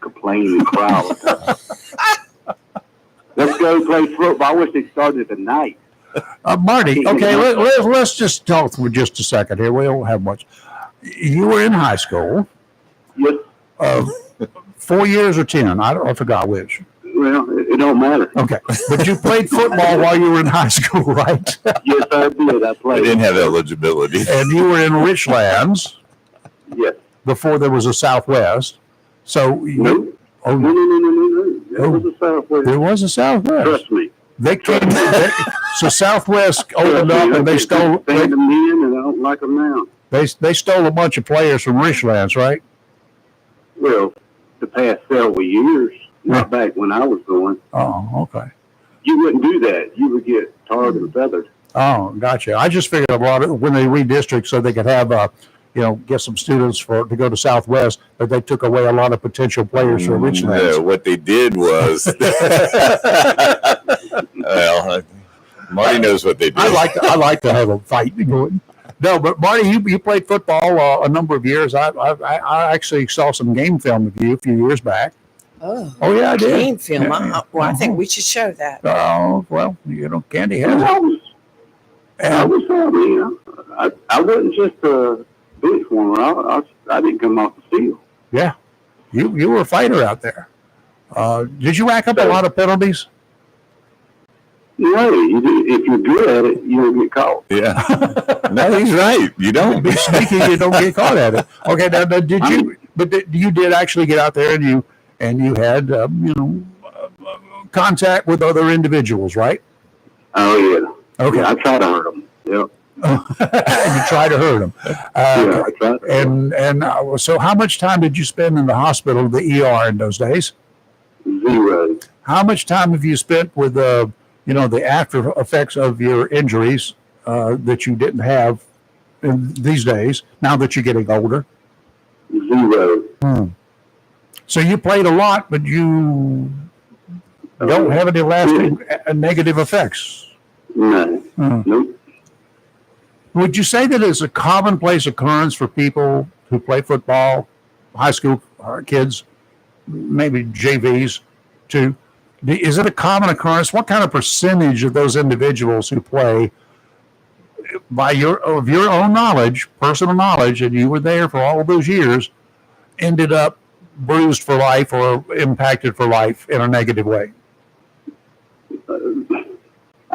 [SPEAKER 7] complain and cry all the time. Let's go play football. I wish they started tonight.
[SPEAKER 1] Marty, okay, let's just talk for just a second here. We don't have much. You were in high school.
[SPEAKER 7] Yes.
[SPEAKER 1] 4 years or 10? I forgot which.
[SPEAKER 7] Well, it don't matter.
[SPEAKER 1] Okay. But you played football while you were in high school, right?
[SPEAKER 7] Yes, I did. I
[SPEAKER 2] I
[SPEAKER 7] played.
[SPEAKER 2] didn't have eligibility.
[SPEAKER 1] And you were in Richlands
[SPEAKER 7] Yes.
[SPEAKER 1] before there was a Southwest. So,
[SPEAKER 7] No.
[SPEAKER 1] oh,
[SPEAKER 7] No. That was a Southwest.
[SPEAKER 1] there was a Southwest.
[SPEAKER 7] Trust me.
[SPEAKER 1] They came. So Southwest opened up and they stole.
[SPEAKER 7] Stand them in, and I don't like them now.
[SPEAKER 1] They stole a bunch of players from Richlands, right?
[SPEAKER 7] Well, the past several years, not back when I was going,
[SPEAKER 1] Oh, okay.
[SPEAKER 7] you wouldn't do that. You would get tarred and feathered.
[SPEAKER 1] Oh, gotcha. I just figured a lot of when they redistrict so they could have, get some students to go to Southwest, but they took away a lot of potential players from Richlands.
[SPEAKER 2] What they did was, well, Marty knows what they do.
[SPEAKER 1] I like to have a fight going. No, but Marty, you played football a number of years. I actually saw some game film of you a few years back.
[SPEAKER 3] Oh,
[SPEAKER 1] yeah, I did.
[SPEAKER 3] Game film.
[SPEAKER 1] Yeah.
[SPEAKER 3] Well, I think we should show that.
[SPEAKER 1] Oh, well, Candy has it.
[SPEAKER 7] I wasn't just a bench warmer. I didn't come off the field.
[SPEAKER 1] Yeah, you were a fighter out there. Did you rack up a lot of penalties?
[SPEAKER 7] No, if you're good at it, you don't get caught.
[SPEAKER 2] Yeah. No, he's right. You don't.
[SPEAKER 1] Be sneaky, you don't get caught at it. Okay, now did you? But you did actually get out there and you had contact with other individuals, right?
[SPEAKER 7] Oh yeah.
[SPEAKER 1] Okay.
[SPEAKER 7] Yeah, I try to hurt them. Yep.
[SPEAKER 1] You try to hurt them.
[SPEAKER 7] Yeah, I try to.
[SPEAKER 1] So how much time did you spend in the hospital, the ER, in those days?
[SPEAKER 7] 0.
[SPEAKER 1] How much time have you spent with the after effects of your injuries that you didn't have in these days? Now that you're getting older.
[SPEAKER 7] 0.
[SPEAKER 1] So you played a lot, but you don't have any lasting negative effects.
[SPEAKER 7] No. Nope.
[SPEAKER 1] Would you say that it's a commonplace occurrence for people who play football, high school kids, maybe JVs too? Is it a common occurrence? What kind of percentage of those individuals who play, of your own knowledge, personal knowledge, and you were there for all of those years, ended up bruised for life or impacted for life in a negative way?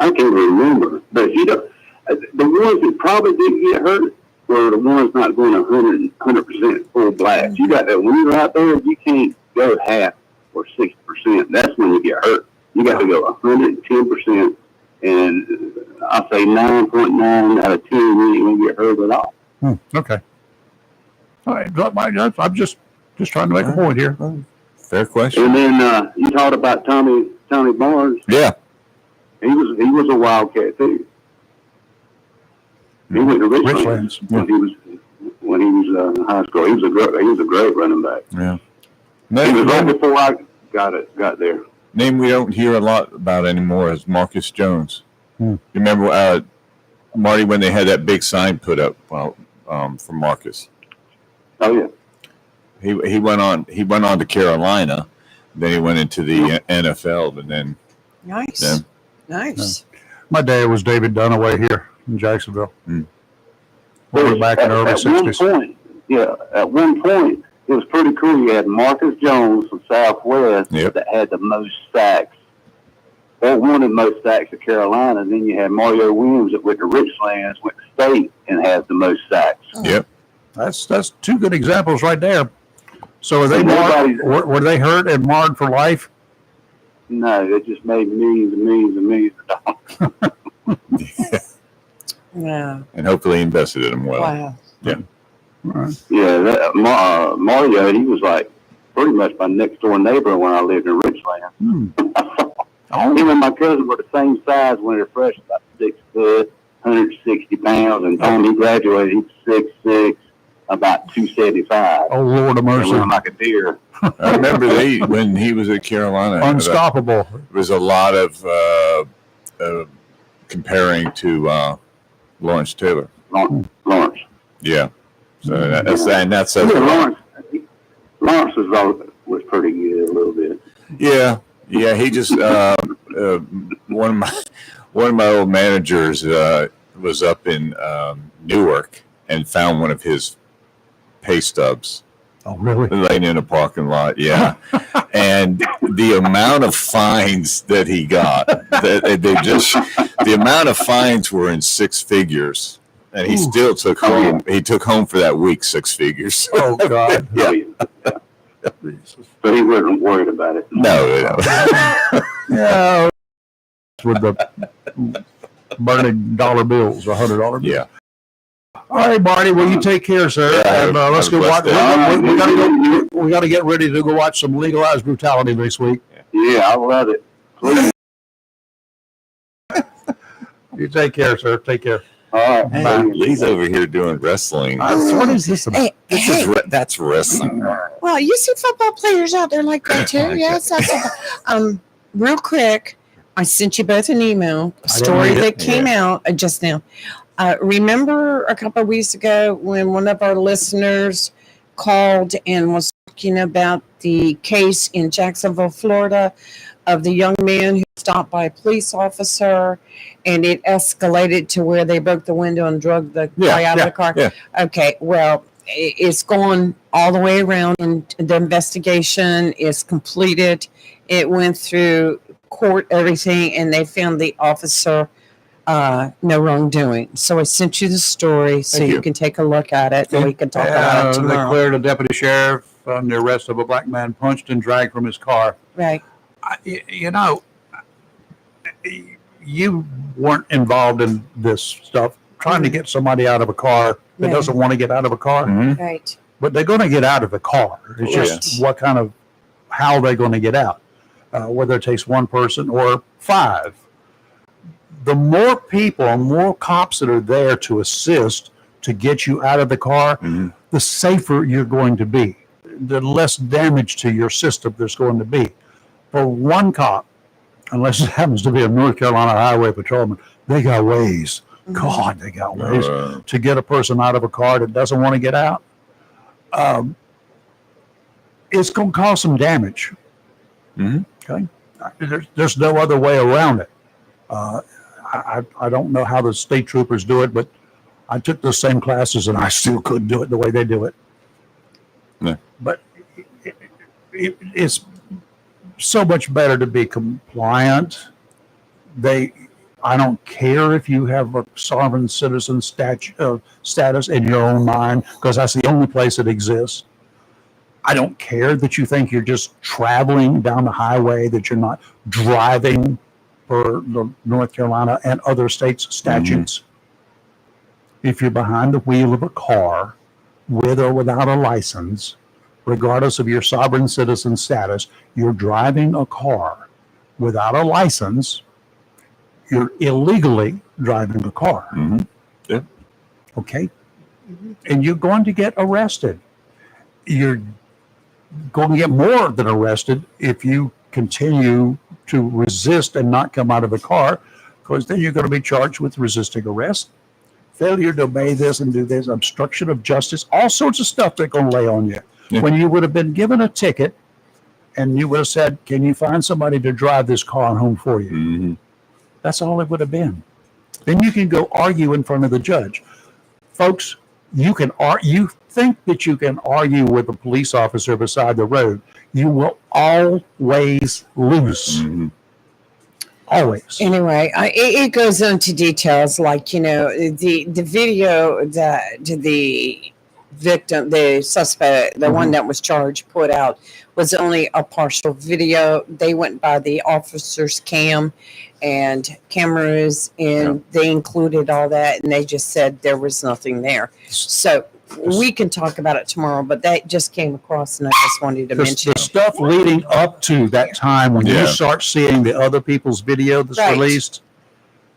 [SPEAKER 7] I can't remember, but the ones that probably didn't get hurt were the ones not going 100% full blast. You got that when you're out there, you can't go half or 60%. That's when you get hurt. You got to go 110%, and I say 9.9 out of 10 you ain't gonna get hurt at all.
[SPEAKER 1] Okay. All right. I'm just trying to make a point here.
[SPEAKER 2] Fair question.
[SPEAKER 7] And then you talked about Tommy Barnes.
[SPEAKER 2] Yeah.
[SPEAKER 7] He was a Wildcat too. He went to Richlands when he was in high school. He was a great running back.
[SPEAKER 2] Yeah.
[SPEAKER 7] He was right before I got there.
[SPEAKER 2] Name we don't hear a lot about anymore is Marcus Jones. You remember Marty when they had that big sign put up for Marcus?
[SPEAKER 7] Oh yeah.
[SPEAKER 2] He went on to Carolina, then he went into the NFL, and then
[SPEAKER 3] Nice.
[SPEAKER 1] My dad was David Dunaway here in Jacksonville. Way back in the early 60s.
[SPEAKER 7] At one point, it was pretty cool. You had Marcus Jones from Southwest that had the most sacks. Or one of the most sacks at Carolina. And then you had Mario Williams that went to Richlands, went to State, and has the most sacks.
[SPEAKER 2] Yep.
[SPEAKER 1] That's two good examples right there. So were they hurt and marred for life?
[SPEAKER 7] No, it just made millions and millions and millions of dollars.
[SPEAKER 3] Yeah.
[SPEAKER 2] And hopefully invested in them well.
[SPEAKER 3] Wow.
[SPEAKER 2] Yeah.
[SPEAKER 1] Right.
[SPEAKER 7] Yeah, Mario, he was like pretty much my next door neighbor when I lived in Richland. Him and my cousin were the same size when they were fresh, about 6 foot, 160 pounds. And when he graduated, he was 6'6", about 275.
[SPEAKER 1] Oh, Lord of mercy.
[SPEAKER 7] Looking like a deer.
[SPEAKER 2] I remember when he was at Carolina.
[SPEAKER 1] Unstoppable.
[SPEAKER 2] There was a lot of comparing to Lawrence Taylor.
[SPEAKER 7] Lawrence.
[SPEAKER 2] Yeah. So that's
[SPEAKER 7] Lawrence was pretty good a little bit.
[SPEAKER 2] Yeah. Yeah. He just one of my old managers was up in Newark and found one of his pay stubs.
[SPEAKER 1] Oh, really?
[SPEAKER 2] Laying in a parking lot, yeah. And the amount of fines that he got, the amount of fines were in 6 figures, and he still took home. He took home for that week 6 figures.
[SPEAKER 1] Oh God!
[SPEAKER 2] Yeah.
[SPEAKER 7] So he wasn't worried about it.
[SPEAKER 2] No.
[SPEAKER 1] Yeah. With the burning dollar bills, $100 bills.
[SPEAKER 2] Yeah.
[SPEAKER 1] All right, Marty. Well, you take care, sir.
[SPEAKER 2] Yeah,
[SPEAKER 1] and let's go watch. We got to get ready to go watch some legalized brutality this week.
[SPEAKER 7] Yeah, I love it. Please.
[SPEAKER 1] You take care, sir. Take care.
[SPEAKER 7] All right.
[SPEAKER 2] Hey, Lee's over here doing wrestling.
[SPEAKER 1] What is this about?
[SPEAKER 2] That's wrestling.
[SPEAKER 3] Well, you see football players out there like that too. Yes, that's real quick. I sent you both an email, a
[SPEAKER 1] I didn't
[SPEAKER 3] story
[SPEAKER 1] read it.
[SPEAKER 3] that came out just now. Remember a couple of weeks ago when one of our listeners called and was talking about the case in Jacksonville, Florida, of the young man who was stopped by a police officer, and it escalated to where they broke the window and drug the guy out of the car?
[SPEAKER 2] Yeah.
[SPEAKER 3] Okay, well, it's going all the way around, and the investigation is completed. It went through court, everything, and they found the officer no wrongdoing. So I sent you the story so
[SPEAKER 2] Thank
[SPEAKER 3] you
[SPEAKER 2] you.
[SPEAKER 3] can take a look at it, and we can talk about it
[SPEAKER 1] They
[SPEAKER 3] tomorrow.
[SPEAKER 1] cleared a deputy sheriff on the arrest of a black man punched and dragged from his car.
[SPEAKER 3] Right.
[SPEAKER 1] You know, you weren't involved in this stuff, trying to get somebody out of a car that
[SPEAKER 3] Yeah.
[SPEAKER 1] doesn't want to get out of a car,
[SPEAKER 2] Mhm.
[SPEAKER 3] Right.
[SPEAKER 1] but they're going to get out of the car. It's
[SPEAKER 2] Oh,
[SPEAKER 1] just what kind of, how they're going to get out, whether it takes one person or five. The more people, more cops that are there to assist to get you out of the car,
[SPEAKER 2] Mhm.
[SPEAKER 1] the safer you're going to be. The less damage to your system there's going to be. For one cop, unless it happens to be a North Carolina highway patrolman, they got ways. God, they got ways to get a person out of a car that doesn't want to get out. It's going to cause some damage.
[SPEAKER 2] Mhm.
[SPEAKER 1] Okay, there's no other way around it. I don't know how the state troopers do it, but I took those same classes and I still couldn't do it the way they do it.
[SPEAKER 2] No.
[SPEAKER 1] But it's so much better to be compliant. I don't care if you have a sovereign citizen status in your own mind, because that's the only place it exists. I don't care that you think you're just traveling down the highway, that you're not driving for the North Carolina and other states' statutes. If you're behind the wheel of a car, with or without a license, regardless of your sovereign citizen status, you're driving a car without a license, you're illegally driving a car.
[SPEAKER 2] Mhm. Yeah.
[SPEAKER 1] Okay? And you're going to get arrested. You're going to get more than arrested if you continue to resist and not come out of the car, because then you're going to be charged with resisting arrest, failure to obey this and do this, obstruction of justice, all sorts of stuff they're going to lay on you.
[SPEAKER 2] Yeah.
[SPEAKER 1] When you would have been given a ticket and you would have said, can you find somebody to drive this car home for you?
[SPEAKER 2] Mhm.
[SPEAKER 1] That's all it would have been. Then you can go argue in front of the judge. Folks, you think that you can argue with a police officer beside the road. You will always lose.
[SPEAKER 2] Mhm.
[SPEAKER 1] Always.
[SPEAKER 3] Anyway, it goes into details like, the video that the victim, the suspect, the one that was charged, put out was only a partial video. They went by the officer's cam and cameras, and they included all that, and they just said there was nothing there. So we can talk about it tomorrow, but that just came across, and I just wanted to mention
[SPEAKER 1] The stuff leading up to that time when
[SPEAKER 2] Yeah.
[SPEAKER 1] you start seeing the other people's video that's
[SPEAKER 3] Right.
[SPEAKER 1] released,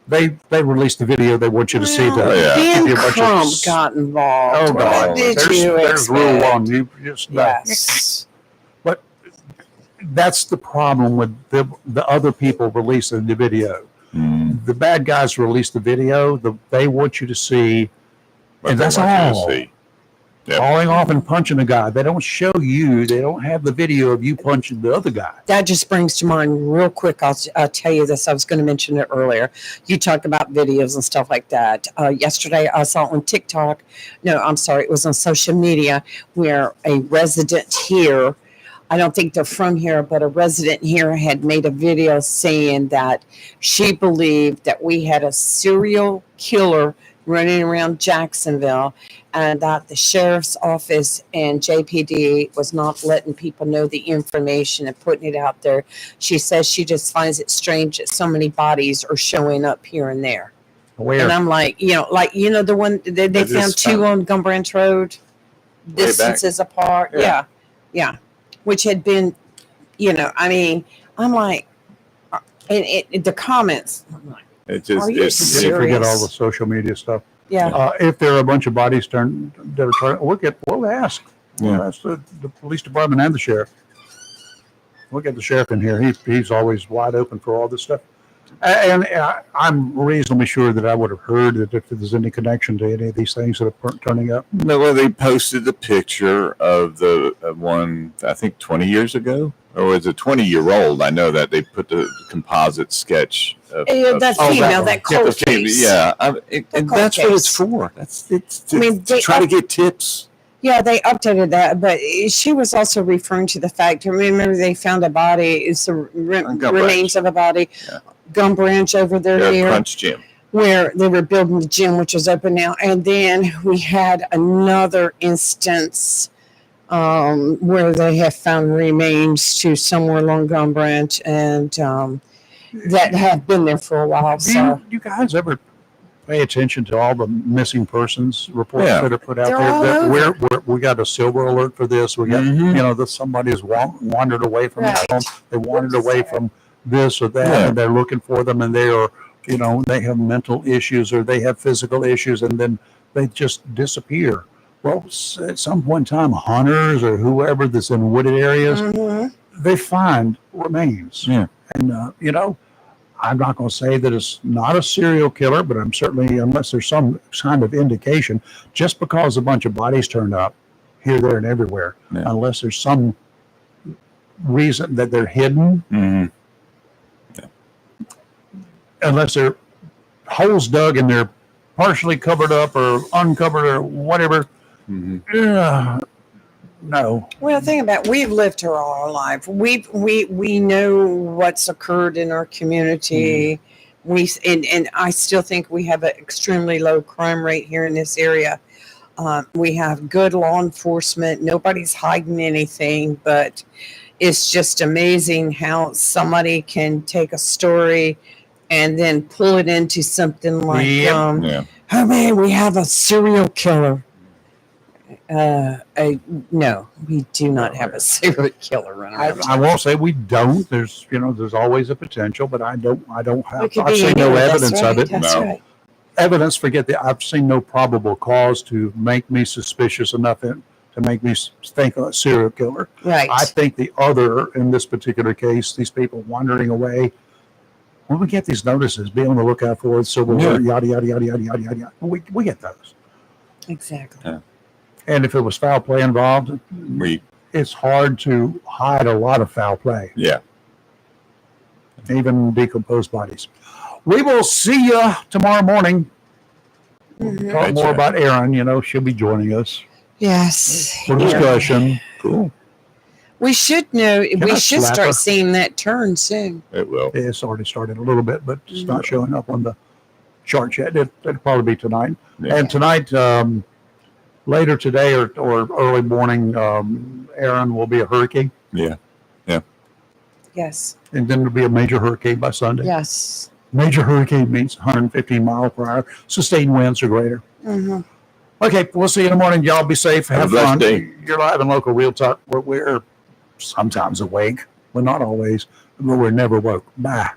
[SPEAKER 1] they release the video they want you to see.
[SPEAKER 3] Well,
[SPEAKER 1] To
[SPEAKER 2] yeah.
[SPEAKER 3] Ben
[SPEAKER 1] give you a bunch of
[SPEAKER 3] Crump got involved.
[SPEAKER 1] Oh,
[SPEAKER 3] What
[SPEAKER 1] God.
[SPEAKER 3] did
[SPEAKER 1] There's
[SPEAKER 3] you
[SPEAKER 1] rule
[SPEAKER 3] expect?
[SPEAKER 1] one. You just
[SPEAKER 3] Yes.
[SPEAKER 1] But that's the problem with the other people releasing the video.
[SPEAKER 2] Mhm.
[SPEAKER 1] The bad guys release the video. They want you to see,
[SPEAKER 2] But
[SPEAKER 1] and
[SPEAKER 2] they
[SPEAKER 1] that's
[SPEAKER 2] want you to
[SPEAKER 1] all.
[SPEAKER 2] see. Yep.
[SPEAKER 1] Falling off and punching a guy. They don't show you. They don't have the video of you punching the other guy.
[SPEAKER 3] That just brings to mind real quick. I'll tell you this. I was going to mention it earlier. You talked about videos and stuff like that. Yesterday, I saw on TikTok. No, I'm sorry. It was on social media where a resident here, I don't think they're from here, but a resident here had made a video saying that she believed that we had a serial killer running around Jacksonville, and that the sheriff's office and JPD was not letting people know the information and putting it out there. She says she just finds it strange that so many bodies are showing up here and there.
[SPEAKER 1] Where?
[SPEAKER 3] And I'm like, the one they
[SPEAKER 2] just
[SPEAKER 3] found two
[SPEAKER 2] found-
[SPEAKER 3] on Gum Branch Road,
[SPEAKER 2] back.
[SPEAKER 3] distances apart.
[SPEAKER 2] Yeah.
[SPEAKER 3] Yeah. Which had been, I'm like, and the comments, I'm like,
[SPEAKER 2] It just
[SPEAKER 3] Are you
[SPEAKER 2] it's
[SPEAKER 1] You forget all
[SPEAKER 3] serious?
[SPEAKER 1] the social media stuff.
[SPEAKER 3] yeah.
[SPEAKER 1] If there are a bunch of bodies that are turned, we'll ask.
[SPEAKER 2] Yeah.
[SPEAKER 1] We'll ask the police department and the sheriff. We'll get the sheriff in here. He's always wide open for all this stuff. And I'm reasonably sure that I would have heard that if there's any connection to any of these things that are turning up.
[SPEAKER 2] No, well, they posted the picture of the one, I think 20 years ago, or was it 20-year-old? I know that they put the composite sketch.
[SPEAKER 3] That
[SPEAKER 1] that
[SPEAKER 3] female,
[SPEAKER 1] one.
[SPEAKER 3] that cold case.
[SPEAKER 2] Yeah, and
[SPEAKER 3] cold
[SPEAKER 2] that's what
[SPEAKER 3] case.
[SPEAKER 2] it's for. It's
[SPEAKER 3] they
[SPEAKER 2] try to get tips.
[SPEAKER 3] Yeah, they updated that, but she was also referring to the fact. Remember, they found a body. It's the remains of a body, Gum Branch over there,
[SPEAKER 2] Crunch Gym,
[SPEAKER 3] where they were building the gym, which is open now. And then we had another instance where they have found remains to somewhere along Gum Branch, and that have been there for a while. So,
[SPEAKER 1] you guys ever pay attention to all the missing persons reports that are put out
[SPEAKER 3] They're
[SPEAKER 1] there?
[SPEAKER 3] all
[SPEAKER 1] We got a silver alert for this. We got, that somebody has wandered away from their home. They wandered away from this or that, and they're looking for them, and they are, they have mental issues or they have physical issues, and then they just disappear. Well, at some point in time, hunters or whoever that's in wooded areas, they find remains.
[SPEAKER 2] Yeah.
[SPEAKER 1] And, I'm not going to say that it's not a serial killer, but I'm certainly, unless there's some kind of indication, just because a bunch of bodies turned up here, there, and everywhere, unless there's some reason that they're hidden, unless they're holes dug and they're partially covered up or uncovered or whatever. No.
[SPEAKER 3] well, think about it. We've lived here all our life. We know what's occurred in our community. And I still think we have an extremely low crime rate here in this area. We have good law enforcement. Nobody's hiding anything, but it's just amazing how somebody can take a story and then pull it into something like, oh man, we have a serial killer. No, we do not have a serial killer running around.
[SPEAKER 1] I won't say we don't. There's always a potential, but I don't have.
[SPEAKER 3] It could
[SPEAKER 1] I've
[SPEAKER 3] be
[SPEAKER 1] seen no
[SPEAKER 3] anyone.
[SPEAKER 1] evidence
[SPEAKER 3] That's
[SPEAKER 1] of
[SPEAKER 3] right.
[SPEAKER 1] it.
[SPEAKER 3] That's right.
[SPEAKER 1] Evidence. Forget that. I've seen no probable cause to make me suspicious enough to make me think of a serial killer.
[SPEAKER 3] Right.
[SPEAKER 1] I think the other, in this particular case, these people wandering away. When we get these notices, be on the lookout for it. So yada yada yada yada yada yada. We get those.
[SPEAKER 3] Exactly.
[SPEAKER 2] Yeah.
[SPEAKER 1] And if it was foul play involved, it's hard to hide a lot of foul play.
[SPEAKER 2] Yeah.
[SPEAKER 1] Even decomposed bodies. We will see you tomorrow morning. Talk more about Erin. She'll be joining us
[SPEAKER 3] Yes.
[SPEAKER 1] for discussion. Cool.
[SPEAKER 3] We should know. We should
[SPEAKER 1] slap
[SPEAKER 3] start
[SPEAKER 1] her?
[SPEAKER 3] seeing that turn soon.
[SPEAKER 2] It will.
[SPEAKER 1] It's already started a little bit, but it's not showing up on the chart yet. It'll probably be tonight.
[SPEAKER 2] Yeah.
[SPEAKER 1] And tonight, later today or early morning, Erin will be a hurricane.
[SPEAKER 2] Yeah.
[SPEAKER 3] Yes.
[SPEAKER 1] And then it'll be a major hurricane by Sunday.
[SPEAKER 3] Yes.
[SPEAKER 1] Major hurricane means 115 miles per hour. Sustained winds or greater. Okay, we'll see you in the morning. Y'all be safe. Have
[SPEAKER 2] a blessed
[SPEAKER 1] fun.
[SPEAKER 2] day.
[SPEAKER 1] You're live and local Real Talk. We're sometimes awake. We're not always, but we're never woke. Bye.